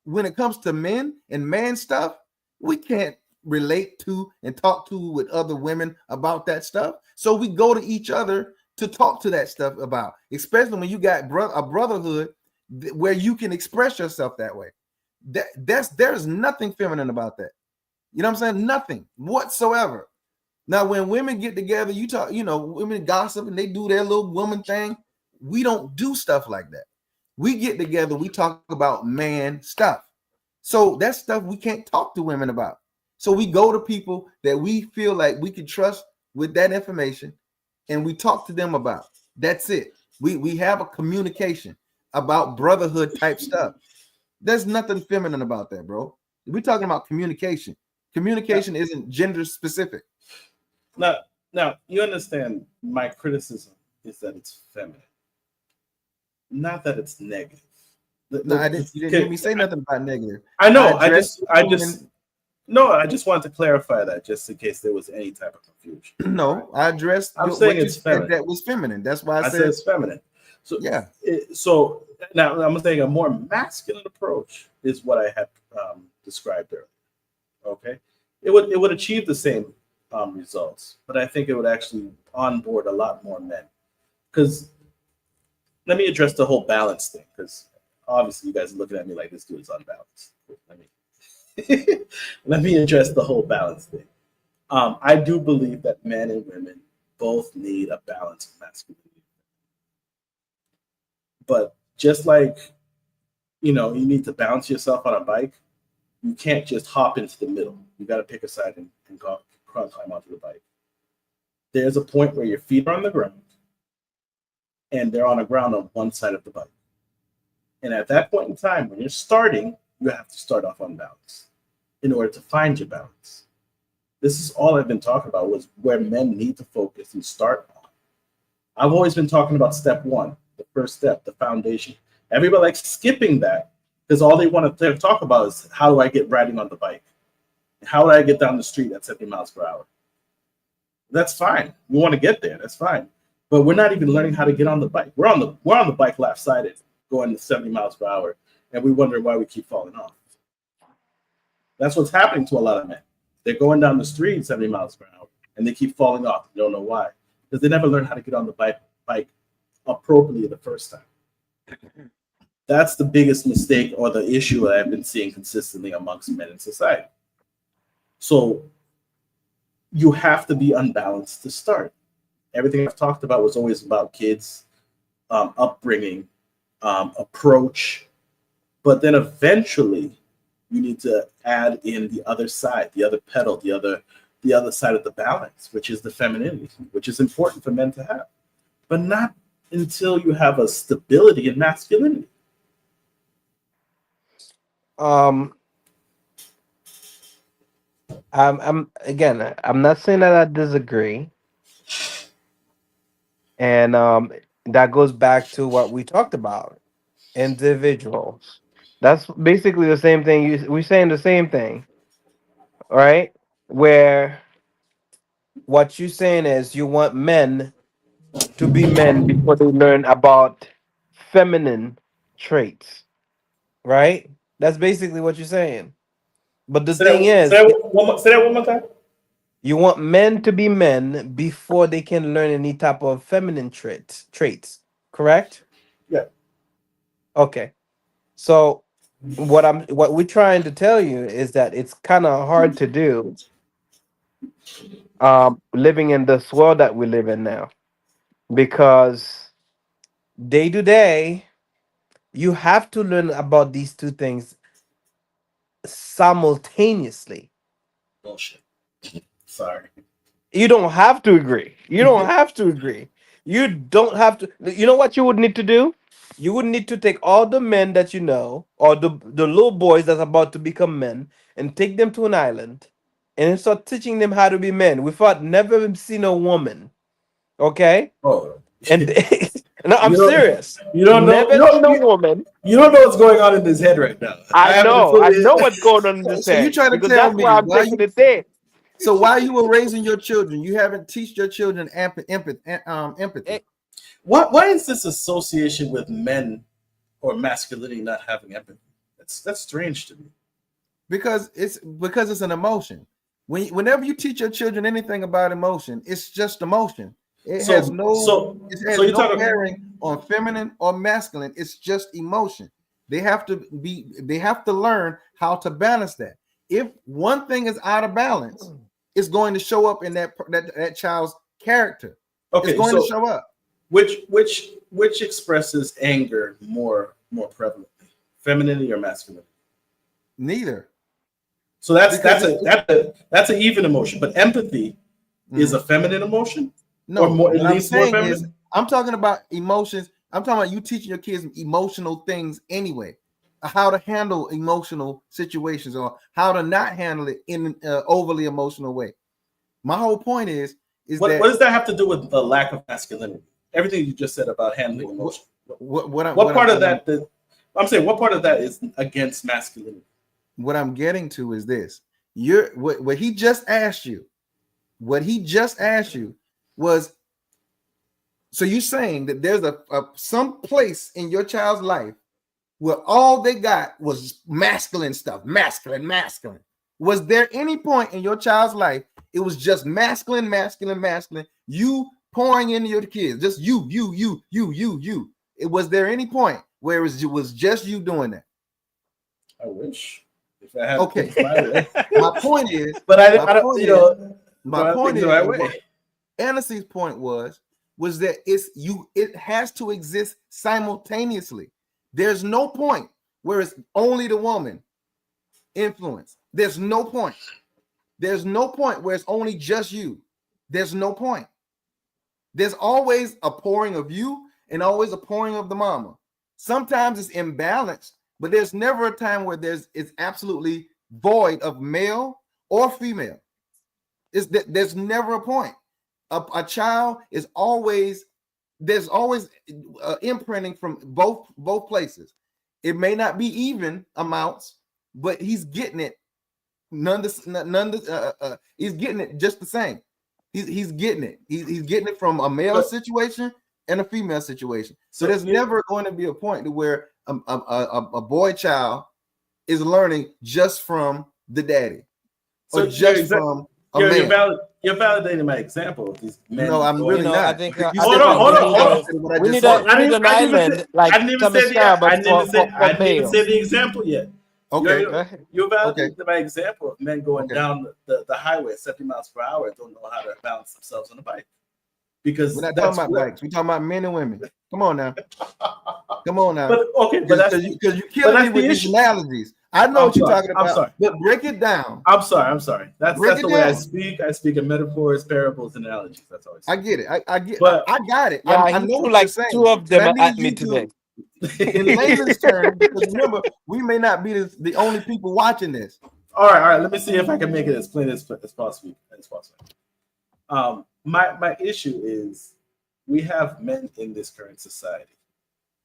when it comes to men and man stuff. We can't relate to and talk to with other women about that stuff. So we go to each other to talk to that stuff about, especially when you got a brotherhood where you can express yourself that way. There's nothing feminine about that. You know what I'm saying? Nothing whatsoever. Now, when women get together, you talk, women gossip and they do their little woman thing. We don't do stuff like that. We get together, we talk about man stuff. So that's stuff we can't talk to women about. So we go to people that we feel like we can trust with that information and we talk to them about. That's it. We have a communication about brotherhood type stuff. There's nothing feminine about that, bro. We're talking about communication. Communication isn't gender specific. Now, you understand my criticism is that it's feminine, not that it's negative. No, I didn't. You didn't hear me say nothing about negative. I know. addressed I feminine- just wanted to clarify that just in case there was any type of confusion. No, I addressed. I'm what saying you it's said feminine. that was feminine. That's why I I said said it's feminine. So yeah. So now I'm saying a more masculine approach is what I had described earlier. Okay, it would achieve the same results, but I think it would actually onboard a lot more men. Because let me address the whole balance thing. Because obviously you guys are looking at me like this dude is unbalanced. Let me address the whole balance thing. I do believe that men and women both need a balance of masculinity. But just like you need to balance yourself on a bike. You can't just hop into the middle. You got to pick a side and climb onto the bike. There's a point where your feet are on the ground and they're on the ground on one side of the bike. And at that point in time, when you're starting, you have to start off unbalanced in order to find your balance. This is all I've been talking about, was where men need to focus and start on. I've always been talking about step one, the first step, the foundation. Everybody likes skipping that because all they want to talk about is how do I get riding on the bike? How do I get down the street at 70 miles per hour? That's fine. We want to get there. That's fine. But we're not even learning how to get on the bike. We're on the bike left-sided, going to 70 miles per hour, and we wonder why we keep falling off. That's what's happening to a lot of men. They're going down the street 70 miles per hour, and they keep falling off. They don't know why. Because they never learned how to get on the bike appropriately the first time. That's the biggest mistake or the issue that I've been seeing consistently amongst men in society. So you have to be unbalanced to start. Everything I've talked about was always about kids, upbringing, approach, but then eventually you need to add in the other side, the other pedal, the other side of the balance, which is the femininity, which is important for men to have, but not until you have a stability in masculinity. I'm not saying that I disagree, and that goes back to what we talked about, individuals. That's basically the same thing. We're saying the same thing, right? Where what you're saying is you want men to be men before they learn about feminine traits, right? That's basically what you're saying. But the thing is, say that one more time. you want men to be men before they can learn any type of feminine traits, correct? Yeah. Okay. So what we're trying to tell you is that it's kind of hard to do living in this world that we live in now, because day to day you have to learn about these two things simultaneously. Bullshit. Sorry. You don't have to agree. You don't have to agree. You don't have to. You know what you would need to do? You would need to take all the men that you know, or the little boys that's about to become men, and take them to an island and start teaching them how to be men without never seen a woman. Okay? Oh. And no, I'm serious. You don't know. Never seen a woman. You don't know what's going on in his head right now. I know what's going on in this So you head. trying to Because tell that's me why I'm why taking it there. So while you were raising your children, you haven't teach your children empathy. Why is this association with men or masculinity not having empathy? That's strange to me. Because it's an emotion. Whenever you teach your children anything about emotion, it's just emotion. It has no bearing on feminine or masculine. It's just emotion. They have to learn how to balance that. If one thing is out of balance, it's going to show up in that child's character. Okay, it's going to show up. Which expresses anger more prevalently, femininity or masculinity? Neither. So that's an even emotion, but empathy is a feminine emotion. No, or more, what I'm saying more is, I'm talking about emotions. I'm talking about you teaching your kids emotional things anyway, how to handle emotional situations or how to not handle it in an overly emotional way. My whole point is what does that have to do with the lack of masculinity? Everything you just said about handling emotion. What part of that is against masculinity? What I'm getting to is this: what he just asked you. What he just asked you was, so you're saying that there's some place in your child's life where all they got was masculine stuff, masculine. Was there any point in your child's life it was just masculine? You pouring into your kids, just you. Was there any point where it was just you doing that? I wish. If I had okay. My point is, but my point is, Annecy's point was that it has to exist simultaneously. There's no point where it's only the woman influence. There's no point. There's no point where it's only just you. There's no point. There's always a pouring of you and always a pouring of the mama. Sometimes it's imbalanced, but there's never a time where it's absolutely void of male or female. There's never a point. A child is always, there's always imprinting from both places. It may not be even amounts, but he's getting it he's getting it just the same. He's getting it. He's getting it from a male situation and a female situation. So there's never going to be a point to where a boy child is learning just from the daddy, or just from a man. You're validating my example of these men. No, I'm really not. I think Hold on. We need an island like I didn't even say the example yet. Okay. You're validating my example of men going down the highway at 70 miles per hour and don't know how to balance themselves on a bike. Because we're not talking about bikes. We're talking about men and women. Come on now. But because you're killing me with these analogies. I know what you're talking about. I'm sorry. But break it down. I'm sorry. That's the way I speak. I speak in metaphors, parables, and analogies. That's always. I get it. I get. But I got it. Yeah, I know what like you're saying. two of them at me today. In layman's terms, because remember, we may not be the only people watching this. All right. Let me see if I can make it as plain as possible. My issue is we have men in this current society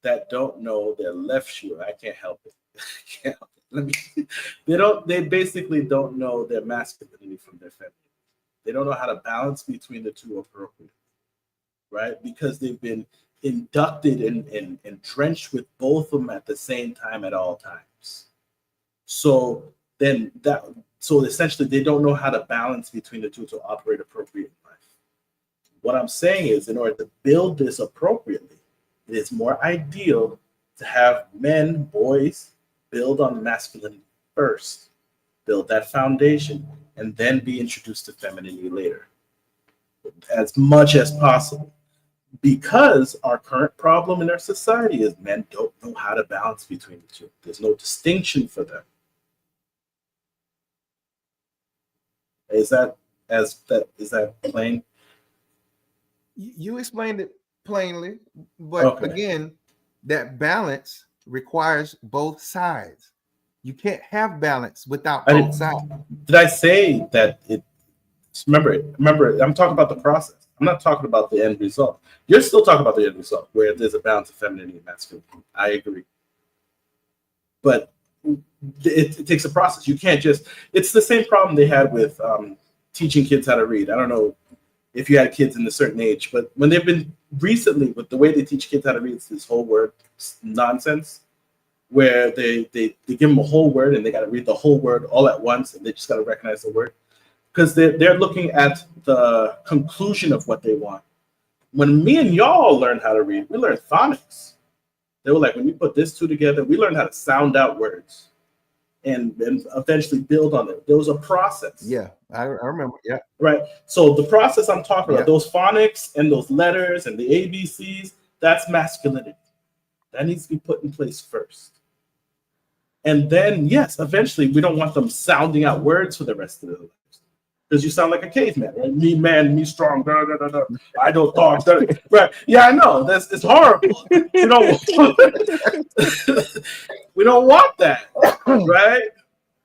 that don't know their left shoe. I can't help it. They basically don't know their masculinity from their feminine. They don't know how to balance between the two appropriately, right? Because they've been inducted and drenched with both of them at the same time at all times. So essentially they don't know how to balance between the two to operate appropriately in life. What I'm saying is, in order to build this appropriately, it is more ideal to have men, boys, build on masculinity first, build that foundation, and then be introduced to femininity later, as much as possible. Because our current problem in our society is men don't know how to balance between the two. There's no distinction for them. Is that plain? You explained it plainly, but again, that balance requires both sides. You can't have balance without both sides. Did I say that it? Remember, I'm talking about the process. I'm not talking about the end result. You're still talking about the end result, where there's a balance of femininity and masculinity. I agree. But it takes a process. You can't just, it's the same problem they had with teaching kids how to read. I don't know if you had kids in a certain age, but when they've been recently, with the way they teach kids how to read, it's this whole word nonsense, where they give them a whole word and they got to read the whole word all at once, and they just got to recognize the word. Because they're looking at the conclusion of what they want. When me and y'all learned how to read, we learned phonics. They were like, when you put this two together, we learned how to sound out words and eventually build on it. There was a process. Yeah, I remember. Yeah. Right. So the process I'm talking about, those phonics and those letters and the ABCs, that's masculinity. That needs to be put in place first. And then, yes, eventually we don't want them sounding out words for the rest of their lives. Because you sound like a caveman, right? Me man, me strong, da, da, da, da. I don't talk, da, da. Right? Yeah, I know. It's horrible. We don't want that, right?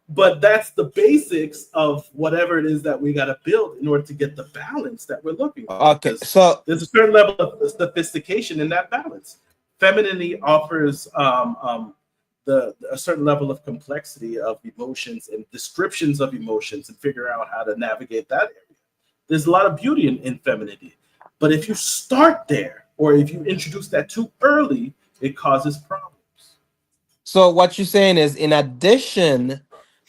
But that's the basics of whatever it is that we got to build in order to get the balance that we're looking for. Okay, so there's a certain level of sophistication in that balance. Femininity offers a certain level of complexity of emotions and descriptions of emotions and figure out how to navigate that area. There's a lot of beauty in femininity. But if you start there, or if you introduce that too early, it causes problems. So what you're saying is, in addition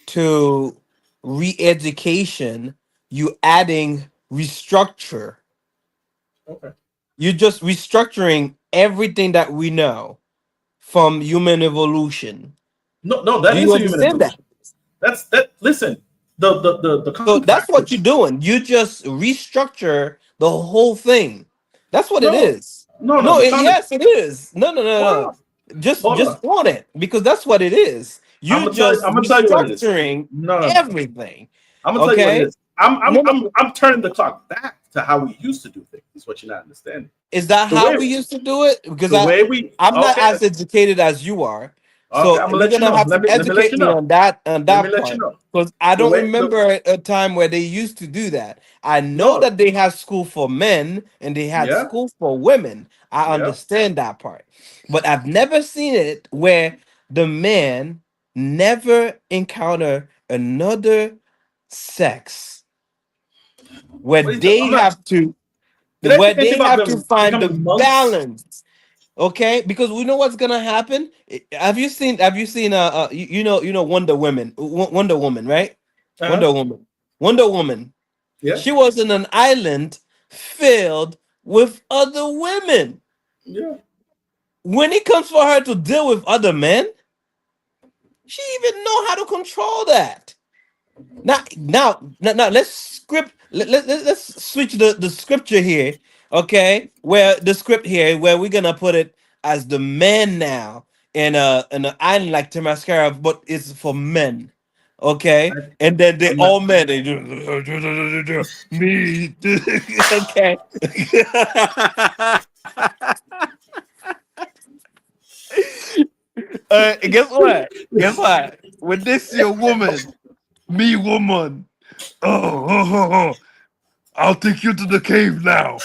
to re-education, you adding restructure. Okay. You're just restructuring everything that we know from human evolution. No, that is human evolution. Listen, the so that's what you're doing. You just restructure the whole thing. That's what it is. Yes, it is. No. Just Hold on. on it, because that's what it is. I'm You gonna just tell you what it is. restructuring No, everything. I'm gonna tell you what it Okay, is. I'm no, no, I'm turning the clock back to how we used to do things. Is what you're not understanding. is that The how way we used to do it? Because the way we I'm not okay as educated as you are, okay. so I'm gonna you're let you gonna know. have to Let me let educate you me know. on that Let me let you part. know. Because I The don't way the remember a time where they used to do that. I know no that they had school for men and they had yeah school for women. I yeah understand that part, but I've never seen it where the men never encounter another sex where what are you I'm they not have to did I say anything about find the becoming monks? balance. Okay, because we know what's gonna happen. Have you seen you know Wonder Woman, right? Uh-huh. Wonder Woman. Wonder Woman. Yeah, She was in an island filled with other women. yeah. When it comes for her to deal with other men, she even know how to control that. Now, let's switch the scripture here, okay? Where the script here, where we're gonna put it as the men now in an island like Temascara, but it's for men, okay? And then they I'm not. all men, they do me, okay? Guess what? Guess what? When they see a woman, me woman. Oh, I'll take you to the cave now.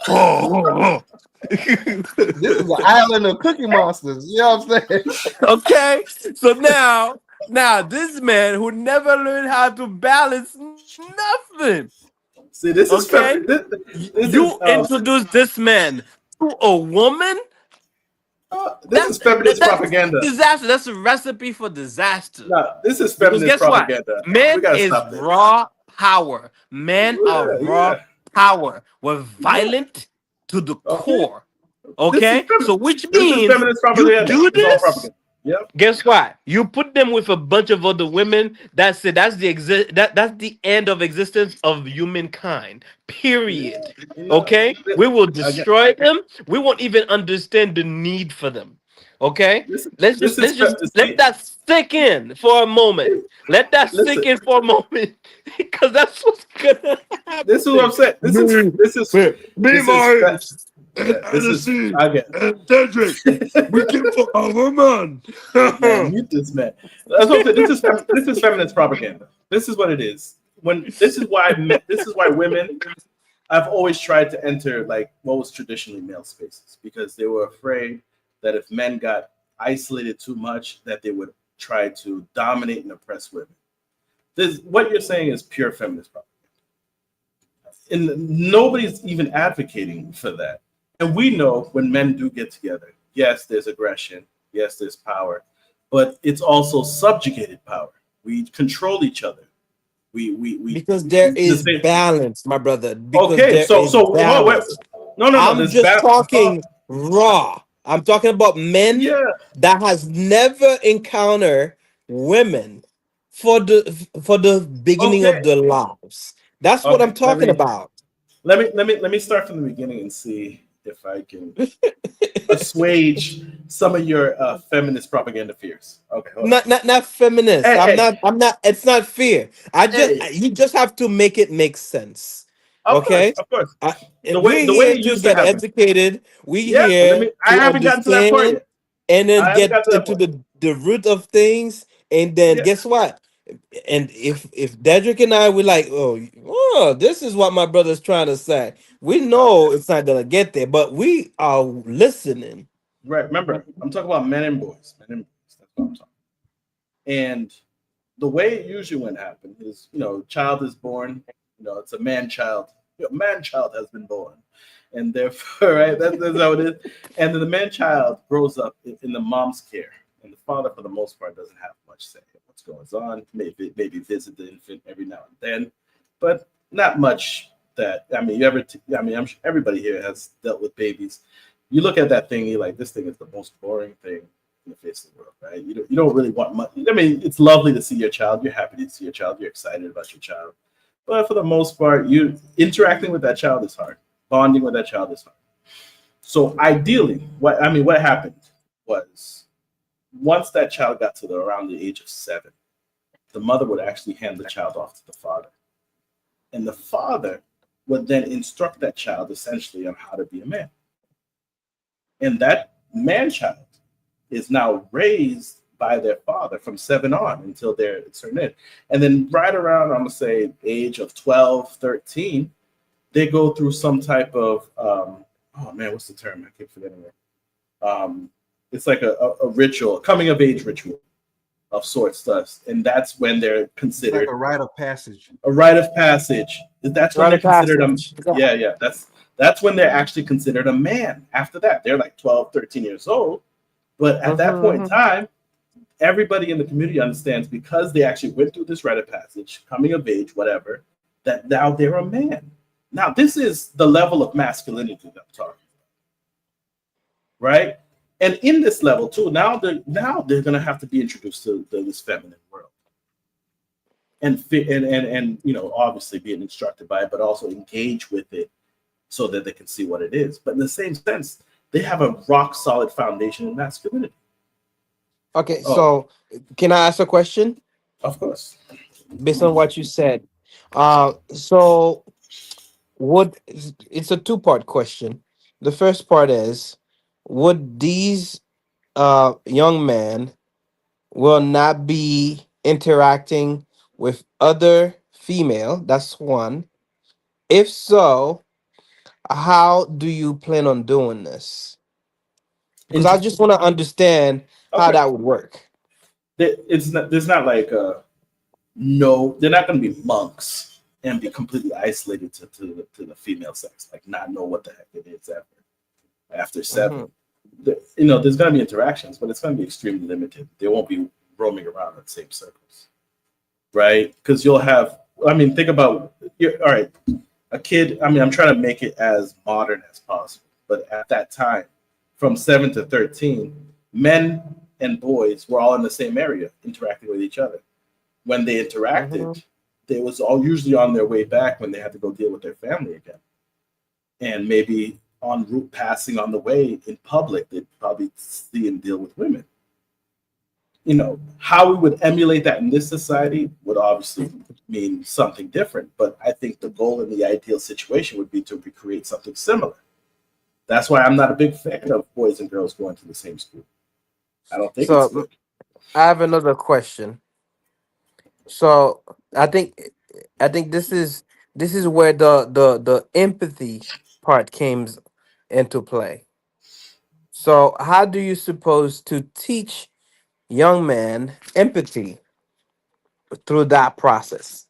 Oh. This is an island of cookie monsters. You know what I'm saying? Okay, so now this man who never learned how to balance nothing. See, this is Okay, this is you introduce this man to a woman. this is feminist That's propaganda. disaster. That's a recipe for disaster. No, this is Because feminist guess what? propaganda. We Men gotta is stop this. raw power. Men are Yeah, raw yeah, power. We're yeah. violent to the Okay. core. Okay? So which This is means feminist you propaganda. do It's all this. propaganda. Yep. Guess what? You put them with a bunch of other women. That's it. That's the end of existence of humankind. Yeah. Period. You know, Okay? We will again, destroy them. We won't even understand the need for them. Okay? this is Let see, that sink in for a moment. Let that listen. sink in for a moment. Because that's what's gonna This is what happen. I'm saying. Me, This is my yeah. This is Hennessy again. and Cedric. We came for our man. Man, mute this man. That's what I'm saying. This is feminist propaganda. This is what it is. This is why women I've always tried to enter like what was traditionally male spaces because they were afraid that if men got isolated too much, that they would try to dominate and oppress women. This what you're saying is pure feminist propaganda. And nobody's even advocating for that. And we know when men do get together, yes, there's aggression, yes, there's power, but it's also subjugated power. We control each other. Because there The is same. balance, my brother. Because Okay, there so is oh, wait, balance. no, I'm there's just bad. talking raw. I'm talking about men Yeah, that has never encountered women for the beginning okay, of their lives. That's what I'm okay. talking about. Let me start from the beginning and see if I can assuage some of your feminist propaganda fears. Okay, hold on. Not feminist. Hey, hey, I'm not. It's not fear. hey. You just have to make it make sense. Of course, Okay. of course. I, we're The way here it to used to get happen. educated. We Yeah, but let here me. I to haven't gotten to that part understand yet. and I then haven't get gotten to that into part. the root of things. And then Yeah, guess what? And if Dedrick and I were like, oh, this is what my brother's trying to say. We okay, know it's not gonna get there, but we are listening. right. Remember, I'm talking about men and boys. Men and boys. That's what I'm talking. And the way it usually would happen is, child is born. It's a man child. Man child has been born, and therefore, right, that's how it is. And then the man child grows up in the mom's care, and the father, for the most part, doesn't have much say in what's going on. Maybe visit the infant every now and then, but not much. That I mean, I'm sure everybody here has dealt with babies. You look at that thing, you're like, this thing is the most boring thing in the face of the world, right? You don't really want much. I mean, it's lovely to see your child. You're happy to see your child. You're excited about your child. But for the most part, you interacting with that child is hard. Bonding with that child is hard. So ideally, what happened? was once that child got to around the age of 7, the mother would actually hand the child off to the father. And the father would then instruct that child essentially on how to be a man. And that man child is now raised by their father from 7 on until they're a certain age. And then right around, I'm going to say, age of 12, 13, they go through some type of, what's the term? I keep forgetting it. It's like a ritual, coming of age ritual of sorts, and that's when they're considered like a rite of passage. A rite of passage. That's when they're considered that's when they're actually considered a man. After that, they're like 12, 13 years old. But at that point in time, everybody in the community understands, because they actually went through this rite of passage, coming of age, whatever, that now they're a man. Now, this is the level of masculinity that I'm talking about, right? And in this level too, now they're going to have to be introduced to this feminine world, and obviously being instructed by it, but also engage with it so that they can see what it is. But in the same sense, they have a rock solid foundation in masculinity. Okay, so can I ask a question? Of course. Based on what you said, so it's a 2-part question. The first part is, would these young men will not be interacting with other female? That's one. If so, how do you plan on doing this? Because I just want to understand how that would work. There's not like no, they're not going to be monks and be completely isolated to the female sex, like not know what the heck it is after 7. There's going to be interactions, but it's going to be extremely limited. They won't be roaming around in the same circles, right? Because you'll have, think about, all right, a kid, I'm trying to make it as modern as possible, but at that time, from 7 to 13, men and boys were all in the same area interacting with each other. When they interacted, they was all usually on their way back when they had to go deal with their family again. And maybe en route passing on the way in public, they'd probably see and deal with women. How we would emulate that in this society would obviously mean something different. But I think the goal and the ideal situation would be to recreate something similar. That's why I'm not a big fan of boys and girls going to the same school. I don't think it's good. I have another question. So I think this is where the empathy part came into play. So how do you suppose to teach young men empathy through that process?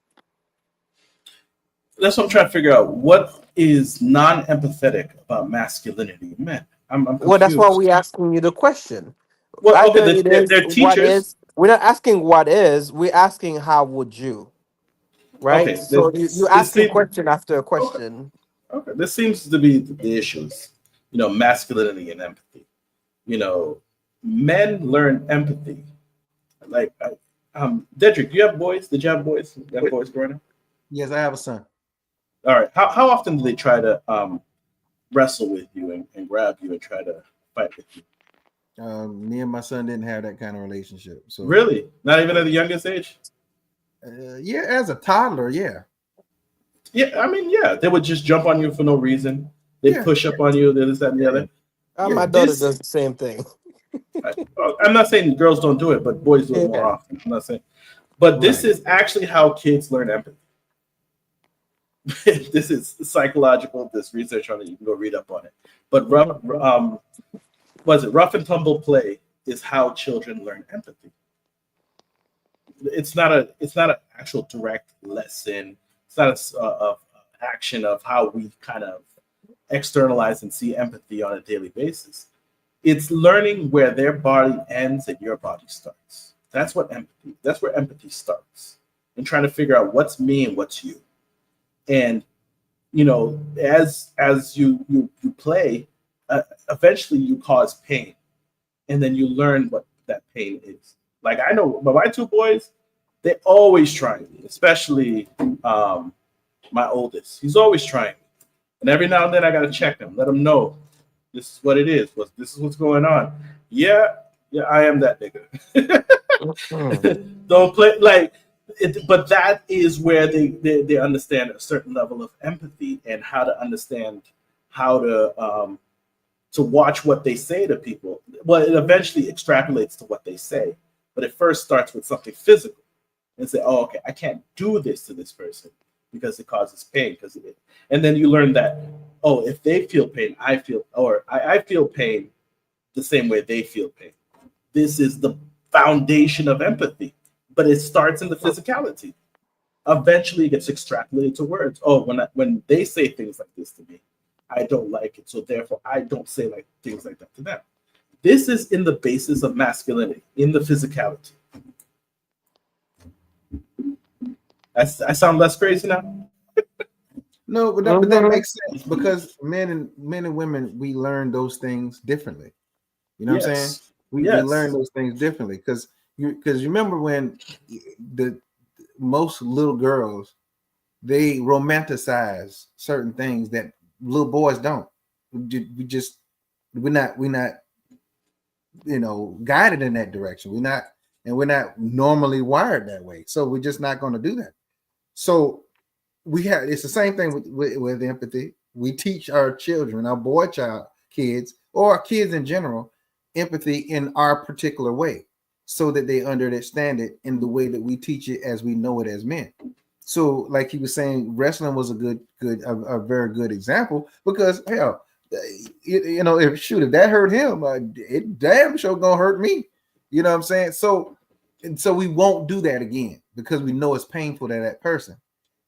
That's what I'm trying to figure out. What is non-empathetic about masculinity in men? I'm confused. Well, that's why we're asking you the question. Well, okay, they're teachers. We're not asking what is. We're asking how would you, right? Okay, so you asking question after a question. Okay, this seems to be the issues. Masculinity and empathy. Men learn empathy. Like, Dedrick, do you have boys? Did you have boys? You have boys growing up? Yes, I have a son. All right. How often do they try to wrestle with you and grab you and try to fight with you? Me and my son didn't have that kind of relationship. So really, not even at the youngest age. Yeah, as a toddler, yeah. Yeah, they would just jump on you for no reason. They push up on you, this, that, and the other. My daughter does the same thing. I'm not saying girls don't do it, but boys do it more often. I'm not saying, but this is actually how kids learn empathy. This is psychological. This research on it, you can go read up on it. But rough and tumble play is how children learn empathy. It's not an actual direct lesson. It's not a action of how we kind of externalize and see empathy on a daily basis. It's learning where their body ends and your body starts. That's where empathy starts. And trying to figure out what's me and what's you. And as you play, eventually you cause pain, and then you learn what that pain is. Like, I know, but my 2 boys, they always try me, especially my oldest. He's always trying me, and every now and then I gotta check him, let him know this is what it is. This is what's going on. Yeah, I am that nigga. Mm. Don't play like it, but that is where they understand a certain level of empathy and how to understand how to watch what they say to people. Well, it eventually extrapolates to what they say, but it first starts with something physical and say, oh, okay, I can't do this to this person because it causes pain because of it. And then you learn that, oh, if they feel pain, I feel pain the same way they feel pain. This is the foundation of empathy, but it starts in the physicality. Eventually, it gets extrapolated to words. Oh, when they say things like this to me, I don't like it, so therefore I don't say like things like that to them. This is in the basis of masculinity, in the physicality. I sound less crazy now. No, but that makes sense because men and women, we learn those things differently. You know what I'm saying? Yes. We learn those things differently because you remember when the most little girls, they romanticize certain things that little boys don't. We're not guided in that direction. We're not normally wired that way. So we're just not going to do that. So it's the same thing with empathy. We teach our children, our kids, or our kids in general, empathy in our particular way, so that they understand it in the way that we teach it as we know it as men. So, like he was saying, wrestling was a very good example because hell, if that hurt him, it damn sure gonna hurt me. You know what I'm saying? So we won't do that again because we know it's painful to that person.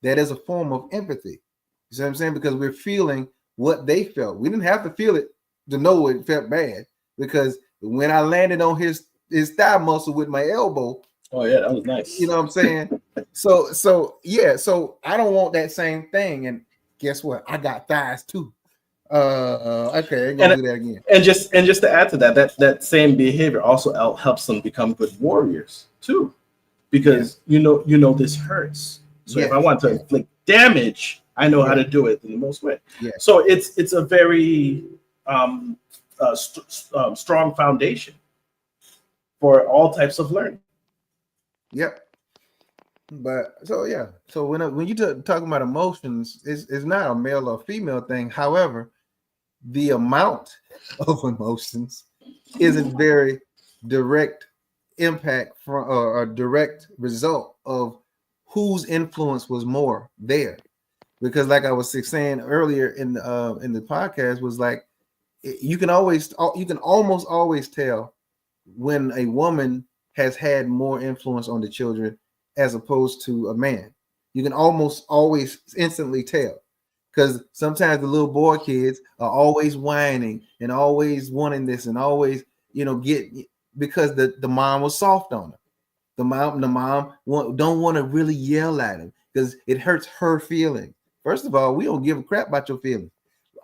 That is a form of empathy. You see what I'm saying? Because we're feeling what they felt. We didn't have to feel it to know it felt bad. Because when I landed on his thigh muscle with my elbow, oh yeah, that was nice. You know what I'm saying? So yeah. So I don't want that same thing. And guess what? I got thighs too. Okay, I ain't gonna do that again. And just to add to that same behavior also helps them become good warriors too, because you know this hurts. So if I want to inflict damage, I know how to do it in the most way. Yeah. So it's a very strong foundation for all types of learning. Yep. But so yeah. So when you talking about emotions, it's not a male or female thing. However, the amount of emotions isn't very direct impact from or a direct result of whose influence was more there. Because like I was saying earlier in the podcast, was like you can almost always tell when a woman has had more influence on the children as opposed to a man. You can almost always instantly tell because sometimes the little boy kids are always whining and always wanting this and always because the mom was soft on her. The mom don't want to really yell at him because it hurts her feelings. First of all, we don't give a crap about your feelings.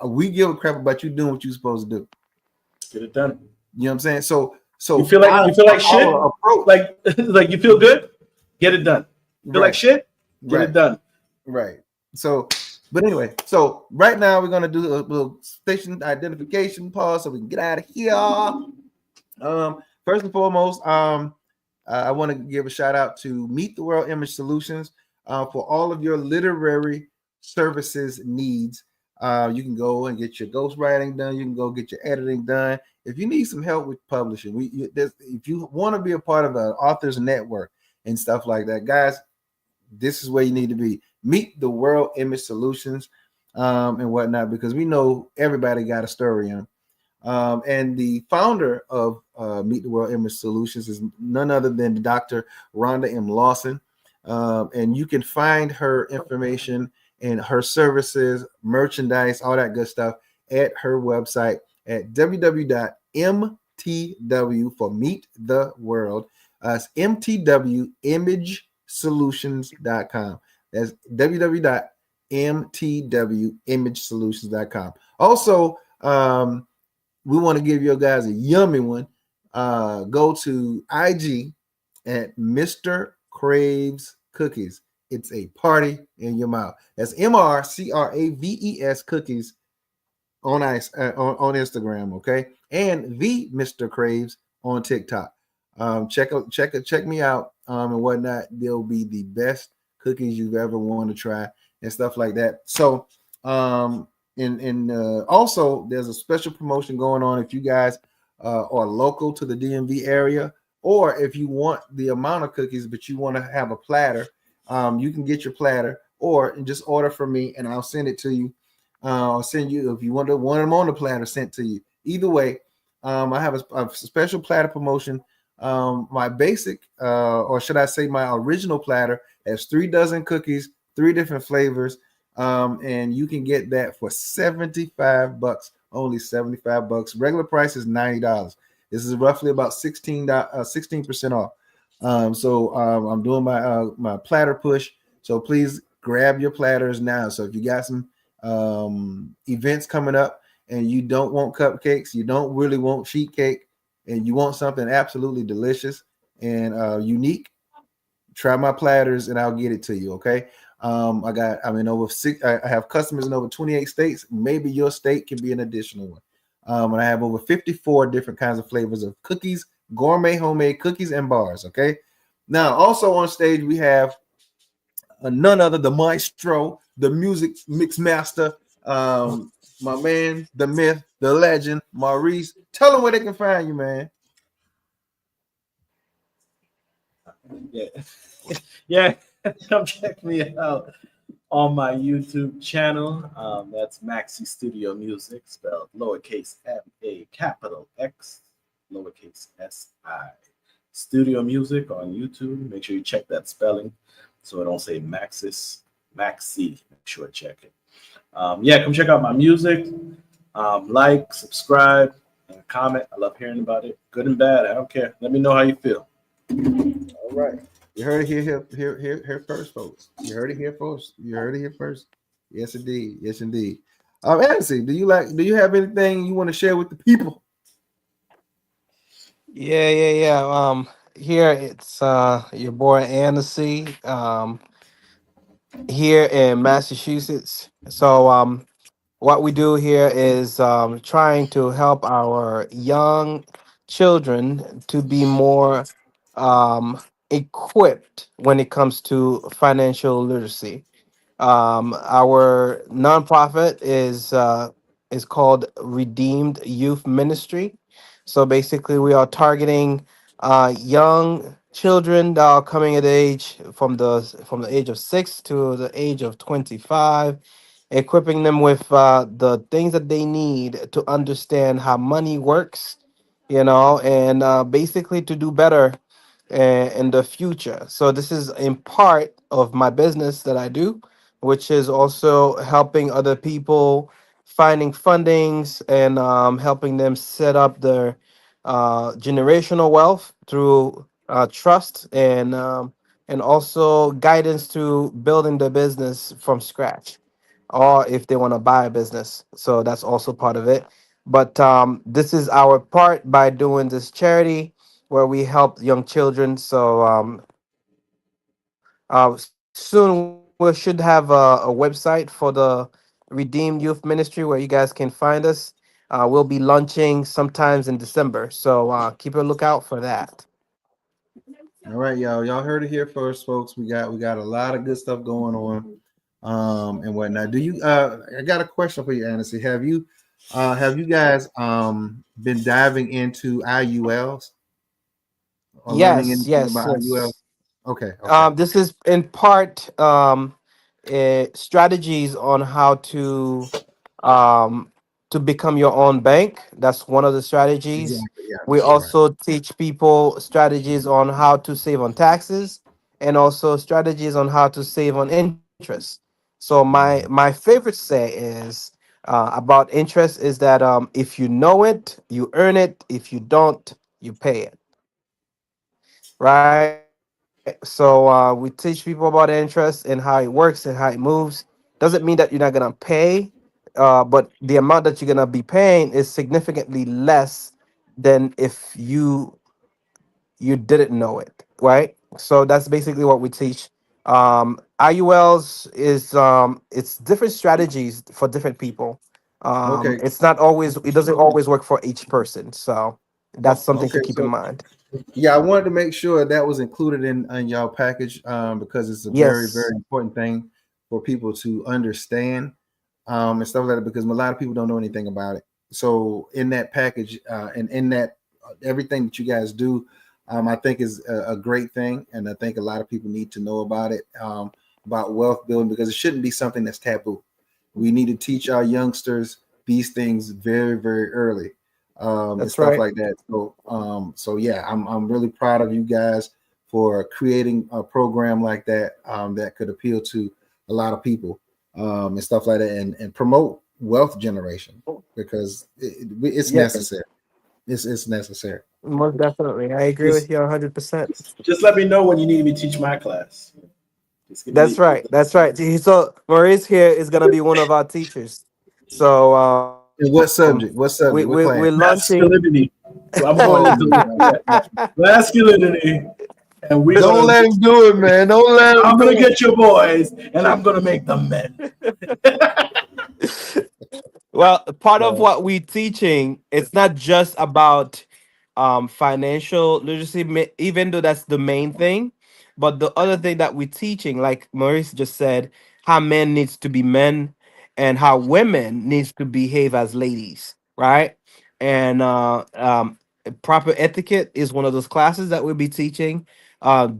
We give a crap about you doing what you're supposed to do. Get it done. You know what I'm saying? So you feel like shit. Like you feel good. Get it done. Feel like shit. Get it done. Right. So, but anyway, so right now we're gonna do a little station identification pause so we can get out of here. First and foremost, I want to give a shout out to Meet the World Image Solutions for all of your literary services needs. You can go and get your ghostwriting done. You can go get your editing done. If you need some help with publishing, if you want to be a part of an author's network and stuff like that, guys, this is where you need to be. Meet the World Image Solutions and whatnot, because we know everybody got a story on. And the founder of Meet the World Image Solutions is none other than Dr. Rhonda M. Lawson. And you can find her information and her services, merchandise, all that good stuff at her website at www.mtw for Meet the World. It's mtwimagesolutions.com. That's www.mtwimagesolutions.com. Also, we want to give you guys a yummy one. Go to IG at Mr. Craves Cookies. It's a party in your mouth. That's MrCraves Cookies on Instagram. Okay. and the Mr. Craves on TikTok. Check me out and whatnot. They'll be the best cookies you've ever want to try and stuff like that. So and also there's a special promotion going on if you guys are local to the DMV area, or if you want the amount of cookies but you want to have a platter, you can get your platter or just order from me and I'll send it to you. I'll send you if you want them on the platter sent to you. Either way, I have a special platter promotion. My basic, or should I say, my original platter has 3 dozen cookies, 3 different flavors, and you can get that for $75. Only $75. Regular price is $90. This is roughly about 16% off. So I'm doing my platter push. So please grab your platters now. So if you got some events coming up and you don't want cupcakes, you don't really want sheet cake, and you want something absolutely delicious and unique, try my platters and I'll get it to you. Okay. I'm in over six. I have customers in over 28 states. Maybe your state can be an additional one. And I have over 54 different kinds of flavors of cookies, gourmet homemade cookies and bars. Okay. Now, also on stage, we have none other the maestro, the music mix master, my man, the myth, the legend, Maurice. Tell them where they can find you, man. Yeah. Yeah. Come check me out on my YouTube channel. That's Maxi Studio Music, spelled lowercase m-a capital X, lowercase s-i. Studio Music on YouTube. Make sure you check that spelling so I don't say Maxis, Maxi. Make sure to check it. Yeah, come check out my music. Like, subscribe, and comment. I love hearing about it. Good and bad. I don't care. Let me know how you feel. All right. You heard it here first, folks. You heard it here first. You heard it here first. Yes, indeed. Yes, indeed. Anthony, do you have anything you want to share with the people? Yeah. Here it's your boy Annecy, here in Massachusetts. So what we do here is trying to help our young children to be more equipped when it comes to financial literacy. Our nonprofit is called Redeemed Youth Ministry. So basically, we are targeting young children that are coming at age from the age of 6 to the age of 25, equipping them with the things that they need to understand how money works, and basically to do better in the future. So this is in part of my business that I do, which is also helping other people finding fundings and helping them set up their generational wealth through trust and also guidance to building the business from scratch, or if they want to buy a business. So that's also part of it. But this is our part by doing this charity where we help young children. So soon we should have a website for the Redeemed Youth Ministry where you guys can find us. We'll be launching sometimes in December. So keep a lookout for that. All right, y'all. Y'all heard it here first, folks. We got a lot of good stuff going on, and whatnot. Do you? I got a question for you, Annecy. Have you guys been diving into IULs or learning Yes, anything yes, about IUL? yes. Okay, okay. This is in part strategies on how um, to become your own bank. That's one of the strategies. Exactly. Yeah, We you're right. also teach people strategies on how to save on taxes and also strategies on how to save on interest. So my favorite say is about interest is that if you know it, you earn it. If you don't, you pay it. Right? So we teach people about interest and how it works and how it moves. Doesn't mean that you're not gonna pay, but the amount that you're gonna be paying is significantly less than if you didn't know it, right? So that's basically what we teach. IULs is it's different strategies for different people. Okay. It's not always, it doesn't always work for each person. So that's something to Okay. keep in So mind. yeah, I wanted to make sure that was included in y'all package because it's a very, Yes, very important thing for people to understand and stuff like that because a lot of people don't know anything about it. So in that package and in that everything that you guys do, I think is a great thing, and I think a lot of people need to know about it about wealth building because it shouldn't be something that's taboo. We need to teach our youngsters these things very, very early and that's stuff right. like that. So yeah, I'm really proud of you guys for creating a program like that that could appeal to a lot of people and stuff like that, and promote wealth generation because it's Yes, necessary. It's necessary. most definitely. I agree with Just you 100%. just let me know when you need me to teach my class. Just give That's me. right. That's right. So Maurice here is gonna be one of our teachers. So And what subject? What we're subject? What class? launching. Masculinity. So I'm going Oh into my God. masculinity, and we're Don't gonna. let him do it, man. Don't let him I'm gonna do it. get your boys, and I'm gonna make them men. Well, part of So, what we're teaching, it's not just about financial literacy, even though that's the main thing, but the other thing that we're teaching, like Maurice just said, how men needs to be men and how women needs to behave as ladies, right? And proper etiquette is one of those classes that we'll be teaching.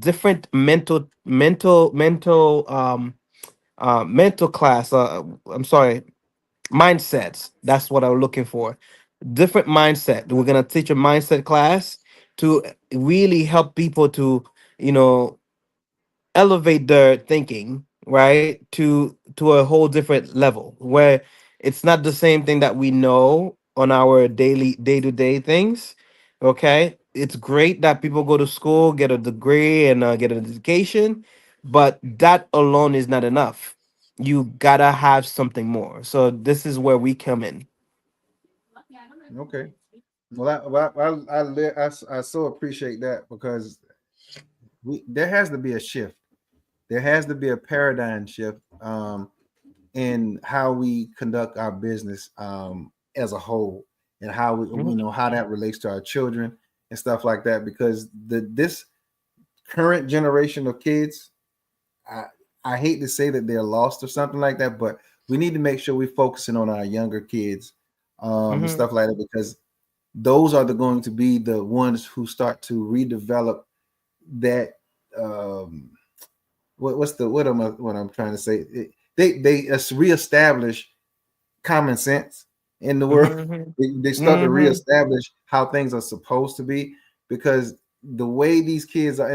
Different mental class. I'm sorry, mindsets. That's what I'm looking for. Different mindset. We're gonna teach a mindset class to really help people to, you know, elevate their thinking, right, to a whole different level where it's not the same thing that we know on our daily day-to-day things. Okay, it's great that people go to school, get a degree, and get an education, but that alone is not enough. You gotta have something more. So this is where we come in. okay. Well, I so appreciate that because there has to be a shift. There has to be a paradigm shift in how we conduct our business as a whole, and how we Mhm. how that relates to our children and stuff like that. Because this current generation of kids, I I hate to say that they're lost or something like that, but we need to make sure we're focusing on our younger kids and Mhm. stuff like that because those are going to be the ones who start to redevelop that um what's the what I'm trying to say they reestablish common sense in the world. Mhm. They start to Mhm. reestablish how things are supposed to be because the way these kids are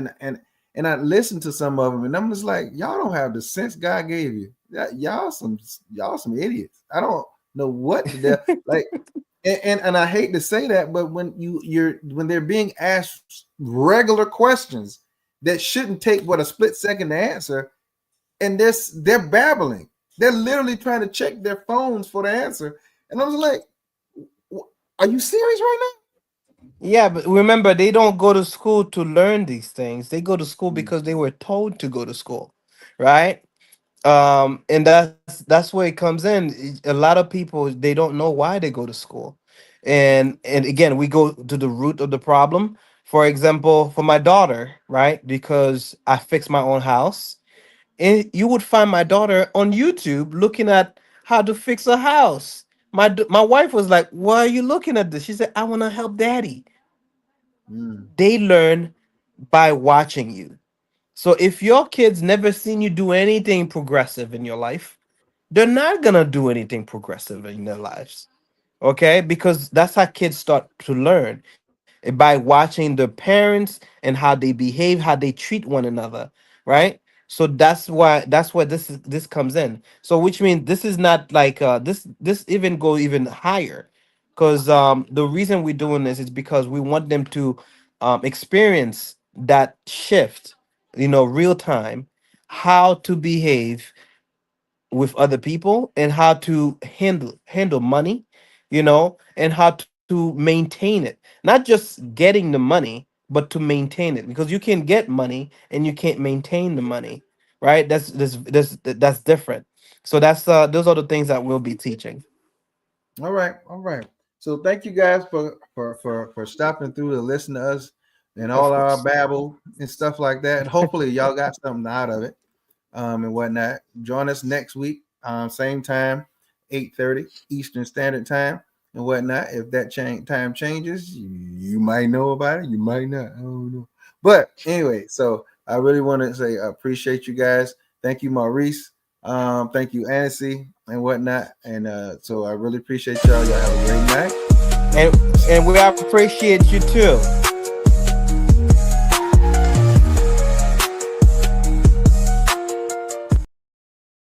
and I listen to some of them and I'm just like y'all don't have the sense God gave you. Y'all some idiots. I don't know what the devil like and I hate to say that, but when when they're being asked regular questions that shouldn't take what a split second to answer, and they're babbling. They're literally trying to check their phones for the answer, and I was like, "Are you serious right Yeah, but remember, they don't go to school to learn these things. They go to school now?" because they were told to go to school, right? And that's where it comes in. A lot of people, they don't know why they go to school, and again, we go to the root of the problem. For example, for my daughter, right? Because I fixed my own house, and you would find my daughter on YouTube looking at how to fix a house. My wife was like, "Why are you looking at this?" She said, "I want to help daddy." Mm, They learn by watching you. So if your kids never seen you do anything progressive in your life, they're not gonna do anything progressive in their lives. Okay, because that's how kids start to learn by watching their parents and how they behave, how they treat one another, right? So that's where this comes in. So which means this is not like this even go even higher, because the reason we're doing this is because we want them to experience that shift, real time, how to behave with other people and how to handle money, and how to maintain it. Not just getting the money, but to maintain it, because you can get money and you can't maintain the money, right? That's different. So those are the things that we'll be teaching. All right, all right. So thank you guys for stopping through to listen to us and all Of our course. babble and stuff like that. Hopefully y'all got something out of it, and whatnot. Join us next week, same time, 8:30 Eastern Standard Time and whatnot. If that time changes, you might know about it. You might not. I don't know. But anyway, so I really want to say I appreciate you guys. Thank you, Maurice. Thank you, Annecy, and whatnot. And so I really appreciate y'all. Y'all have a great night. And we appreciate you too.